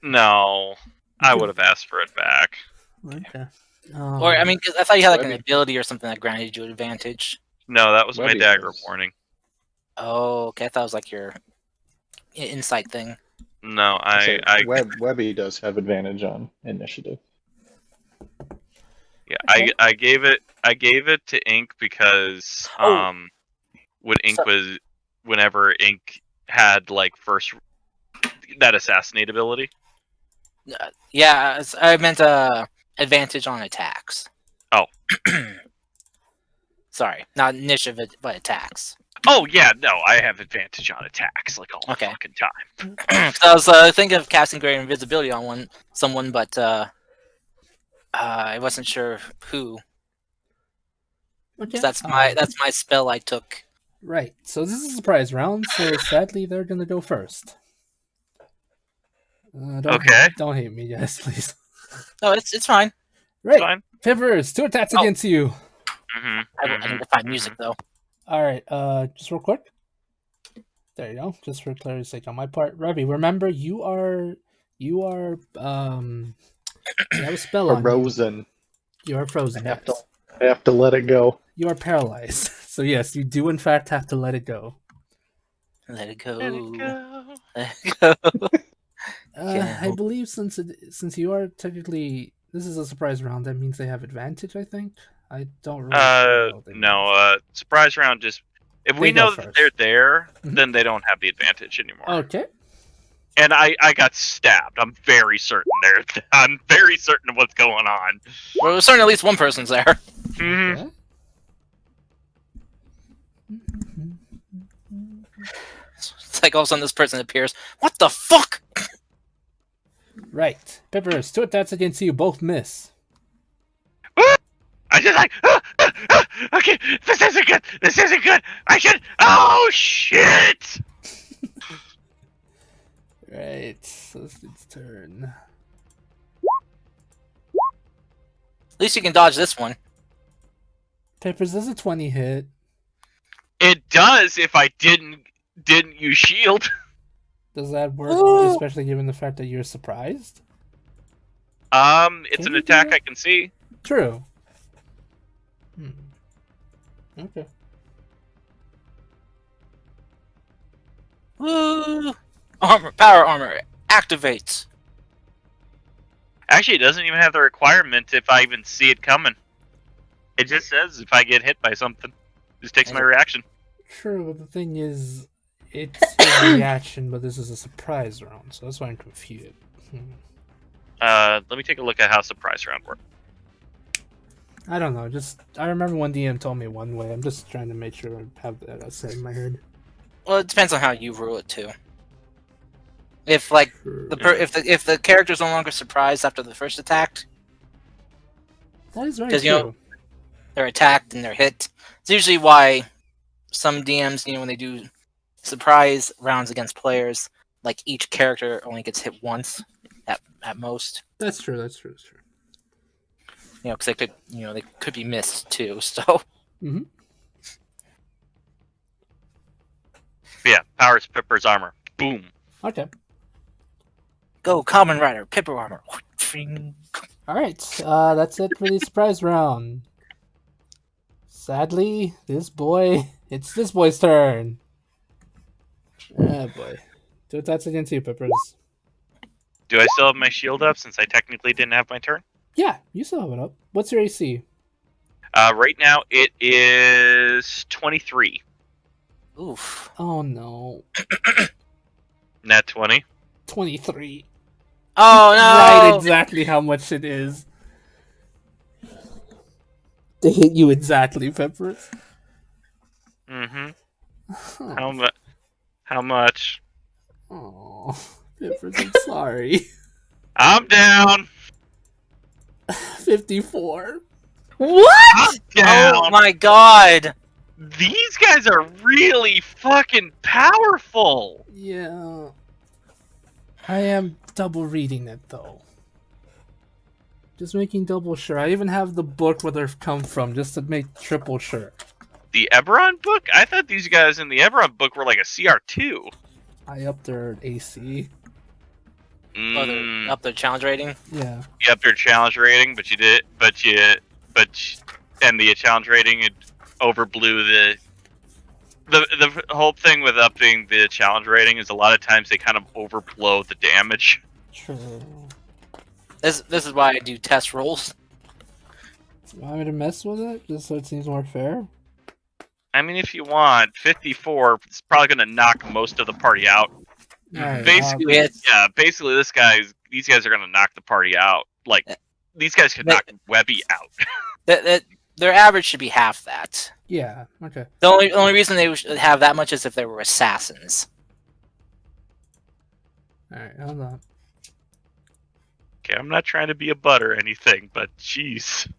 No, I would have asked for it back. Okay. Or I mean, 'cause I thought you had like an Webby. ability or something that granted you advantage. No, that was my Webby dagger does. warning. Oh, okay. I thought it was like your insight thing. No, Say, I Webby does have advantage on initiative. yeah, Okay. I gave it to Ink because Oh. when Ink So- was whenever Ink had like first that assassinate ability. Yeah, I meant advantage on attacks. Oh. Sorry, not initiative, but attacks. Oh yeah, no, I have advantage on attacks like all Okay. the fucking time. 'Cause I was thinking of casting greater invisibility on someone, but I wasn't sure who. Okay. 'Cause that's my spell I took. Right. So this is a surprise round. So sadly, they're gonna go first. Okay. Don't hate me, guys, please. No, it's fine. Right. Fine. Pippers, 2 attacks Oh. against you. I need to find music though. All right. Just real quick. There you go. Just for clarity's sake on my part, Revy. Remember, you are you have a spell on you. Frozen. You are frozen. I have Yes. I have to let it go. You are paralyzed. So yes, you do in fact have to let it go. Let it go. Let it go. Let it go. I believe since you are technically this is a surprise round, that means they have advantage. I think. I don't really. know what they No. Surprise round. Just if we They go know that first. they're there, Mhm. then they don't have the advantage anymore. Okay. And I got stabbed. I'm very certain there. I'm very certain of what's going on. Well, we're certain at least one person's there. Mhm. Okay. It's like all of a sudden this person appears. What the fuck? Right. Pippers, 2 attacks against you. Both miss. I just like, okay, this isn't good. This isn't good. I should. Oh shit! Right. So it's its turn. At least you can dodge this one. Pippers, does a 20 hit? It does if I didn't use shield. Does that work, Ooh. especially given the fact that you're surprised? It's Can an you do attack that? I can see. True. Okay. Woo! Power armor activates. Actually, it doesn't even have the requirement if I even see it coming. It just says if I get hit by something, it just takes my reaction. True, but the thing is, it's a reaction, but this is a surprise round, so that's why I'm confused. Let me take a look at how surprise round works. I don't know. I remember one DM told me one way. I'm just trying to make sure I have that set in my head. Well, it depends on how you rule it too. If like if the character's no longer surprised after the first attack, That is very 'cause, true. you know, they're attacked and they're hit. It's usually why some DMs, when they do surprise rounds against players, like each character only gets hit once at most. That's true. That's true. That's true. Because they could be missed too. So Yeah, powers Pipper's armor. Boom. Okay. go Common Rider, Pipper armor. All right. That's it for the surprise round. Sadly, it's this boy's turn. Ah, boy. 2 attacks against you, Pippers. Do I still have my shield up since I technically didn't have my turn? Yeah, you still have it up. What's your AC? Right now it is 23. Oof. Oh no. Nat 20. 23. Oh no! Right, exactly how much it is. They hit you exactly, Peppers. Mm-hmm. How much? Oh, Peppers, I'm sorry. I'm down. 54. What? I'm down. Oh my god! These guys are really fucking powerful. Yeah. I am double reading it though. Just making double sure. I even have the book where they've come from, just to make triple sure. The Eberron book? I thought these guys in the Eberron book were like a CR2. I upped their AC. Oh, they're up their challenge rating. Yeah. You upped their challenge rating, but and the challenge rating it overblew the whole thing with upping the challenge rating is a lot of times they kind of overblow the damage. True. This is why I do test rolls. You want me to mess with it, just so it seems more fair? I mean, if you want, 54 is probably going to knock most of the party out. Alright, Basically, basically, these guys are going to knock the party out. Like, these guys could knock Webby out. Their average should be half that. yeah, okay. The only reason they would have that much is if they were assassins. Alright, hold on. Okay, I'm not trying to be a butt or anything, but jeez.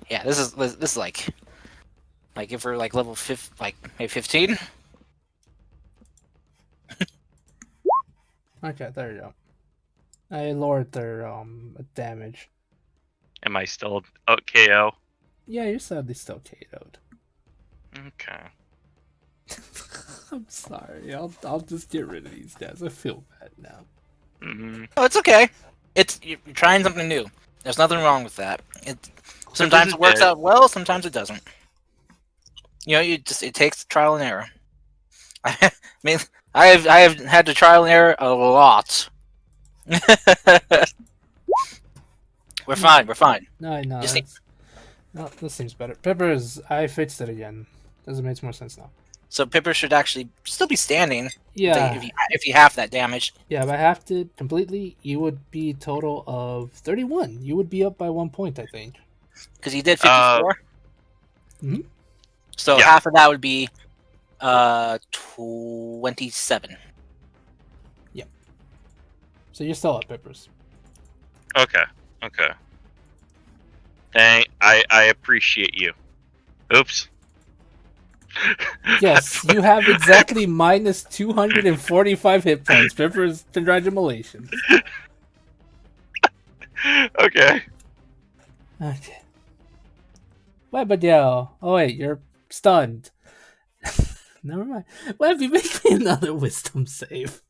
Yeah, this is like if we're like level 5, like maybe 15. Okay, there you go. I lowered their damage. Am I still KO? Yeah, you're sadly still KO'd. Okay. I'm sorry. I'll just get rid of these guys. I feel bad now. Mm-hmm. Oh, it's okay. You're trying something new. There's nothing wrong with that. Sometimes it works out well, sometimes it doesn't. You know, it takes trial and error. I mean, I have had to trial and error a lot. We're fine. We're fine. No, Just no, this seems better. Peppers, I fixed it again. Does it make more sense now? So Pipper should actually still be standing. Yeah. If you half that damage. Yeah, if I halved it completely, you would be total of 31. You would be up by 1 point, I think. Because he did 54. Mhm. So Yeah. half of that would be 27. So you're still up, Peppers. Okay. I appreciate you. Oops. Yes, you have exactly minus 245 hit points. Peppers, congratulations. Okay. Okay. Wait, but yeah. Oh wait, you're stunned. Never mind. Well, if you make me another wisdom save.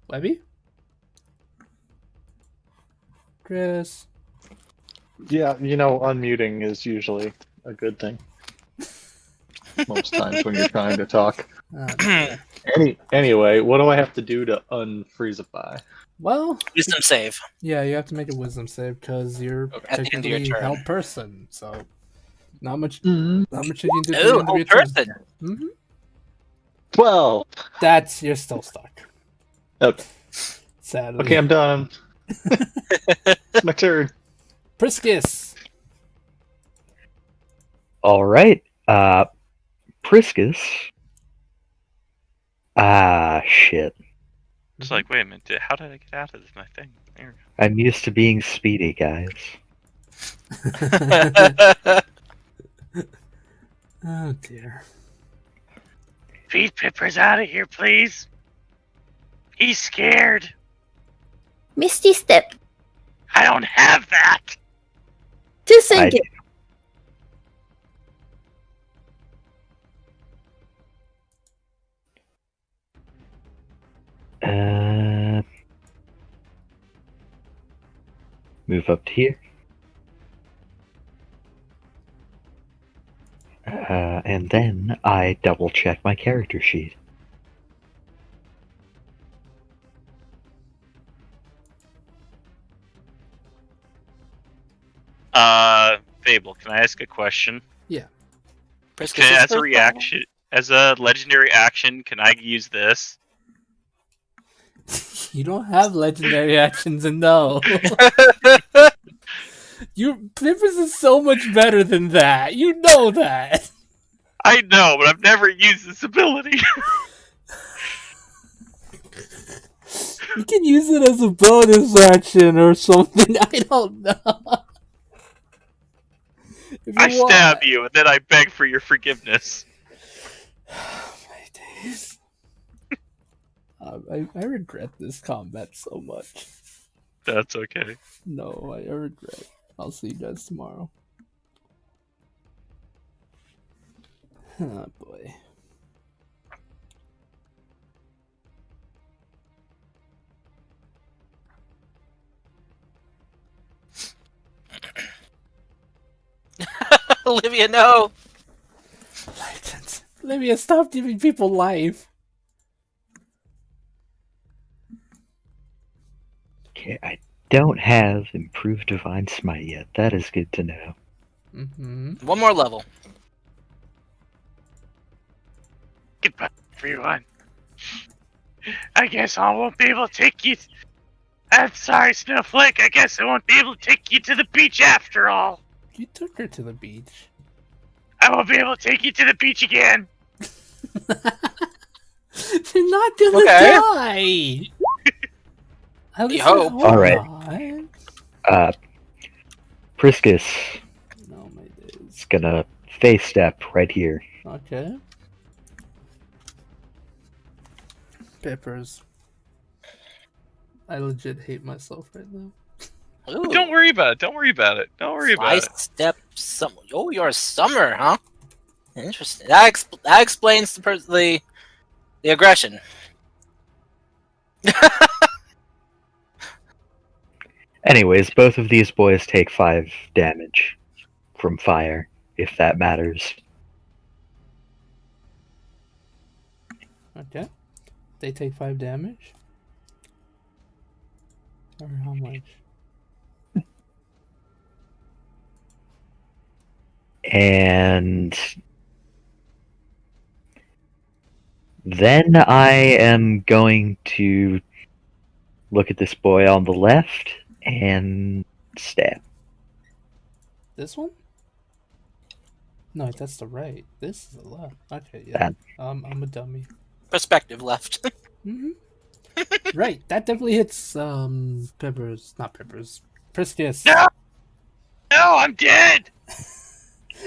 Webby? Chris? Yeah, unmuting is usually a good thing. Most times when you're trying to talk. Anyway, what do I have to do to unfreezify? Well, Wisdom save. yeah, you have to make a wisdom save because you're At the end of your technically turn. held person. So, not much Mm-hmm. you can do. Ooh, whole person. Mm-hmm. 12. You're still stuck. Okay. Sadly. Okay, I'm done. It's my turn. Priscus. All right. Priscus. Shit. It's like, wait a minute. How did I get out of my thing? There we go. I'm used to being speedy, guys. Oh dear. Feed Pippers out of here, please. He's scared. Misty Step. I don't have that. To sink I- it. Move up to here. And then I double check my character sheet. Fable, can I ask a question? Priscus Can, is as a first reaction, as a legendary action, can I use this? You don't have legendary actions and no. Pippers is so much better than that. You know that. I know, but I've never used this ability. You can use it as a bonus action or something. I don't know. If I you stab want. you, and then I beg for your forgiveness. My days. I regret this combat so much. That's okay. No, I regret. I'll see you guys tomorrow. Oh boy. Olivia, no. Legends. Olivia, stop giving people life. Okay, I don't have improved divine smite yet. That is good to know. Mm-hmm. One more level. Goodbye, everyone. I guess I won't be able to take you. I'm sorry, Snowflake. I guess I won't be able to take you to the beach after all. You took her to the beach. I won't be able to take you to the beach again. You're not gonna Okay. die. At least hope. I hope Alright. not. Priscus No, my days. is gonna face step right here. Okay. Peppers. I legit hate myself right now. Ooh. Don't worry about it. Don't worry about it. Don't worry about it. Step. Oh, you're a summer, huh? Interesting. That explains the aggression. Anyways, both of these boys take 5 damage from fire, if that matters. Okay. They take 5 damage. Or how much? And then I am going to look at this boy on the left and stab. This one? No, that's the right. This is the left. Okay, yeah. That. I'm a dummy. Perspective left. Mm-hmm. Right, that definitely hits Peppers. Not Peppers. Priscus. No! No, I'm dead!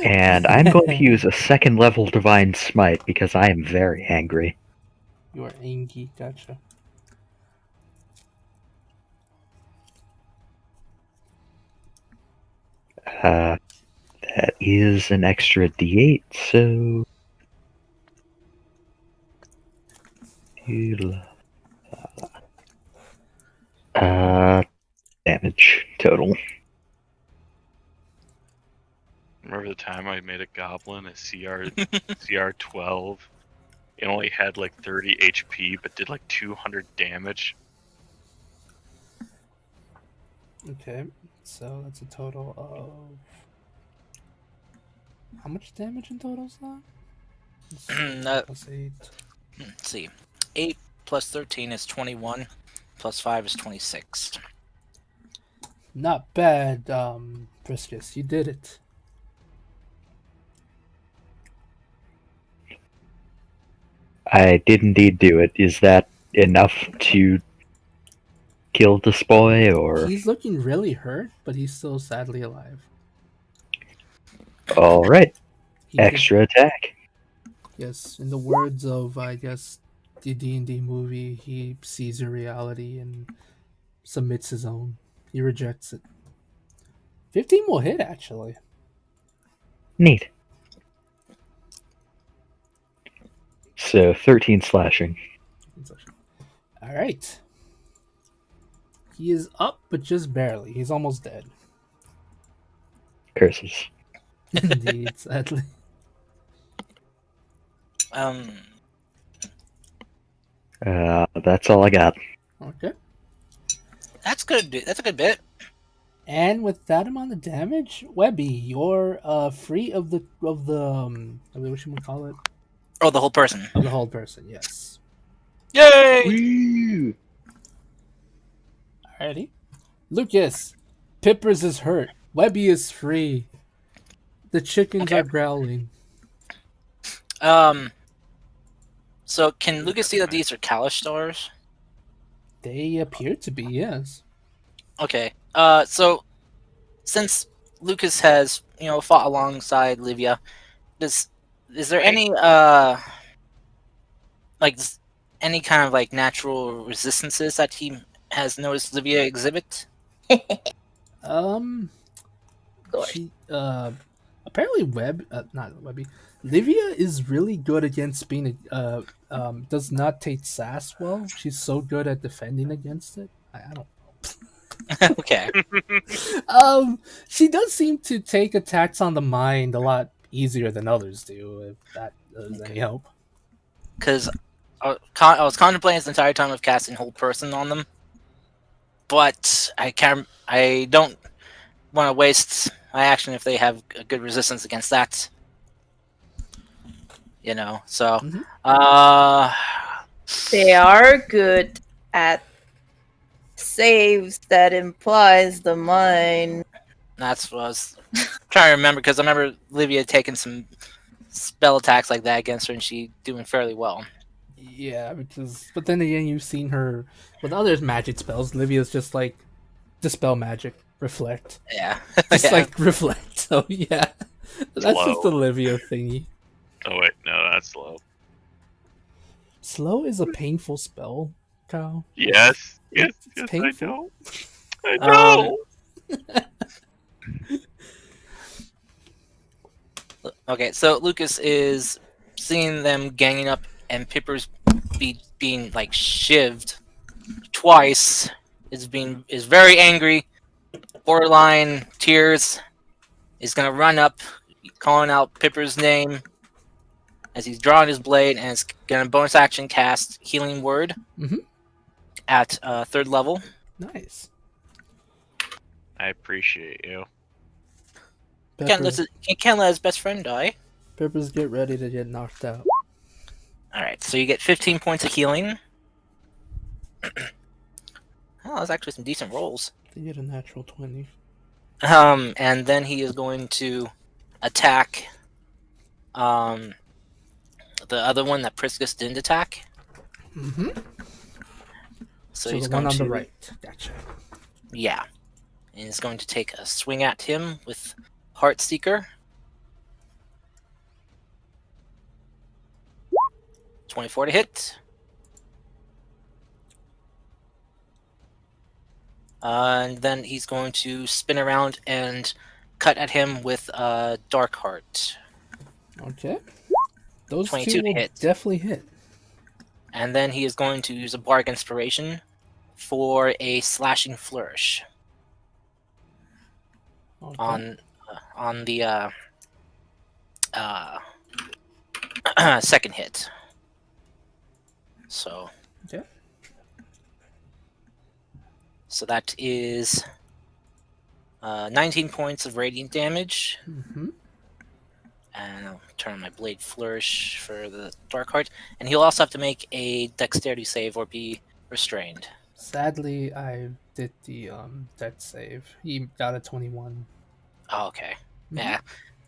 And I'm going to use a 2nd level divine smite because I am very angry. You are angry, gotcha. That is an extra d8, so... Damage total. Remember the time I made a goblin, a CR 12? It only had like 30 HP, but did like 200 damage. Okay, so that's a total of... How much damage in total is that? Plus 8. Let's see. 8 plus 13 is 21. Plus 5 is 26. Not bad, Priscus. You did it. I did indeed do it. Is that enough to kill this boy, or... He's looking really hurt, but he's still sadly alive. Alright, He did- extra attack. Yes, in the words of, I guess, the D&D movie, he sees a reality and submits his own. He rejects it. 15 will hit, actually. Neat. So, 13 slashing. Alright. He is up, but just barely. He's almost dead. Curses. Indeed, sadly. That's all I got. Okay. That's good. That's a good bit. And with that amount of damage, Webby, you're free of the what should we call it? Oh, the whole person. Of the whole person, yes. Yay! Woo! Alrighty. Lucas, Pippers is hurt. Webby is free. The chickens Okay. are growling. So can Lucas see that these are Kalish stars? They appear to be, yes. Okay. So since Lucas has fought alongside Livia, is there Right. any like any kind of like natural resistances that he has noticed Livia exhibit? Um, Of course. she apparently not Webby. Livia is really good against being does not take sass well. She's so good at defending against it. I don't. Okay. She does seem to take attacks on the mind a lot easier than others do. If that is any help. Because I was contemplating this entire time of casting Hold Person on them, but I don't want to waste my action if they have a good resistance against that. So Mhm. uh, They are good at saves that implies the mind. that's what I was trying to remember because I remember Livia taking some spell attacks like that against her, and she doing fairly well. Yeah, but then again, you've seen her with other magic spells. Livia's just like dispel magic, reflect, Yeah, just yeah. like reflect. So yeah, that's just Slow. the Livia thingy. Oh wait, no, that's low. Slow is a painful spell, Kyle. Yes, yes, It's yes, I painful. know. I Um, know. Okay, so Lucas is seeing them ganging up, and Pipper's being like shivved twice. Is very angry, borderline tears. Is gonna run up, calling out Pipper's name as he's drawing his blade, and is gonna bonus action cast Healing Word Mhm. at 3rd level. Nice. I appreciate you. Peppers, Can't let his best friend die. Peppers, get ready to get knocked out. All right, so you get 15 points of healing. Oh, that's actually some decent rolls. They get a natural 20. And then he is going to attack the other one that Priscus didn't attack. Mm-hmm. So, So he's the going one on to the right. Gotcha. Yeah. And he's going to take a swing at him with Heartseeker. 24 to hit. And then he's going to spin around and cut at him with Dark Heart. Okay. Those 22 two to will hit. definitely hit. And then he is going to use a Bardic Inspiration for a Slashing Flourish Okay. on the second hit. So Okay. So that is 19 points of radiant damage. Mm-hmm. And I'll turn on my Blade Flourish for the Dark Heart. And he'll also have to make a Dexterity save or be restrained. Sadly, I did the death save. He got a 21. Oh, okay. Mhm. Yeah.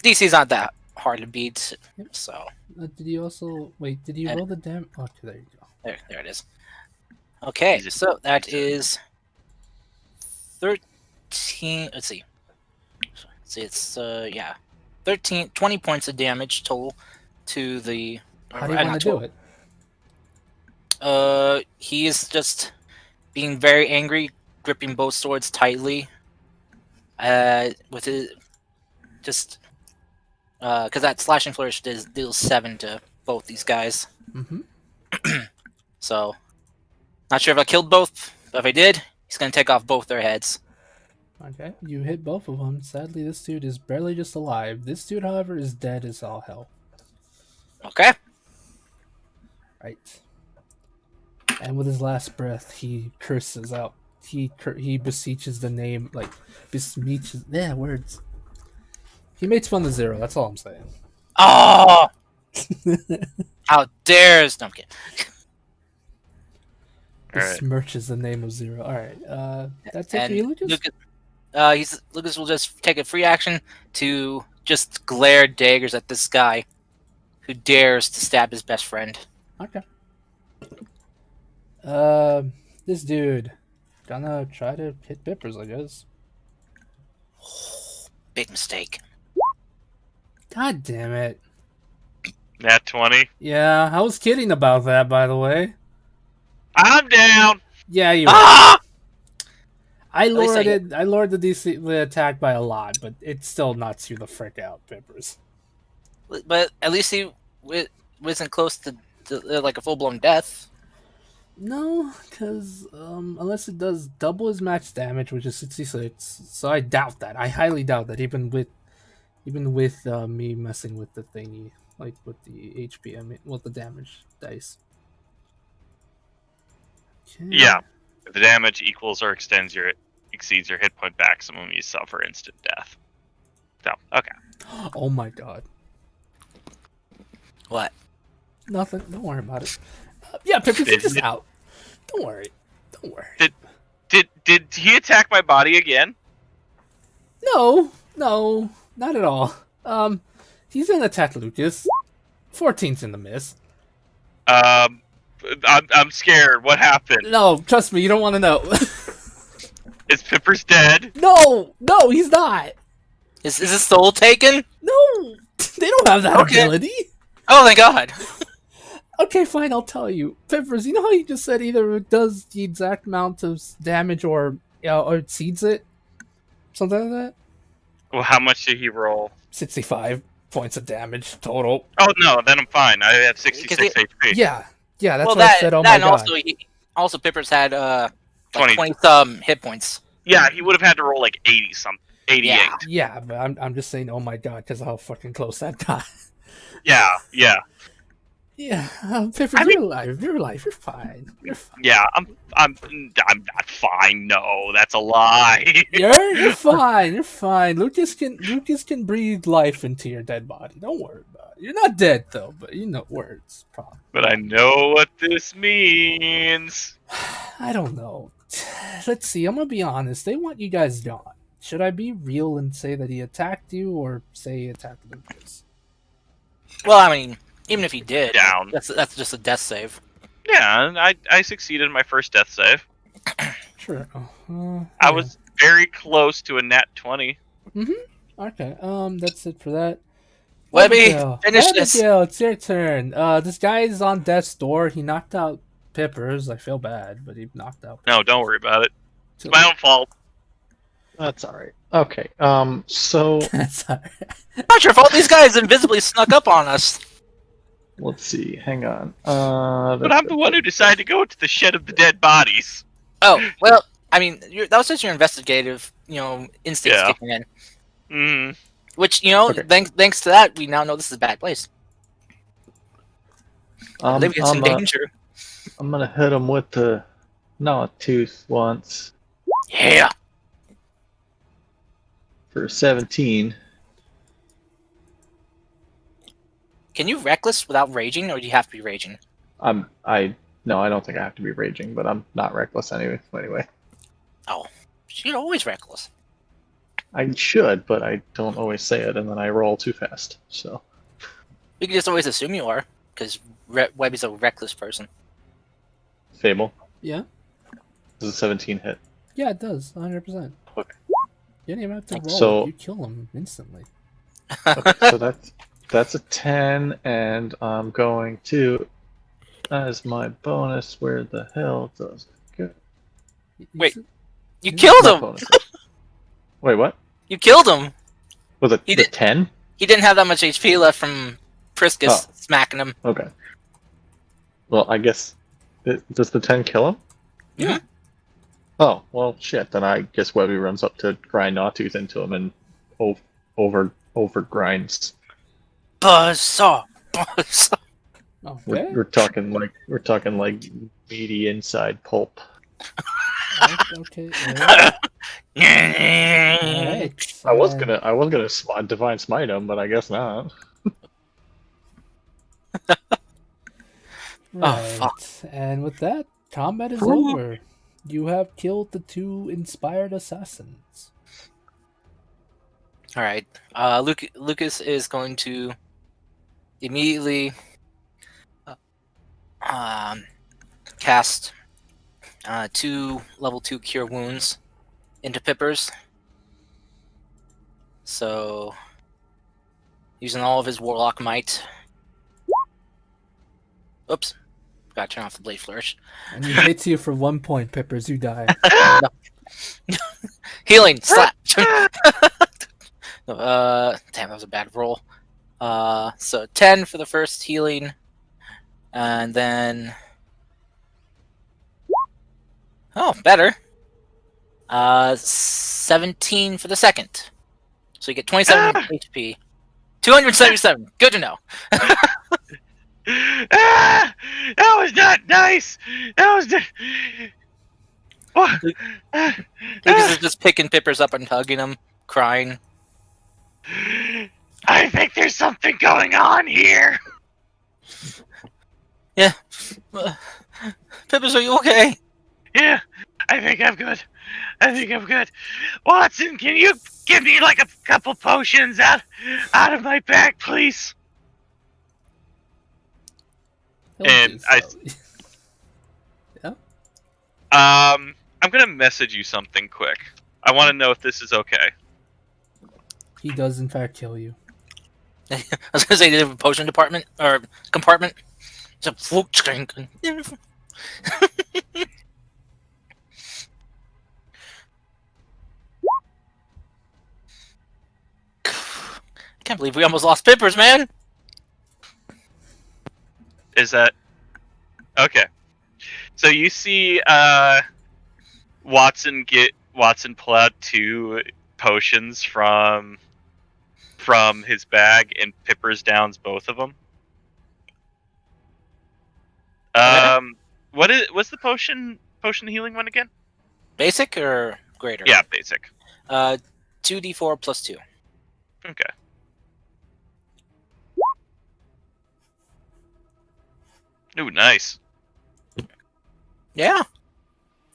DC's not that hard to beat. Yep. So Did you also wait? Did you roll the dam? Okay, there you go. there it is. Okay, Is it- so that is 13. Let's see. It's 20 points of damage total to the. How do you want to do it? He is just being very angry, gripping both swords tightly. With his just because that slashing flourish deals 7 to both these guys. Mm-hmm. So, not sure if I killed both, but if I did, he's gonna take off both their heads. Okay, you hit both of them. Sadly, this dude is barely just alive. This dude, however, is dead as all hell. Okay. Right. And with his last breath, he curses out. He beseeches the name, like beseeches. Yeah, words. He makes fun of Zero. That's all I'm saying. Oh! How dares? No, I'm kidding. All right. Besmirches the name of Zero. All right. That's it for And you, Lucas. Lucas will just take a free action to just glare daggers at this guy who dares to stab his best friend. Okay. This dude gonna try to hit Pippers, I guess. Big mistake. God damn it. Nat 20. Yeah, I was kidding about that, by the way. I'm down. Yeah, you are. Ah! I least I lowered it. I lowered the attack by a lot, but it still knocks you the frick out, Pippers. But at least he wasn't close to like a full blown death. No, because unless it does double his max damage, which is 66, so I doubt that. I highly doubt that, even with me messing with the thingy, like with the HP, with the damage dice. Okay. Yeah. If the damage equals or exceeds your hit point maximum, you suffer instant death. So, okay. Oh my god. What? Nothing. Don't worry about it. Yeah, Pippers, you're just out. Don't worry. Don't worry. Did he attack my body again? No, not at all. He's gonna attack Lucas. 14's in the miss. I'm scared. What happened? No, trust me, you don't want to know. Is Pippers dead? No, he's not. Is his soul taken? No, they don't have that Okay. ability. Oh thank God. Okay, fine, I'll tell you. Pippers, you know how you just said either it does the exact amount of damage or exceeds it? Something like that? Well, how much did he roll? 65 points of damage total. Oh no, then I'm fine. I have 66 HP. Yeah, that's well, what I said. Oh that my and god. also Pippers had 20. 20 some hit points. Yeah, he would have had to roll like 80 something. 88. Yeah, but I'm just saying, oh my god, because of how fucking close that got. Yeah. Yeah, Pippers, you're alive. You're alive. You're fine. You're fine. Yeah, I'm not fine. No, that's a lie. You're fine. You're fine. Lucas can breathe life into your dead body. Don't worry about it. You're not dead though, but you know words. Probably. But I know what this means. I don't know. Let's see. I'm gonna be honest. They want you guys gone. Should I be real and say that he attacked you, or say he attacked Lucas? Well, I mean, even if he did, Down. that's just a death save. Yeah, I succeeded my first death save. Sure. I was very close to a nat 20. Okay. That's it for that. Webby, Abigail, finish this. Abigail, it's your turn. This guy is on death's door. He knocked out Pippers. I feel bad, but he knocked out. No, don't worry about it. It's Pippers. my own fault. That's all right. Okay. So That's alright. Not your fault. These guys invisibly snuck up on us. let's see. Hang on. But I'm the one who decided to go to the shed of the dead bodies. Oh well, I mean, that was just your investigative, instincts Yeah. kicking in. Mm. Which Okay. thanks to that, we now know this is a bad place. They get some danger. I'm gonna hit him with the tooth once Yeah. for 17. Can you reckless without raging, or do you have to be raging? No, I don't think I have to be raging, but I'm not reckless anyway. You're always reckless. I should, but I don't always say it, and then I roll too fast. So We can just always assume you are, because Webby's a reckless person. Fable. Yeah. Does a 17 hit? Yeah, it does. 100%. Okay. You didn't even have to roll. So- You kill him instantly. Okay, so that's a 10, and I'm going to, as my bonus, where the hell does it go? Wait. s- You killed Not him. bonus. Wait, what? You killed him. Was it He the did- 10? He didn't have that much HP left from Priscus Oh. smacking him. Okay. Well, I guess does the 10 kill him? Yeah. Oh well, shit. Then I guess Webby runs up to grind Gnawtooth into him and over grinds. Buzzsaw. Buzzsaw. Okay. We're talking like meaty inside pulp. Okay. Alright. Alright, I was gonna divine smite him, but I guess not. Right. fuck. And with that, combat is Ooh. over. You have killed the 2 inspired assassins. All right. Lucas is going to immediately cast 2 level 2 cure wounds into Pippers. So, using all of his warlock might. Oops, gotta turn off the blade flourish. And he hits you for 1 point, Pippers. You die. Healing slap. Damn, that was a bad roll. So 10 for the first healing, and then better. 17 for the second. So you get 27 HP. 277. Good to know. That was not nice. That was. What? Lucas is just picking Pippers up and hugging him, crying. I think there's something going on here. Yeah. Pippers, are you okay? Yeah, I think I'm good. I think I'm good. Watson, can you give me like a couple potions out of my bag, please? He'll And do so. Yeah. I'm gonna message you something quick. I want to know if this is okay. He does, in fact, kill you. I was gonna say, do they have a potion department or compartment? It's a Can't believe we almost lost Pippers, man. Is that okay? So you see, Watson pull out 2 potions from his bag, and Pippers downs both of them. What's the potion healing one again? Basic or greater? Yeah, basic. 2d4 plus 2. Okay. Ooh, nice. Yeah.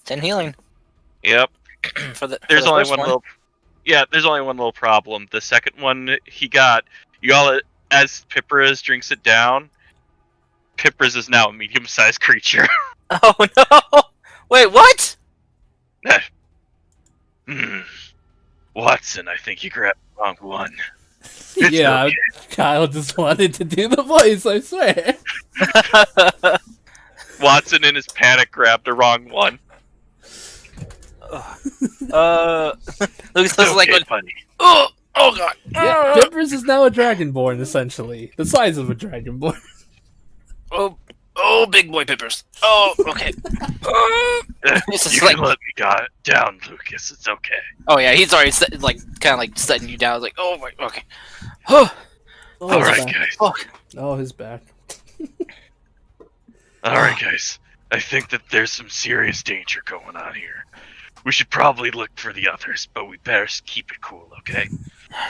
10 healing. Yep. for the There's for the only first one little. Yeah, there's only one little problem. The second one he got, as Pippers drinks it down. Pippers is now a medium-sized creature. Oh no! Wait, what? Watson, I think you grabbed the wrong one. Yeah, okay. Kyle just wanted to do the voice, I swear. Watson in his panic grabbed the wrong one. Lucas is like, Okay, funny. oh god. Yeah, Pippers is now a Dragonborn, essentially. The size of a Dragonborn. Oh, big boy Pippers. Oh, okay. This is You like, can let me down, Lucas. It's okay. oh yeah, he's already kind of like setting you down. Like, oh my, okay. Oh, All his right, back. guys. Fuck. Oh, his back. All right, guys. I think that there's some serious danger going on here. We should probably look for the others, but we better keep it cool, okay?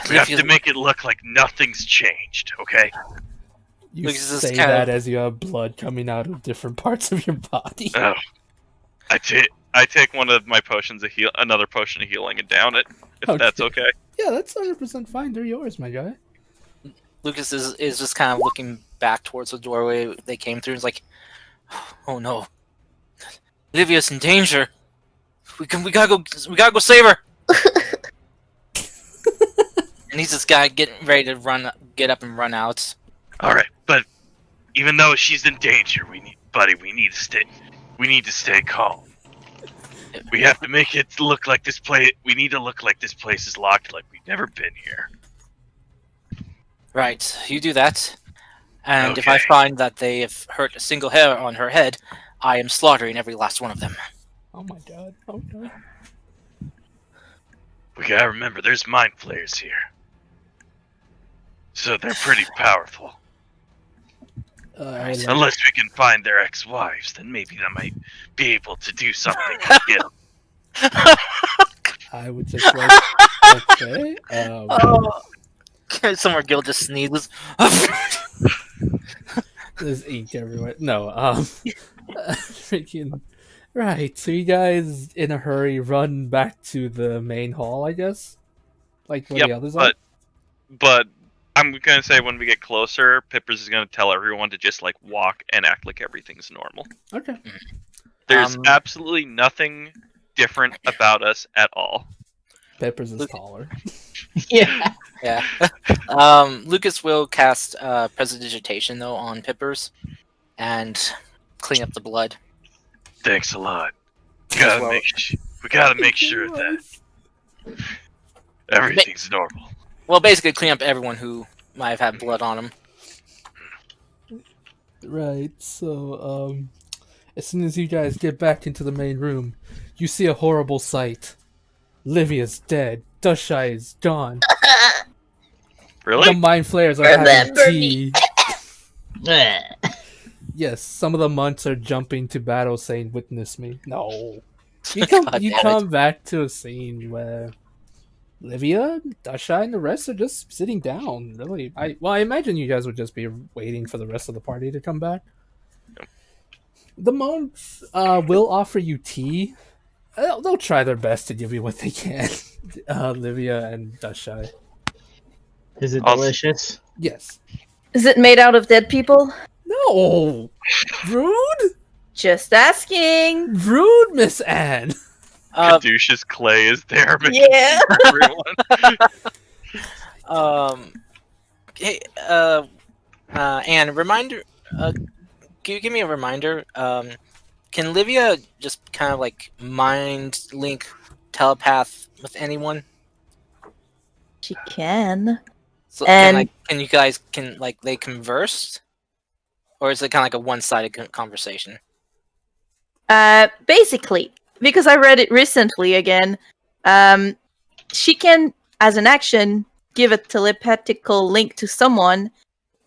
We have to make it look like nothing's changed, okay? You Lucas is say kinda- that as you have blood coming out of different parts of your body. Oh, I take one of my potions of another potion of healing, and down it. If that's okay. Yeah, that's 100% fine. They're yours, my guy. Lucas is just kind of looking back towards the doorway they came through. He's like, oh no, Livia's in danger. We gotta go save her. And he's just getting ready to get up and run out. All right, but even though she's in danger, we need to stay calm. We have to make it look like this place. We need to look like this place is locked, like we've never been here. Right, you do that. And if I Okay. find that they have hurt a single hair on her head, I am slaughtering every last one of them. Oh my god. Okay. We gotta remember, there's mind flayers here, so they're pretty powerful. Like, Unless we can find their ex-wives, then maybe that might be able to do something to get them. I would just like. Okay. Somewhere Gil just sneezes. There's ink everywhere. No. Freaking. Right. So you guys, in a hurry, run back to the main hall, I guess. Like where the others are. But I'm gonna say when we get closer, Pippers is gonna tell everyone to just like walk and act like everything's normal. Okay. There's absolutely nothing different about us at all. Peppers is taller. Yeah. Yeah. Lucas will cast Prestidigitation though on Pippers and clean up the blood. Thanks a lot. As well. We gotta make sure that everything's normal. Well, basically clean up everyone who might have had blood on them. Right, so, as soon as you guys get back into the main room, you see a horrible sight. Livia's dead. Dushai is gone. Really? The mind flayers are having Remember tea. Bleh. Yes, some of the monks are jumping to battle saying, "Witness me." No. You come God you damn it. come back to a scene where Livia, Dasha, and the rest are just sitting down, really. I imagine you guys would just be waiting for the rest of the party to come back. The monks will offer you tea. They'll try their best to give you what they can. Livia and Dasha. Is it I'll- delicious? Yes. Is it made out of dead people? No! Rude? Just asking. Rude, Miss Anne! Caduceus Clay is there making Yeah. tea for everyone. Hey, Anne, reminder. Can you give me a reminder? Can Livia just kind of like mind link telepath with anyone? She can. So And- can you guys they converse, or is it kind of like a one-sided conversation? Basically, because I read it recently again, she can, as an action, give a telepathical link to someone,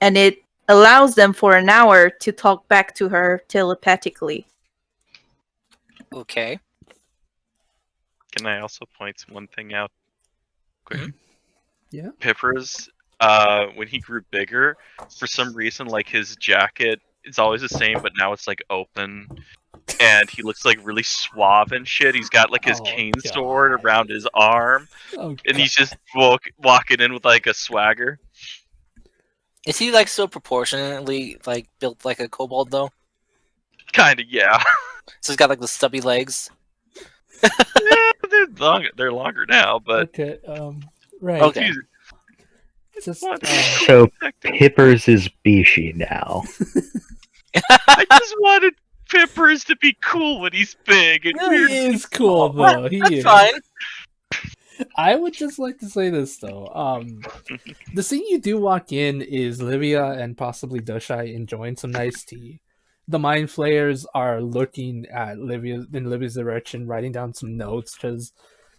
and it allows them for an hour to talk back to her telepathically. Okay. Can I also point one thing out quick? Mhm. Yeah. Pippers, when he grew bigger, for some reason, like his jacket is always the same, but now it's like open, and he looks like really suave and shit. He's got like his Oh, cane God. sword around his arm, Oh, and he's just walking in with like a swagger. Is he like so proportionately like built like a kobold though? Kind of, yeah. So he's got like the stubby legs. Yeah, they're longer now, but okay, right. Okay. geez, Just, what? So Pippers is Bishi now. I just wanted Pippers to be cool when he's big and weird. he is cool, What? though. He That's is. fine. I would just like to say this, though. The scene you do walk in is Livia and possibly Dushai enjoying some nice tea. The Mind Flayers are looking at Livia's direction, writing down some notes, because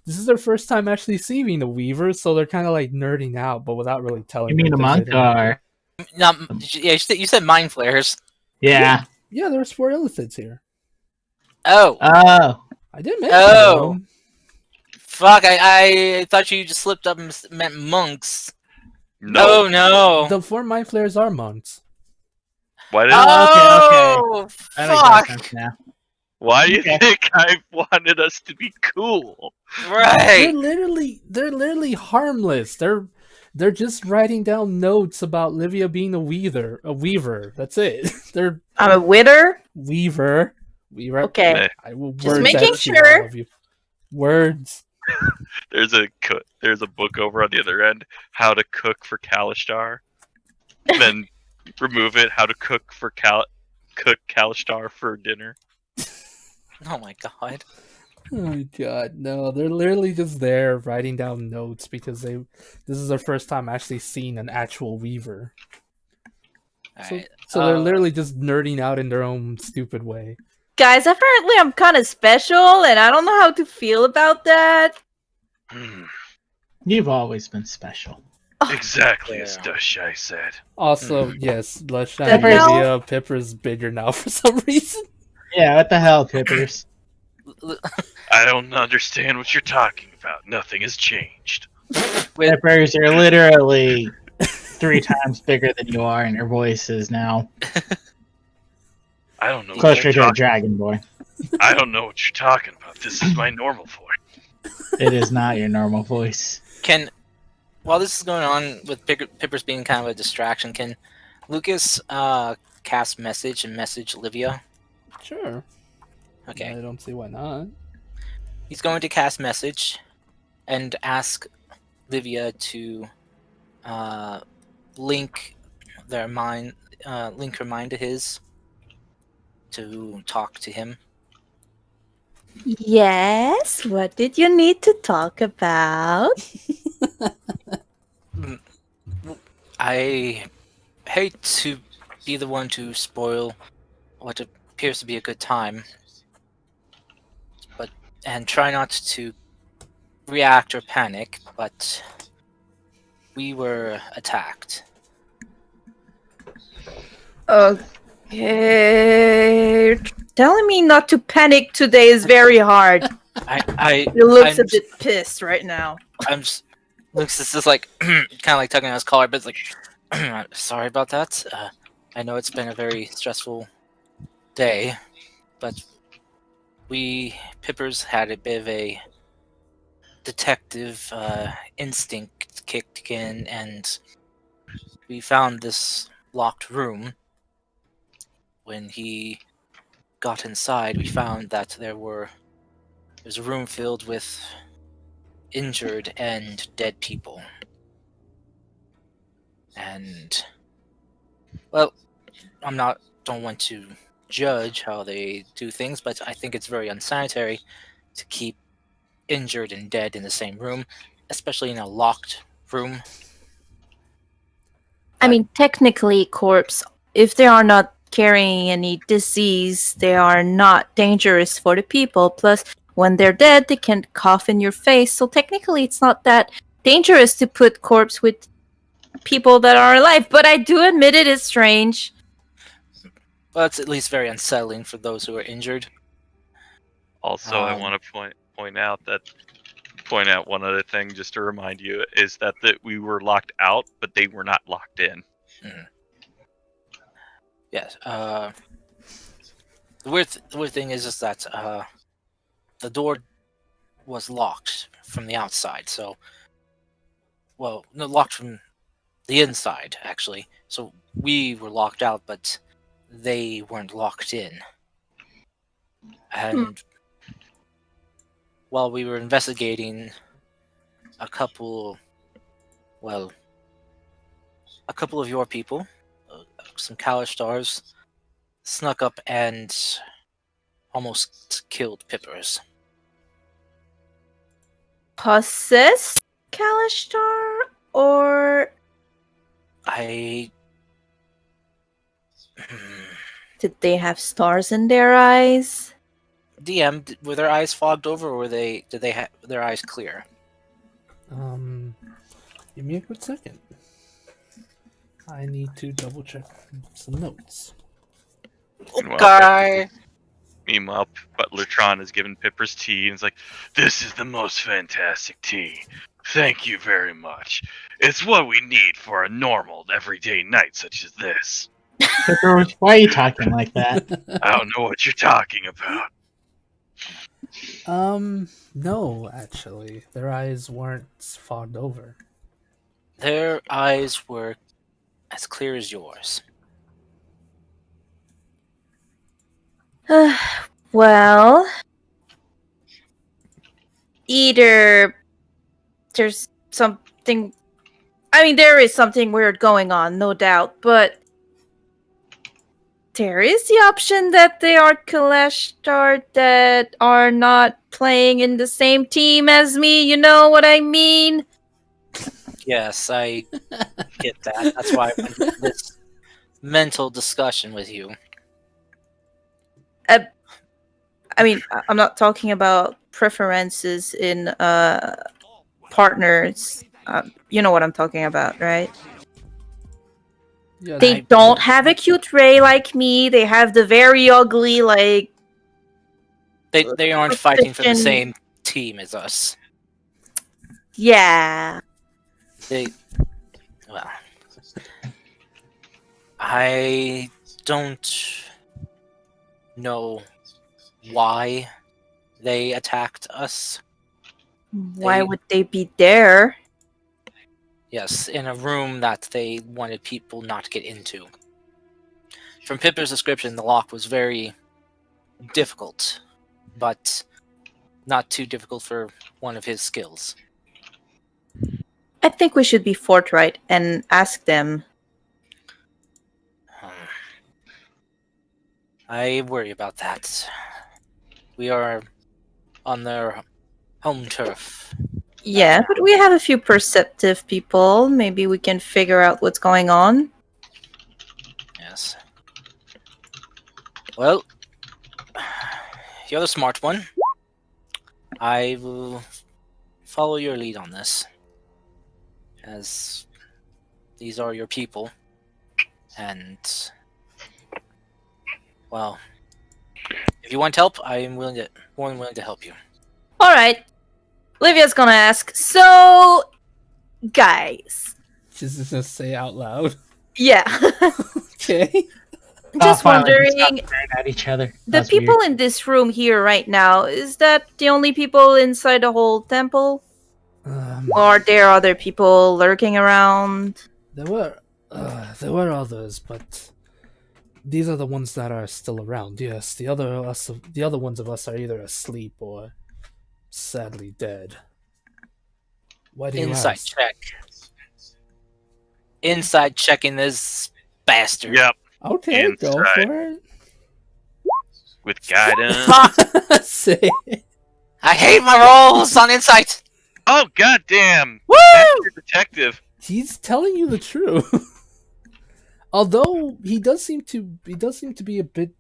this is their first time actually seeing the Weaver, so they're kind of like nerding out, but without really telling You mean her a 'cause they don't- Montar? No, yeah, you said mind flares. Yeah. Yeah, there's 4 illithids here. Oh, Oh. I did mention Oh. them. fuck! I thought you just slipped up and meant monks. No, Oh no! The 4 Mind Flayers are monks. why did Oh, That makes more fuck! sense now. why do you Okay. think I wanted us to be cool? Right. They're literally harmless. They're just writing down notes about Livia being a weaver. That's it. They're I'm a witter. weaver. Okay. I will Just words making at you, sure. all of you. Words. There's a book over on the other end, how to cook for Kalishtar. Then remove it, how to cook for cook Kalishtar for dinner. Oh my god. Oh god, no! They're literally just there writing down notes because this is their first time actually seeing an actual weaver. Alright. So they're literally just nerding out in their own stupid way. Guys, apparently I'm kind of special, and I don't know how to feel about that. You've always been special. Exactly as Yeah. Dushai said. Also, yes, let's not The hell? Livia Pipper's bigger now for some reason. Yeah, what the hell, Pippers? I don't understand what you're talking about. Nothing has changed. Pippers, you're literally 3 times bigger than you are, and your voice is now I don't know. What closer you're to a talking- dragon boy. I don't know what you're talking about. This is my normal voice. It is not your normal voice. While this is going on with Pippers being kind of a distraction, can Lucas cast message and message Livia? Sure. Okay. I don't see why not. He's going to cast message and ask Livia to link their mind, link her mind to his to talk to him. Yes, what did you need to talk about? I hate to be the one to spoil what appears to be a good time, and try not to react or panic, but we were attacked. Okay. Telling me not to panic today is very hard. I He looks I'm, a bit pissed right now. I'm just, looks this is like kind of like tugging on his collar, but it's like sorry about that. I know it's been a very stressful day, but we Pippers had a bit of a detective instinct kicked in, and we found this locked room. When he got inside, we found that there's a room filled with injured and dead people. And well, don't want to judge how they do things, but I think it's very unsanitary to keep injured and dead in the same room, especially in a locked room. I mean, technically, corpse, if they are not carrying any disease, they are not dangerous for the people. Plus, when they're dead, they can cough in your face. So technically, it's not that dangerous to put corpse with people that are alive. But I do admit it is strange. Well, it's at least very unsettling for those who are injured. Also, I want to point out one other thing just to remind you is that we were locked out, but they were not locked in. Yes. The weird thing is just that the door was locked from the outside. So, well, no, locked from the inside actually. So we were locked out, but they weren't locked in. And while we were investigating, a couple of your people, some Kalistars, snuck up and almost killed Pippers. Possessed Kalishtar? Or did they have stars in their eyes? DM, were their eyes fogged over, or did they have their eyes clear? Give me a quick second. I need to double check some notes. Okay. Meanwhile, Butlertron is giving Pippers tea and is like, "This is the most fantastic tea. Thank you very much. It's what we need for a normal, everyday night such as this." Pippers, why are you talking like that? I don't know what you're talking about. No, actually. Their eyes weren't fogged over. Their eyes were as clear as yours. Well, either there's something. I mean, there is something weird going on, no doubt, but there is the option that they are Kalashtar that are not playing in the same team as me, you know what I mean? Yes, I get that. That's why I went into this mental discussion with you. I mean, I'm not talking about preferences in partners. You know what I'm talking about, right? Yeah, They don't have a cute Ray like me. They have the very ugly, like... They aren't fighting for the Christian- same team as us. Yeah. Well, I don't know why they attacked us. Why would they be there? Yes, in a room that they wanted people not to get into. From Pipper's description, the lock was very difficult but not too difficult for one of his skills. I think we should be forthright and ask them. I worry about that. We are on their home turf. Yeah, but we have a few perceptive people. Maybe we can figure out what's going on. Yes. Well, you're the smart one. I will follow your lead on this, as these are your people, and well, if you want help, I am more than willing to help you. All right. Livia's gonna ask. So, guys. She's just gonna say out loud. Yeah. Okay. Just Finally, we stopped wondering, staring at each other. the That's people weird. in this room here right now, is that the only people inside the whole temple? Or are there other people lurking around? There were others, but these are the ones that are still around. Yes, the other ones of us are either asleep or sadly dead. Why do you Inside ask? check. Inside checking this bastard. Yep, Okay, go Inside. for it. with guidance. Fuck! Say it. I hate my rolls on insight. Oh goddamn! Woo! Master detective. He's telling you the truth. Although he does seem to be a bit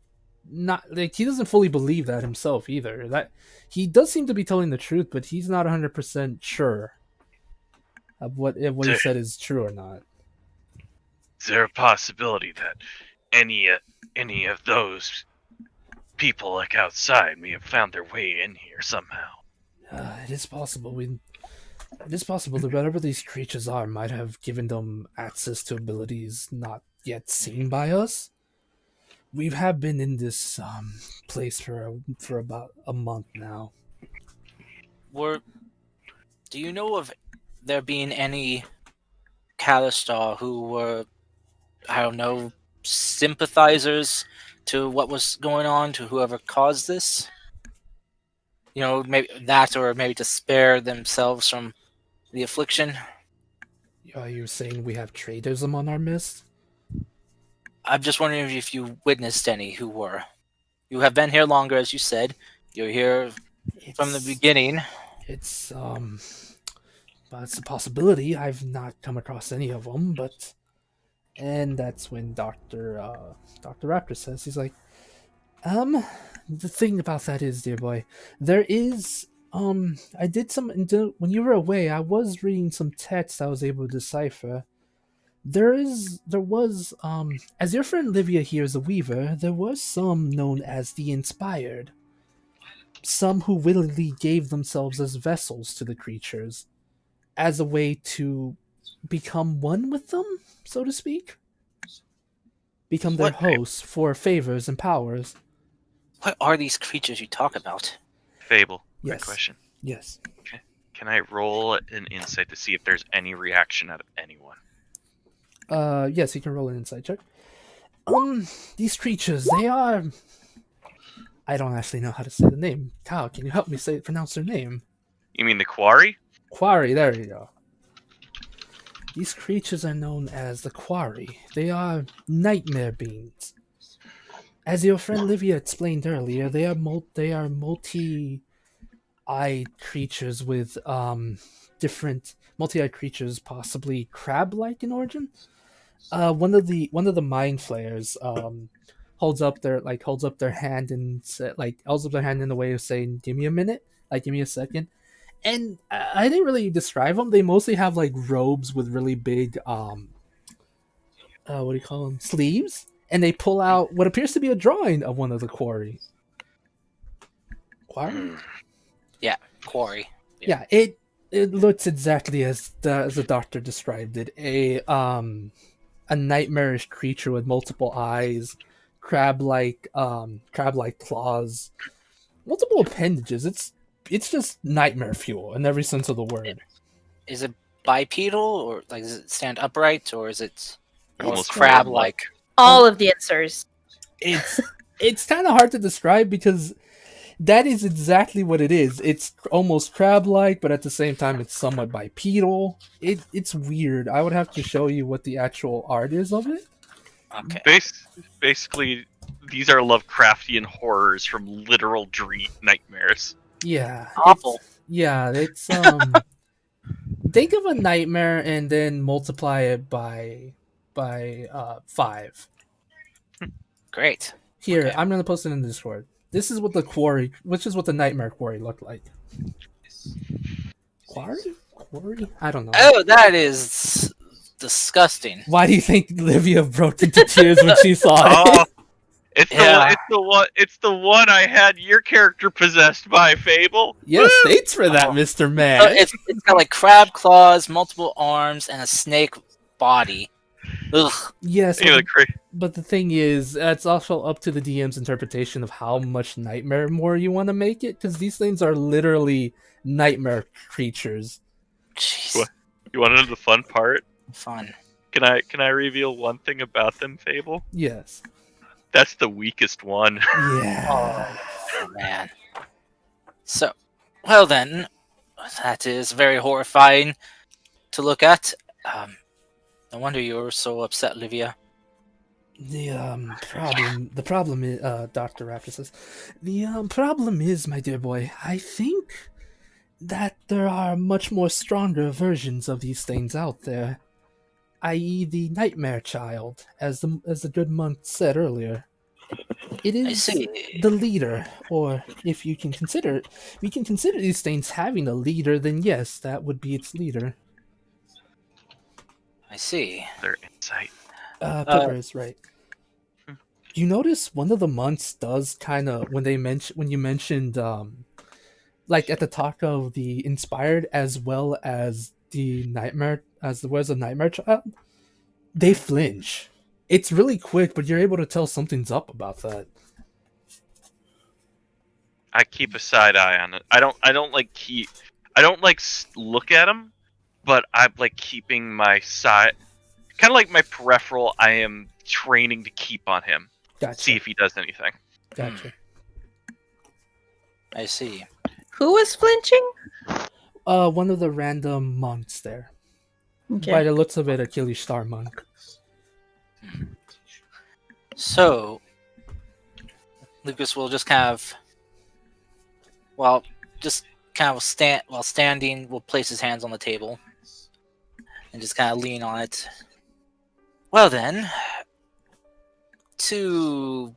not like he doesn't fully believe that himself either. That he does seem to be telling the truth, but he's not 100% sure of what he said is true or not. Is there a possibility that any of those people like outside may have found their way in here somehow? It is possible. It is possible that whatever these creatures are might have given them access to abilities not yet seen by us. We have been in this place for about a month now. Do you know of there being any Calistar who were, I don't know, sympathizers to what was going on, to whoever caused this? You know, maybe that, or maybe to spare themselves from the affliction. Are you saying we have traitors among our midst? I'm just wondering if you witnessed any who were. You have been here longer, as you said. You're here from the beginning. It's but it's a possibility. I've not come across any of them, and that's when Doctor Raptor says, he's like, the thing about that is, dear boy, there is I did some when you were away. I was reading some text I was able to decipher. There was as your friend Livia here is a weaver, there was some known as the Inspired. Some who willingly gave themselves as vessels to the creatures, as a way to become one with them, so to speak. Become their hosts for favors and powers. What are these creatures you talk about? Fable. Yes. Quick question. Yes. Can I roll an insight to see if there's any reaction out of anyone? Yes, you can roll an insight check. These creatures, they are... I don't actually know how to say the name. Kyle, can you help me pronounce their name? You mean the quarry? Quarry, there you go. These creatures are known as the Quarry. They are nightmare beings. As your friend Livia explained earlier, they are multi-eyed creatures with different multi-eyed creatures, possibly crab-like in origin. One of the mind flayers holds up their hand and holds up their hand in a way of saying, "Give me a minute, give me a second." And I didn't really describe them. They mostly have robes with really big what do you call them, sleeves, and they pull out what appears to be a drawing of one of the quarry. Yeah, quarry. Yeah, it looks exactly as the doctor described it. A nightmarish creature with multiple eyes, crab-like claws, multiple appendages. It's just nightmare fuel in every sense of the word. Is it bipedal, or does it stand upright, or is it Almost crab-like? All of the answers. It's kind of hard to describe because That is exactly what it is. It's almost crab-like, but at the same time, it's somewhat bipedal. It's weird. I would have to show you what the actual art is of it. Okay. Basically, these are Lovecraftian horrors from literal dream nightmares. Yeah, Awful. it's think of a nightmare and then multiply it by 5. Great. Here, Okay. I'm gonna post it in the Discord. This is what the quarry, which is what the nightmare quarry looked like. Quarry? I don't know. Oh, that is disgusting. Why do you think Livia broke into tears when she saw Oh, it? Yeah. it's the one I had your character possessed by, Fable. Yes, Woo! thanks for that, Oh. Mr. So Man. it's got like crab claws, multiple arms, and a snake body. Ugh. Yes, Anyway, but the thing is, it's also up to the DM's interpretation of how much nightmare more you want to make it, because these things are literally nightmare creatures. Jeez. What? You want to know the fun part? Fun. Can I reveal one thing about them, Fable? Yes. That's the weakest one. Yeah. Oh man. So, well then, that is very horrifying to look at. No wonder you were so upset, Livia. The problem is, Dr. Raptor says, the problem is, my dear boy, I think that there are much more stronger versions of these things out there, i.e., the Nightmare Child, as the good monk said earlier. It I is see. the leader, or if we can consider these things having a leader, then yes, that would be its leader. I see. Their insight. Pipper is right. You notice one of the monks does kind of when you mentioned like at the talk of the inspired as well as the nightmare nightmare child, they flinch. It's really quick, but you're able to tell something's up about that. I keep a side eye on it. I don't look at him, but I'm like keeping my side, kind of like my peripheral. I am training to keep on him, Gotcha. see if he does anything. Gotcha. I see. Who was flinching? One of the random monks there. Okay. By the looks of it, Achilles Star monk. So, Lucas will just kind of, standing, will place his hands on the table and just kind of lean on it. Well then, to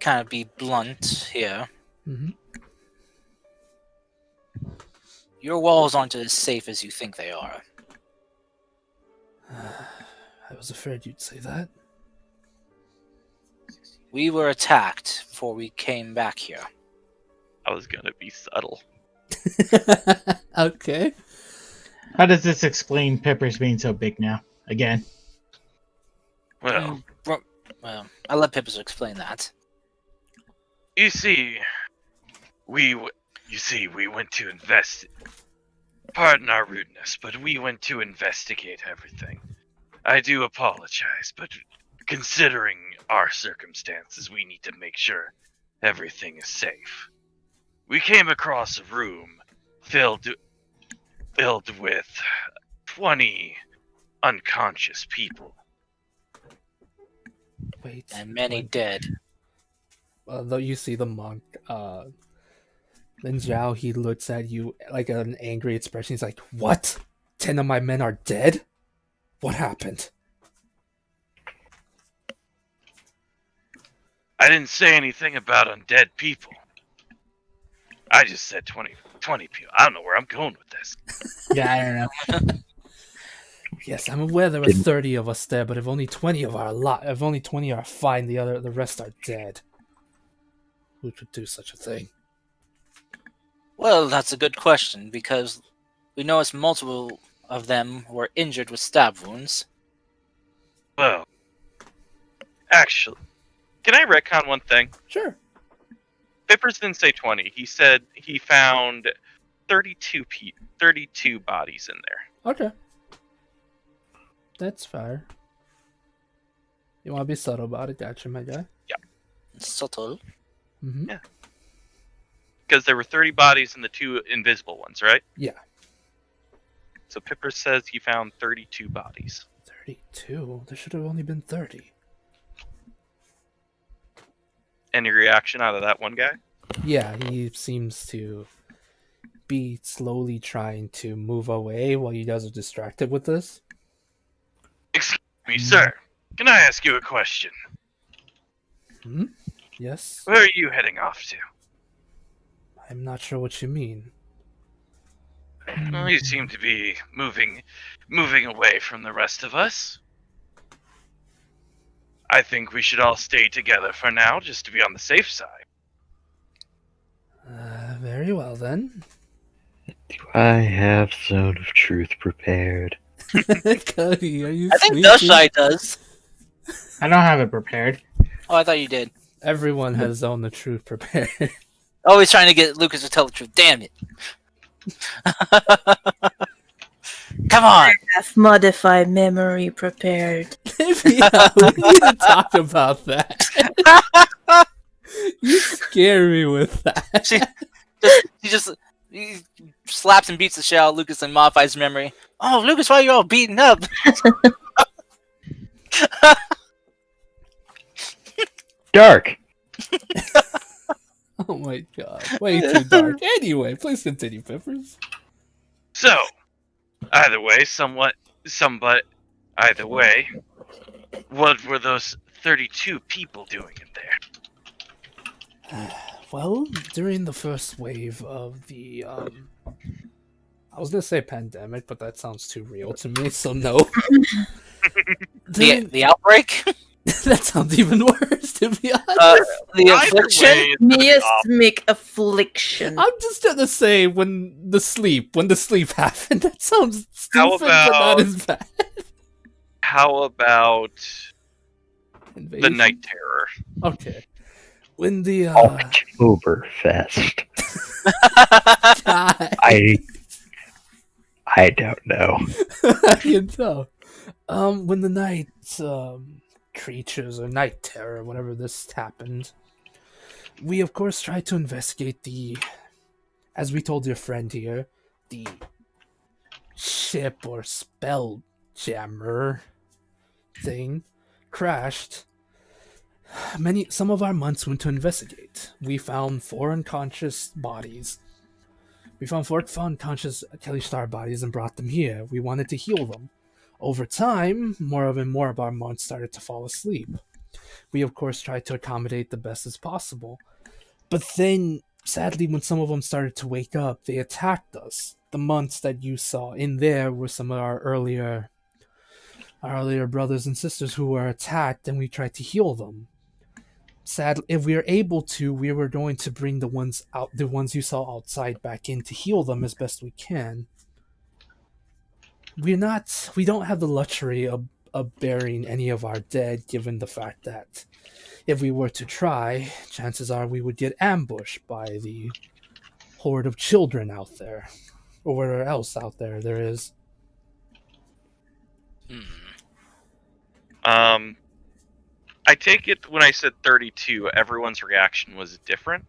kind of be blunt here, Mm-hmm. your walls aren't as safe as you think they are. I was afraid you'd say that. We were attacked before we came back here. I was gonna be subtle. Okay. How does this explain Pepper's being so big now? Again. Well, Well, I'll let Pippers explain that. you see, we went to invest. Pardon our rudeness, but we went to investigate everything. I do apologize, but considering our circumstances, we need to make sure everything is safe. We came across a room filled with 20 unconscious people. Wait. And many dead. Though you see the monk, then Zhao, he looks at you like an angry expression. He's like, "What? 10 of my men are dead? What happened?" I didn't say anything about undead people. I just said 20 people. I don't know where I'm going with this. Yeah, I don't know. Yes, I'm aware there were 30 of us there, but if only 20 are fine, the rest are dead. Who could do such a thing? Well, that's a good question, because we know it's multiple of them were injured with stab wounds. Well, actually, can I retcon one thing? Sure. Pippers didn't say 20. He said he found 32 bodies in there. Okay. That's fair. You want to be subtle about it, gotcha, my guy. Subtle. Mm-hmm. Yeah. Because there were 30 bodies in the 2 invisible ones, right? Yeah. So Pipper says he found 32 bodies. 32? There should have only been 30. Any reaction out of that one guy? Yeah, he seems to be slowly trying to move away while you guys are distracted with this. Excuse me, sir. Can I ask you a question? Hmm? Yes? Where are you heading off to? I'm not sure what you mean. Well, you seem to be moving away from the rest of us. I think we should all stay together for now, just to be on the safe side. Very well then. Do I have Zone of Truth prepared? Cody, are you I think sleeping? Dushai does. I don't have it prepared. Oh, I thought you did. Everyone has Zone the Truth prepared. Always trying to get Lucas to tell the truth. Damn it. Come on. Have modified memory prepared. Yeah, we need to talk about that. You scare me with that. He slaps and beats the shit out of Lucas and modifies his memory. Oh, Lucas, why are you all beaten up? Dark! Oh my god. Way too dark. Anyway, please continue, Peppers. So, either way, either way, what were those 32 people doing in there? Well, during the first wave of the, I was gonna say pandemic, but that sounds too real to me, so no. The outbreak? That sounds even worse, to be honest. The Either affliction? way, it's gonna be awful. Miasmic affliction. I'm just gonna say when the sleep happened. That sounds How stupid, but not about- as bad. How about the Invasion? Night Terror? Okay. When the Oktoberfest. God, I don't know. I can tell. When the night creatures or night terror, whatever this happened, we of course tried to investigate as we told your friend here, the ship or spell jammer thing crashed. Some of our months went to investigate. We found 4 unconscious bodies. We found 4 unconscious Kelly Star bodies and brought them here. We wanted to heal them. Over time, more of our months started to fall asleep. We of course tried to accommodate the best as possible. But then, sadly, when some of them started to wake up, they attacked us. The months that you saw in there were some of our earlier brothers and sisters who were attacked, and we tried to heal them. Sadly, if we were able to, we were going to bring the ones you saw outside back in to heal them as best we can. We don't have the luxury of burying any of our dead, given the fact that if we were to try, chances are we would get ambushed by the horde of children out there, or whatever else out there is. I take it when I said 32, everyone's reaction was different.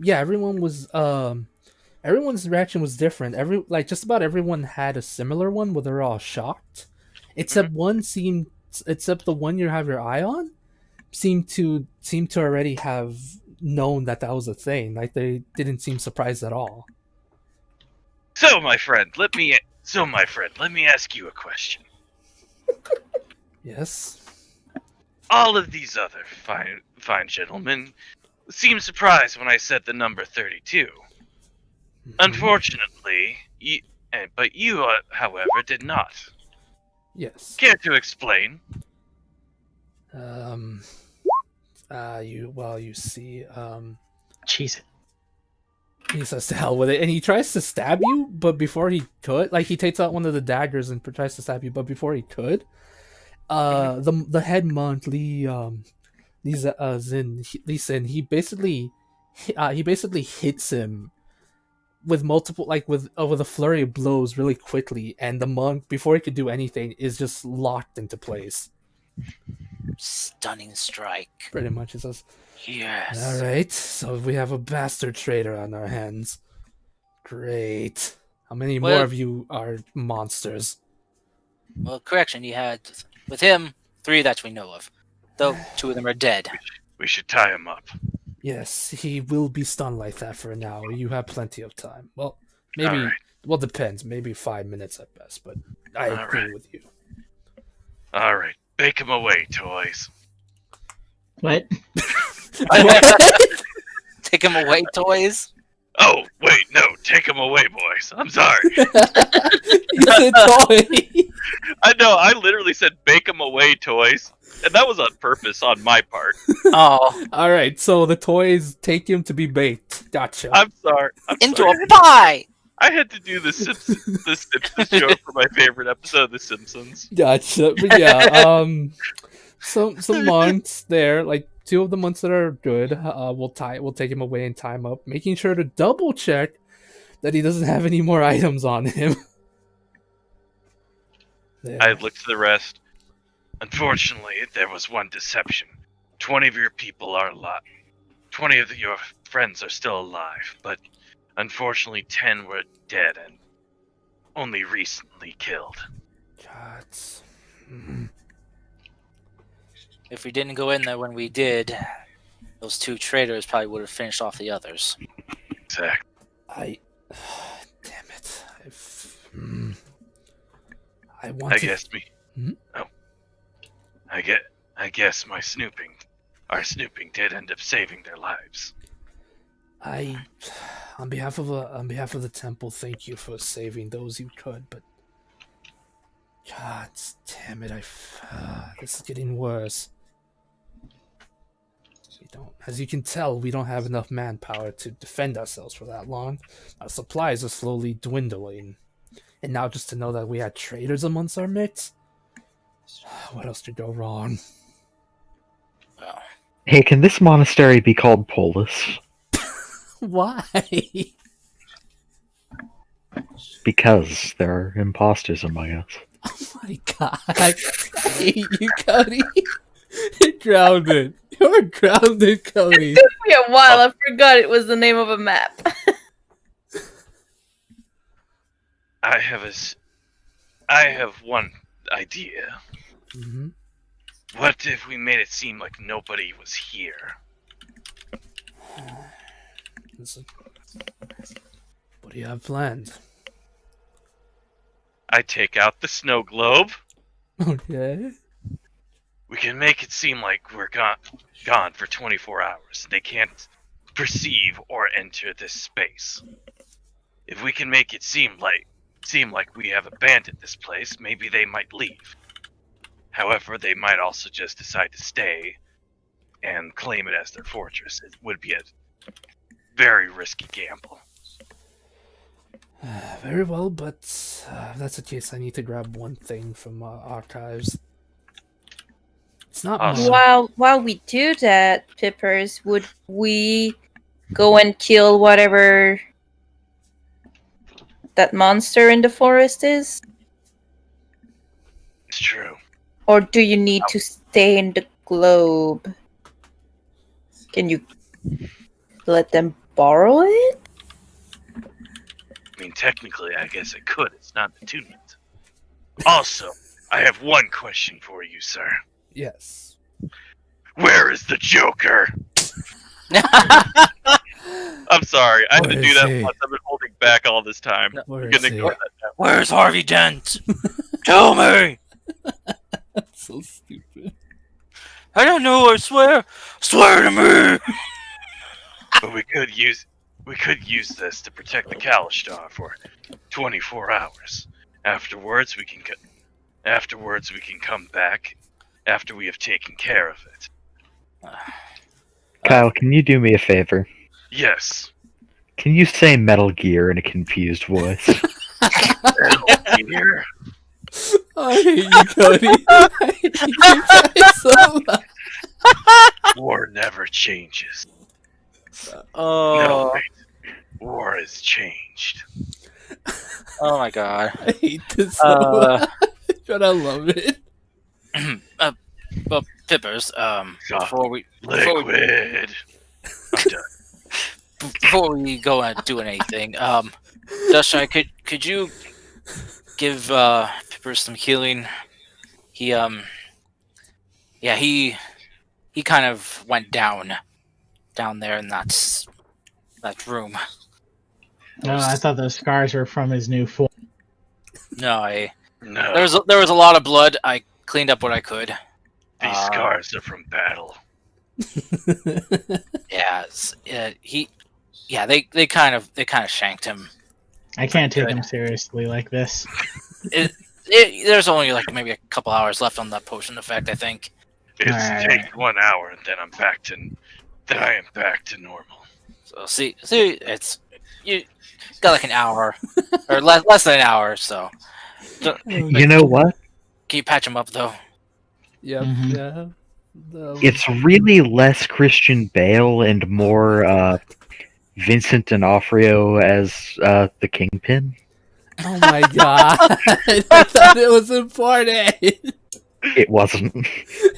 Yeah, everyone's reaction was different. Just about everyone had a similar one where they're all shocked, except except the one you have your eye on seemed to already have known that was a thing. Like, they didn't seem surprised at all. So, my friend, let me ask you a question. Yes. All of these other fine gentlemen seemed surprised when I said the number 32. Unfortunately, but you, however, did not. Yes. Care to explain? You see, Cheese it. he says to hell with it, and he tries to stab you, but before he could, he takes out one of the daggers and tries to stab you, but before he could, the head monk Lee Sin, he basically hits him with multiple, with a flurry of blows really quickly, and the monk, before he could do anything, is just locked into place. stunning strike. Pretty much, it says. Yes. All right, so we have a bastard traitor on our hands. Great. How many more Well- of you are monsters? Well, correction, you had, with him, 3 that we know of. Though 2 of them are dead. We should tie him up. Yes, he will be stunned like that for an hour. You have plenty of time. Well, maybe. Alright. Well, depends. Maybe 5 minutes at best, but I agree Alright. with you. All right, bake him away, toys. What? Take him away, toys. Oh, wait, no, take him away, boys. I'm sorry. You said toy. I know, I literally said bake him away, toys. And that was on purpose on my part. Oh, All right, so the toys take him to be baked. Gotcha. I'm sorry. into sorry. a pie. I had to do the Simpsons joke for my favorite episode of The Simpsons. Gotcha. But yeah, some months there, like 2 of the months that are good, we'll take him away and tie him up, making sure to double check that he doesn't have any more items on him. There. I looked to the rest. Unfortunately, there was one deception. 20 of your people are alive. 20 of your friends are still alive, but unfortunately 10 were dead and only recently killed. Gods. Mm. If we didn't go in there when we did, those 2 traitors probably would have finished off the others. Exactly. Damn it. I want I to. guess me. Hmm? Oh. I guess our snooping did end up saving their lives. On behalf of the temple, thank you for saving those you could, but God damn it, this is getting worse. As you can tell, we don't have enough manpower to defend ourselves for that long. Our supplies are slowly dwindling, and now just to know that we had traitors amongst our midst, what else could go wrong? Well, Hey, can this monastery be called Polis? Why? Because there are imposters among us. Oh my God! I hate you, Cody. You're grounded. You're grounded, Cody. Took me a while. I forgot it was the name of a map. I have one idea. Mm-hmm. What if we made it seem like nobody was here? Listen, what do you have planned? I take out the snow globe. Okay. We can make it seem like we're gone for 24 hours. They can't perceive or enter this space. If we can make it seem like we have abandoned this place, maybe they might leave. However, they might also just decide to stay and claim it as their fortress. It would be a very risky gamble. Very well, but if that's the case, I need to grab one thing from archives. It's not Awesome. much. While we do that, Pippers, would we go and kill whatever that monster in the forest is? It's true. Or do you need to stay in the globe? Can you let them borrow it? I mean, technically, I guess I could. It's not attunement. Also, I have one question for you, sir. Yes. Where is the Joker? I'm sorry. I had to Where do is that he? once. I've been holding back all this time. Where We're is gonna he? ignore that now. Where's Harvey Dent? Tell me! That's so stupid. I don't know, I swear! Swear to me! But we could use this to protect the Kalishtar for 24 hours. Afterwards, we can come back after we have taken care of it. Kyle, can you do me a favor? Yes. Can you say Metal Gear in a confused voice? Here. I hate you, Cody. I hate you guys so much. War never changes. Oh, No, wait. War has changed. oh my god. I hate this so much, but I love it. Pippers, Chocolate liquid. I'm done. before we go and do anything, Dusty, could you give Pippers some healing? He yeah, he kind of went down there in that room. No, I thought those scars were from his new form. No, No, there was a lot of blood. I cleaned up what I could. these scars are from battle. They kind of shanked him. I can't take Good. him seriously like this. There's only like maybe a couple hours left on that potion effect, I think. It's Alright. take 1 hour and then I am back to normal. So see, it's you got like an hour or less than an hour. So You know what? can you patch him up though? Yep. Mhm. Yeah. It's really less Christian Bale and more Vincent D'Onofrio as the Kingpin. Oh my god! I thought it was important. It wasn't.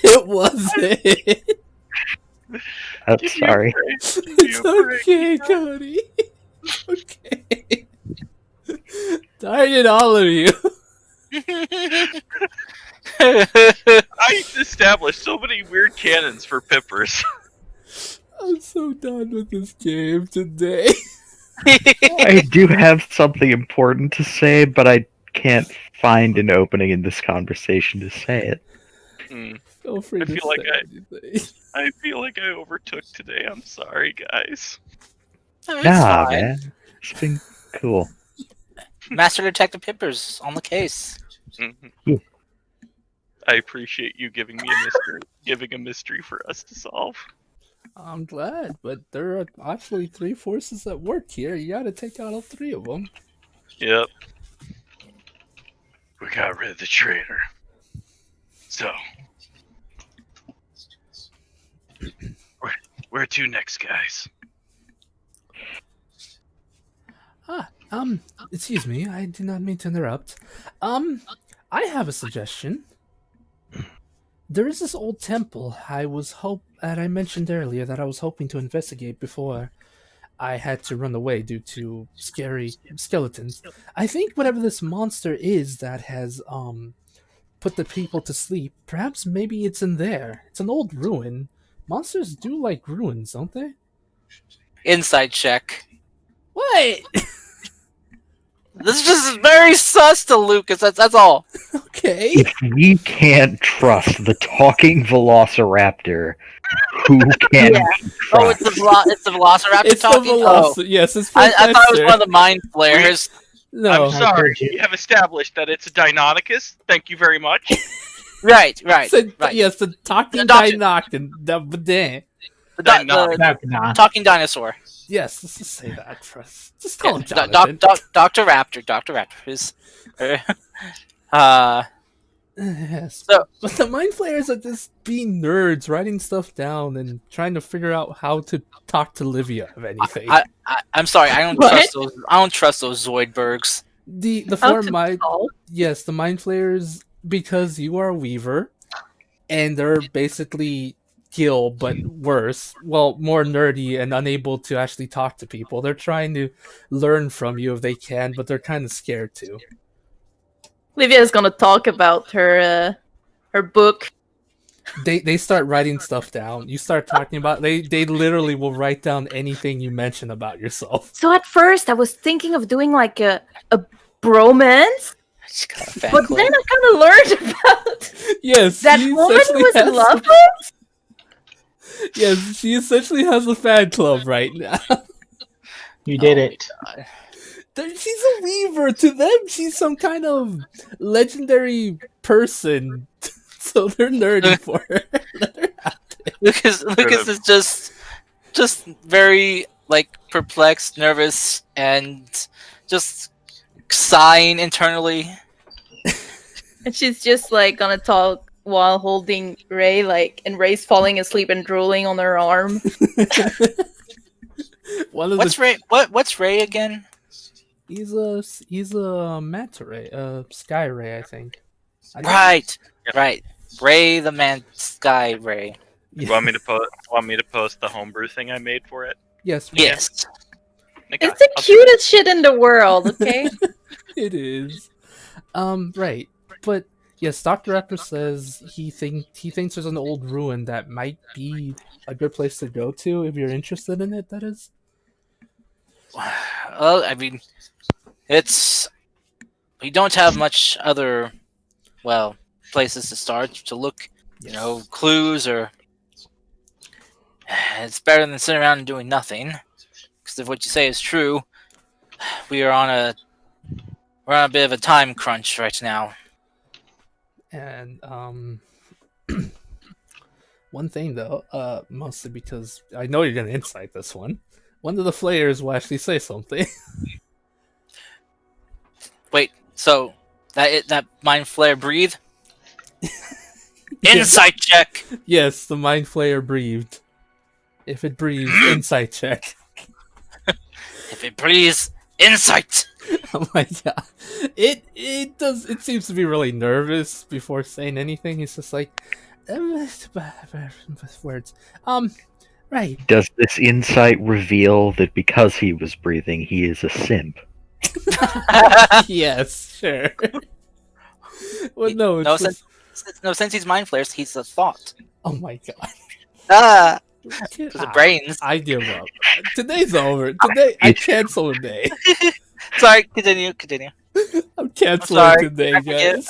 It wasn't. I'm Give me a sorry. break. It's okay, Cody. Okay. Darn it, all of you. I established so many weird canons for Pippers. I'm so done with this game today. I do have something important to say, but I can't find an opening in this conversation to say it. Feel free I to feel like say anything. I feel like I overtook today. I'm sorry, guys. It's Nah, fine. man. It's been cool. Master Detective Pippers on the case. Mhm. I appreciate you giving me a mystery for us to solve. I'm glad, but there are actually 3 forces at work here. You gotta take out all 3 of them. Yep. We got rid of the traitor. So, where to next, guys? Excuse me, I did not mean to interrupt. I have a suggestion. There is this old temple that I mentioned earlier that I was hoping to investigate before I had to run away due to scary skeletons. I think whatever this monster is that has put the people to sleep, perhaps maybe it's in there. It's an old ruin. Monsters do like ruins, don't they? Inside check. What? This is just very sus to Lucas. That's all. Okay. If we can't trust the talking velociraptor, who can Yeah. we Oh, it's trust? the Velociraptor It's the talking. Oh, Yes, it's I thought it was Professor. one of the mind flayers. No. I'm How sorry. could you? We have established that it's a Deinonychus. Thank you very much. Right. Yes, the talking The doctor- Dynock and the The No, nah. talking dinosaur. Yes, let's just say that for us. Just call him Yeah, Jonathan. Dr. Raptor. Dr. Raptor is. Yes. So- But the mind flayers are just being nerds, writing stuff down and trying to figure out how to talk to Livia, if anything. I'm sorry. I don't What? trust those. I don't trust those Zoidbergs. the How four to mind talk? yes, the mind flayers, because you are a weaver, and they're basically Gil, but worse. Well, more nerdy and unable to actually talk to people. They're trying to learn from you if they can, but they're kind of scared too. Livia is gonna talk about her book. They start writing stuff down. You start talking about they literally will write down anything you mention about yourself. So at first I was thinking of doing like a bromance, She's got a fan but club. then I kind of learned about Yes, that she woman essentially was in has- love with. Yes, she essentially has a fan club right now. You did it. She's a weaver. To them, she's some kind of legendary person. So they're nerdy for her. Lucas is just very like perplexed, nervous, and just sighing internally. And she's just like gonna talk while holding Ray, like, and Ray's falling asleep and drooling on her arm. One of What's the Ray? What's Ray again? he's a manta ray, sky ray, I think. I don't- Right. Ray the Man Sky Ray. Yeah. Want me to post the homebrew thing I made for it? Yes. Yes. Okay, It's the I'll do that. cutest shit in the world, okay? It is. Right. But yes, Dr. Rapper says he thinks there's an old ruin that might be a good place to go to if you're interested in it, that is. Well, I mean, it's we don't have much other places to start to look. You know, Yes. clues or it's better than sitting around and doing nothing. Because if what you say is true, we are on a we're on a bit of a time crunch right now. And one thing though, mostly because I know you're gonna insight this one. One of the flayers will actually say something. Wait, so that mind flare breathe? Yes. Insight check. Yes, the mind flayer breathed. If it breathes, insight check. If it breathes, insight. Oh my god. It seems to be really nervous before saying anything. He's just like words. Right. Does this insight reveal that because he was breathing, he is a simp? Yes, sure. Well, no, it's No, just... since he's mind flares, he's a thought. Oh my god. Ah, because the brains. I give up. Today's over. Today, I cancel today. Sorry, continue. I'm canceling sorry. today, I forget.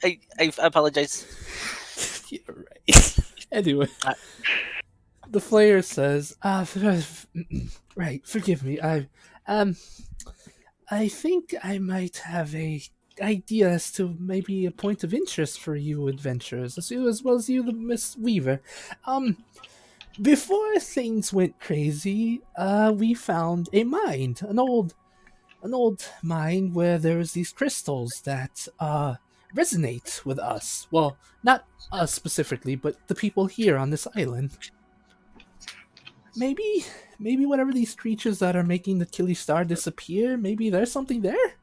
guys. I apologize. You're right. Anyway, the flayer says, right, forgive me. I think I might have a idea as to maybe a point of interest for you adventurers, as well as you, the Miss Weaver. Before things went crazy, we found a mine, an old mine where there was these crystals that resonate with us. Well, not us specifically, but the people here on this island. Maybe whatever these creatures that are making the Killy Star disappear, maybe there's something there.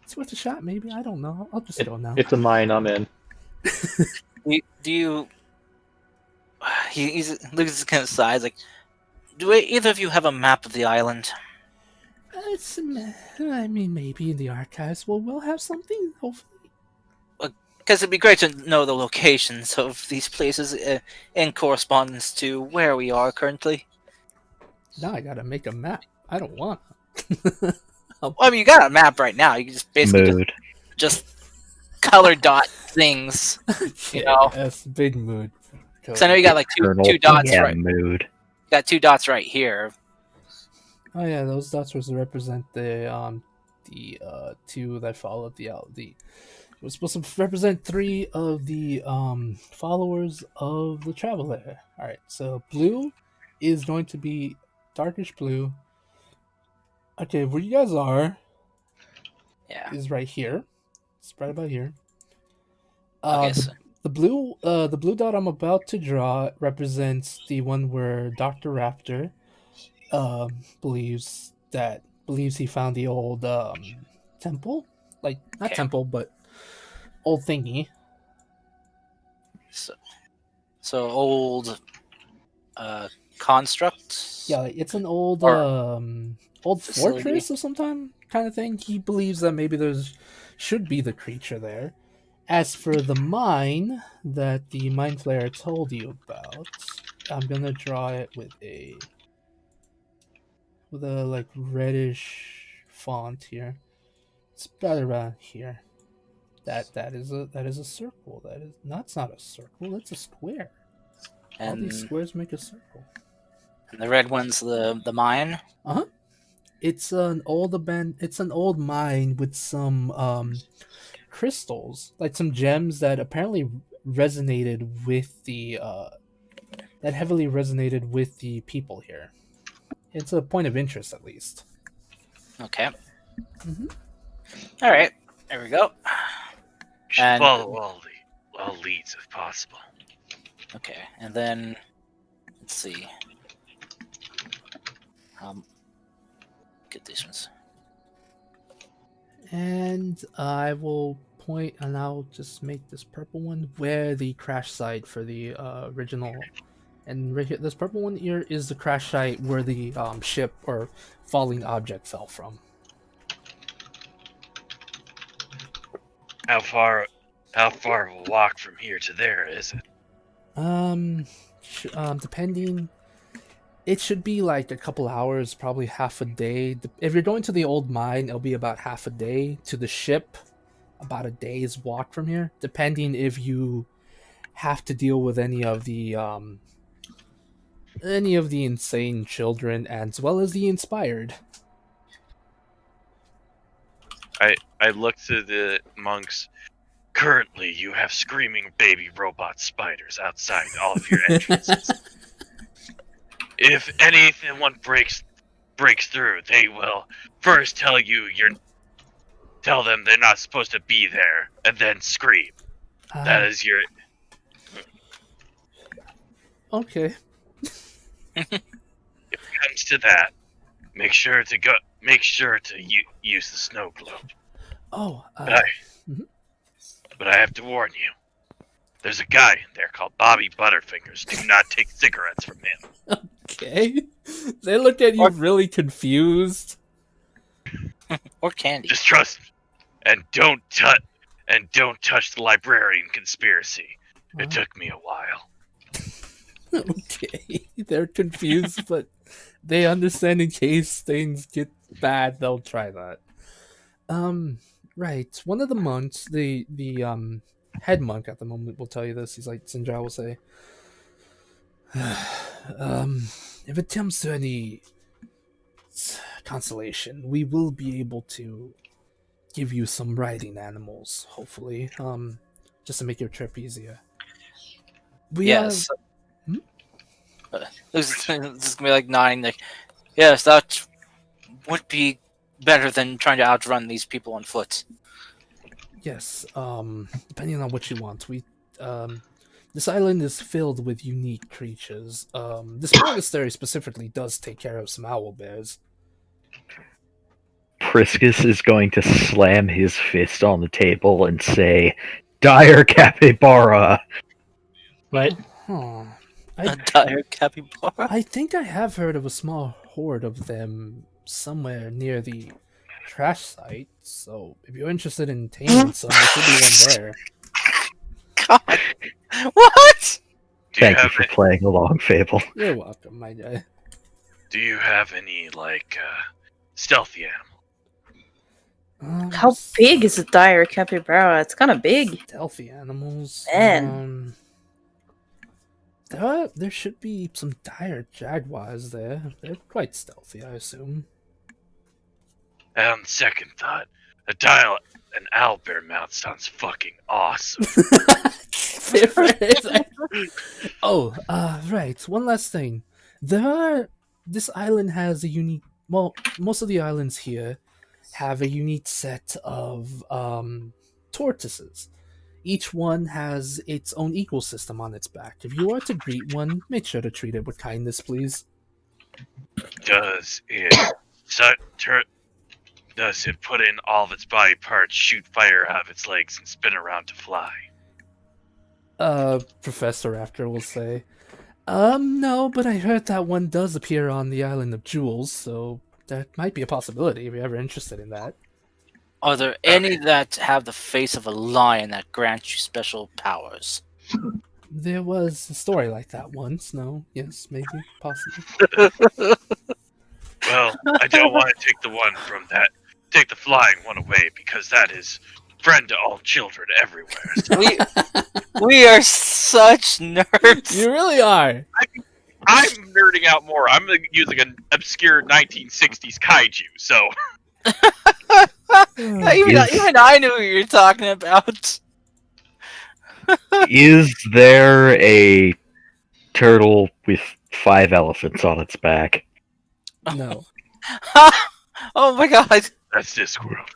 It's worth a shot. Maybe, I don't know. I'll just go now. It's a mine. I'm in. Do you? He's looks kind of sighs like. Do either of you have a map of the island? I mean, maybe in the archives we'll have something. Hopefully. Because it'd be great to know the locations of these places in correspondence to where we are currently. Now I gotta make a map. I don't want. Well, I mean, you got a map right now. You can just basically Mood. just color dot things. Okay, You know. that's big mood. Because I know you got like two dots yeah, right. mood. You got 2 dots right here. Oh yeah, those dots was to represent the two that followed the it was supposed to represent 3 of the followers of the traveler. All right, so blue is going to be darkish blue. Okay, where you guys are is right here. It's right about here. Okay, so The blue dot I'm about to draw represents the one where Dr. Raptor believes he found the old temple, like not temple but old thingy. so old construct. Yeah, like, it's an old old facility. fortress of some kind of thing. He believes that maybe should be the creature there. As for the mine that the mind flayer told you about, I'm gonna draw it with a like reddish font here. It's right around here. That is a circle. That's not a circle. That's a square. All these And, squares make a circle. and the red one's the mine. It's an old mine with some crystals, like some gems that apparently resonated with the that heavily resonated with the people here. It's a point of interest, at least. Okay. Mhm. All right. There we go. Should And- follow all leads if possible. Okay, and then let's see. Get these ones. And I will point, and I'll just make this purple one where the crash site for the original. And right here, this purple one here is the crash site where the ship or falling object fell from. How far of a walk from here to there is it? Depending, it should be like a couple hours, probably half a day. If you're going to the old mine, it'll be about half a day. To the ship, about a day's walk from here, depending if you have to deal with any of the insane children as well as the inspired. I look to the monks. Currently, you have screaming baby robot spiders outside all of your entrances. If anyone breaks through, they will first tell them they're not supposed to be there, and then scream. That is your. Okay. If it comes to that, make sure to use the snow globe. Oh. But I have to warn you. There's a guy in there called Bobby Butterfingers. Do not take cigarettes from him. Okay. They look at you really confused. Or candy. Just trust me. And don't touch the librarian conspiracy. It took me a while. Okay. They're confused, but they understand in case things get bad, they'll try that. Right. One of the monks, the head monk at the moment will tell you this. He's like, Sinjar will say, if it comes to any consolation, we will be able to give you some riding animals, hopefully, just to make your trip easier. Yes. This is gonna be like 9. Like, yes, that would be better than trying to outrun these people on foot. Yes. Depending on what you want, this island is filled with unique creatures. This monastery specifically does take care of some owl bears. Priscus is going to slam his fist on the table and say, "Dire capybara!" What? Huh. A dire capybara? I think I have heard of a small horde of them somewhere near the trash site, so if you're interested in taming some, there should be one there. God. What? Thank you for playing along, Fable. You're welcome, my guy. Do you have any, stealthy animal? How big is a dire capybara? It's kind of big. Stealthy animals. Man. There should be some dire jaguars there. They're quite stealthy, I assume. And on second thought, an owlbear mount sounds fucking awesome. Right. One last thing. This island has a unique. Well, most of the islands here have a unique set of tortoises. Each one has its own ecosystem on its back. If you are to greet one, make sure to treat it with kindness, please. Does it put in all of its body parts, shoot fire out of its legs, and spin around to fly? Professor After will say, no, but I heard that one does appear on the island of Jewels, so that might be a possibility if you're ever interested in that. Are there any that have the face of a lion that grants you special powers? There was a story like that once. No, yes, maybe, possibly. Well, I don't want to take the flying one away, because that is friend to all children everywhere. So We are such nerds. You really are. I'm nerding out more. I'm using an obscure 1960s kaiju, so... Even I knew what you were talking about. Is there a turtle with 5 elephants on its back? No. Oh my god. That's Discworld.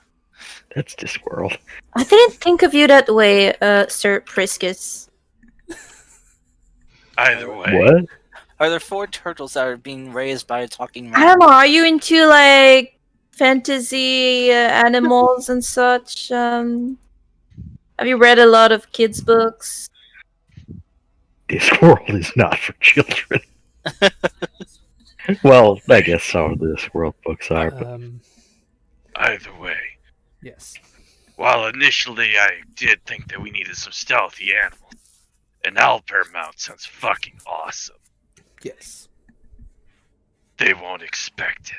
That's Discworld. I didn't think of you that way, Sir Priscus. Either way. What? Are there 4 turtles that are being raised by a talking I man? don't know. Are you into fantasy animals and such? Have you read a lot of kids' books? This world is not for children. Well, I guess some of the Discworld books are, but Either way, Yes. while initially I did think that we needed some stealthy animals, an owlbear mount sounds fucking awesome. Yes. They won't expect it.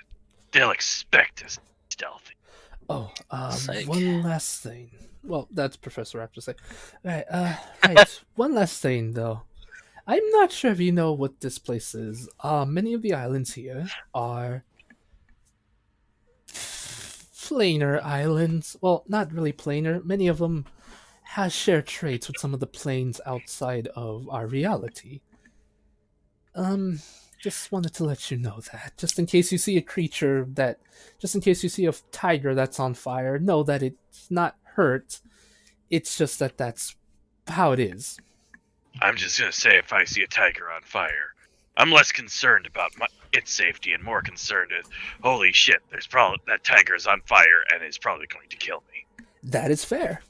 They'll expect us stealthy. Oh, Psych. one last thing. Well, that's Professor Raptor say. Right. One last thing, though. I'm not sure if you know what this place is. Many of the islands here are planar islands. Well, not really planar. Many of them has shared traits with some of the planes outside of our reality. Just wanted to let you know that. Just in case you see a creature that, just in case you see a tiger that's on fire, know that it's not hurt. It's just that that's how it is. I'm just gonna say, if I see a tiger on fire, I'm less concerned about its safety and more concerned with, holy shit, there's probably that tiger's on fire and is probably going to kill me. That is fair.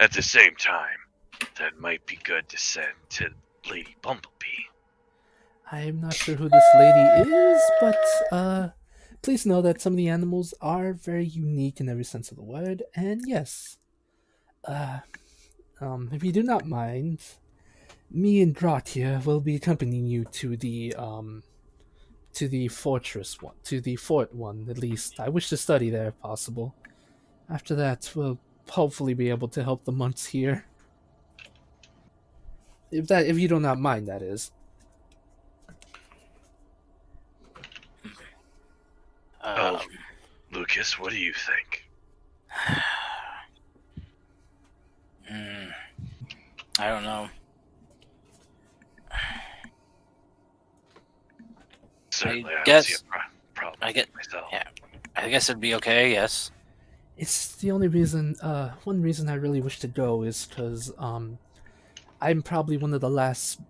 At the same time, that might be good to send to Lady Bumblebee. I'm not sure who this lady is, but please know that some of the animals are very unique in every sense of the word. And yes, if you do not mind, me and Drat here will be accompanying you to the fortress one, to the fort one at least. I wish to study there if possible. After that, we'll hopefully be able to help the monks here. If you do not mind, that is. Oh, Lucas, what do you think? I don't know. Certainly, I don't guess- see a problem I get- myself. yeah. I guess it'd be okay. Yes. It's the only reason. One reason I really wish to go is because I'm probably one of the last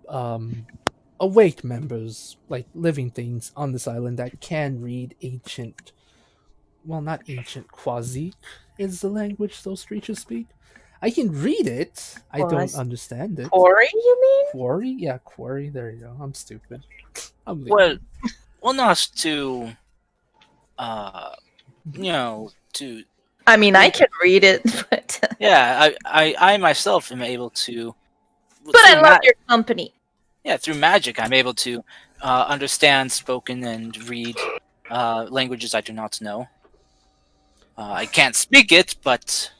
awake members, like living things on this island that can read ancient. Well, not ancient. Quasi is the language those creatures speak. I can read it. I don't Quasi- understand it. Quarry, you mean? Quarry? Yeah, quarry. There you go. I'm stupid. I'm Well, leaving. well, not to, to I mean, I can read it, but yeah. I myself am able to. but I through love your company. through magic, I'm able to understand spoken and read languages I do not know. I can't speak it, but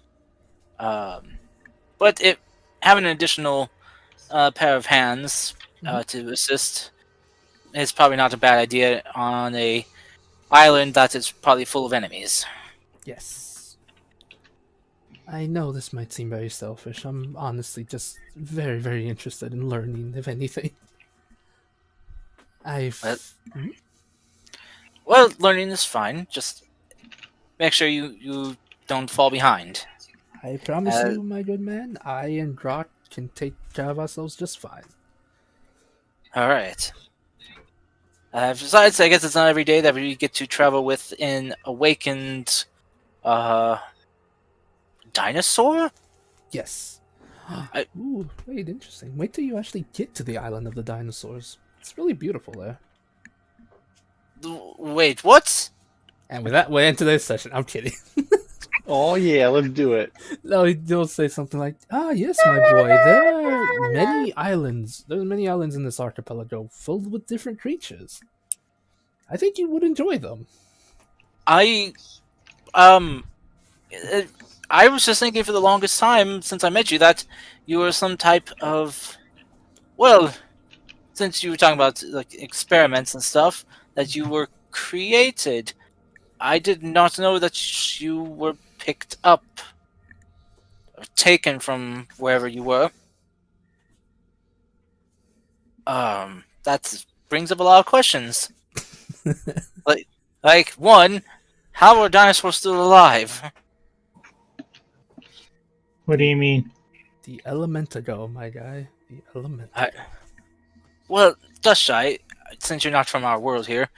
it having an additional pair of hands to assist is probably not a bad idea on a island that is probably full of enemies. Yes. I know this might seem very selfish. I'm honestly just very, very interested in learning, if anything. Well, learning is fine. Just make sure you don't fall behind. I promise you, my good man, I and Grok can take care of ourselves just fine. All right. Besides, I guess it's not every day that we get to travel with an awakened dinosaur. Yes. I- Ooh, wait, interesting. Wait till you actually get to the island of the dinosaurs. It's really beautiful there. Wait, what? And with that, we're into this session. I'm kidding. Oh yeah, let's do it. No, he'll say something like, "Ah, yes, my boy. There are many islands. There are many islands in this archipelago filled with different creatures. I think you would enjoy them." I um I was just thinking for the longest time since I met you that you were some type of, well, since you were talking about like experiments and stuff, that you were created. I did not know that you were picked up or taken from wherever you were. That brings up a lot of questions. Like one, how are dinosaurs still alive? What do you mean? The Elementago, my guy. The Elementago. Well, just shy, since you're not from our world here,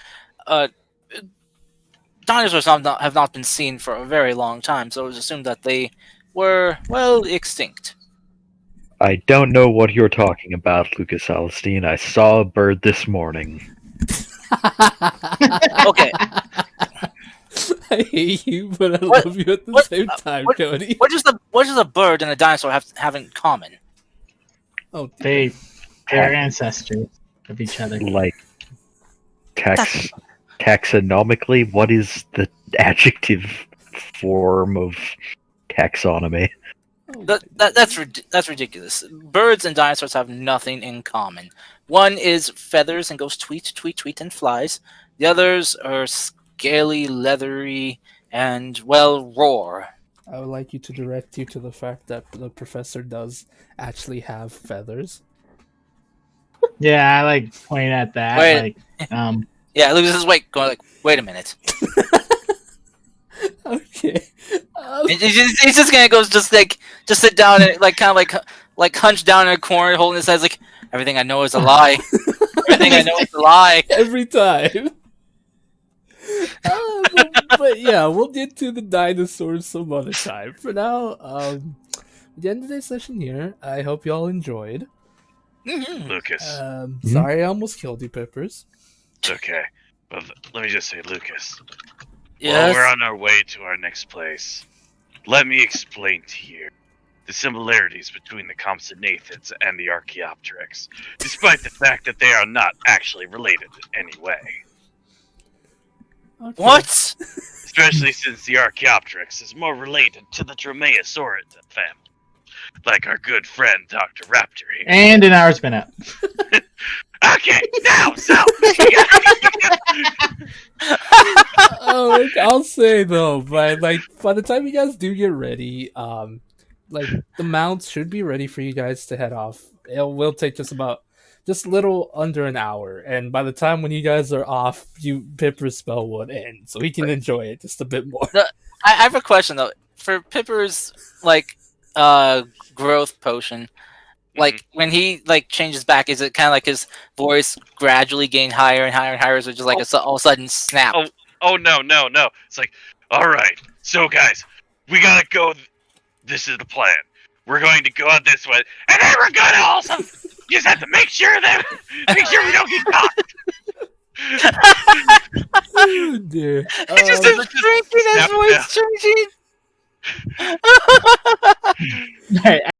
dinosaurs have not been seen for a very long time, so it was assumed that they were, well, extinct. I don't know what you're talking about, Lucas Alstein. I saw a bird this morning. Okay. I hate you, but I What- love you at the what- same time, what- Cody. What does a bird and a dinosaur have in common? Oh, dear. They're ancestors of each other. Like, taxonomically, what is the adjective form of taxonomy? Oh, That's ridiculous. Birds and dinosaurs have nothing in common. One is feathers and goes tweet, tweet, tweet and flies. The others are scaly, leathery, and, well, roar. I would like you to direct you to the fact that the professor does actually have feathers. Yeah, I like point at that. Wait. Like, Yeah, Lucas is wait a minute. Okay. He's just gonna go just sit down and kind of like hunch down in a corner, holding his head like everything I know is a lie. Everything I know is a lie. Every time. But yeah, we'll get to the dinosaurs some other time. For now, the end of today's session here. I hope y'all enjoyed. Mhm. Lucas. Sorry I almost killed you, Peppers. It's okay. But let me just say, Lucas. Yes. While we're on our way to our next place, let me explain to you the similarities between the Compsognathans and the Archaeopteryx, despite the fact that they are not actually related in any way. Okay. What? Especially since the Archaeopteryx is more related to the Dromaeosaurids family, like our good friend Dr. Raptor here. and an hour's been up. Okay, now, so... Oh, I'll say though, by the time you guys do get ready, the mounts should be ready for you guys to head off. It will take just a little under an hour, and by the time when you guys are off, Pipper's spell would end, so he can enjoy it just a bit more. I have a question though. For Pipper's growth potion, when he changes back, is it kind of like his voice gradually getting higher and higher and higher, or is it just like all of a sudden snap? Oh, no. It's like, alright, so guys, we gotta go. This is the plan. We're going to go out this way, and then we're gonna also just have to make sure we don't get caught. Oh dear. It's just his drinking, his Snap voice changing.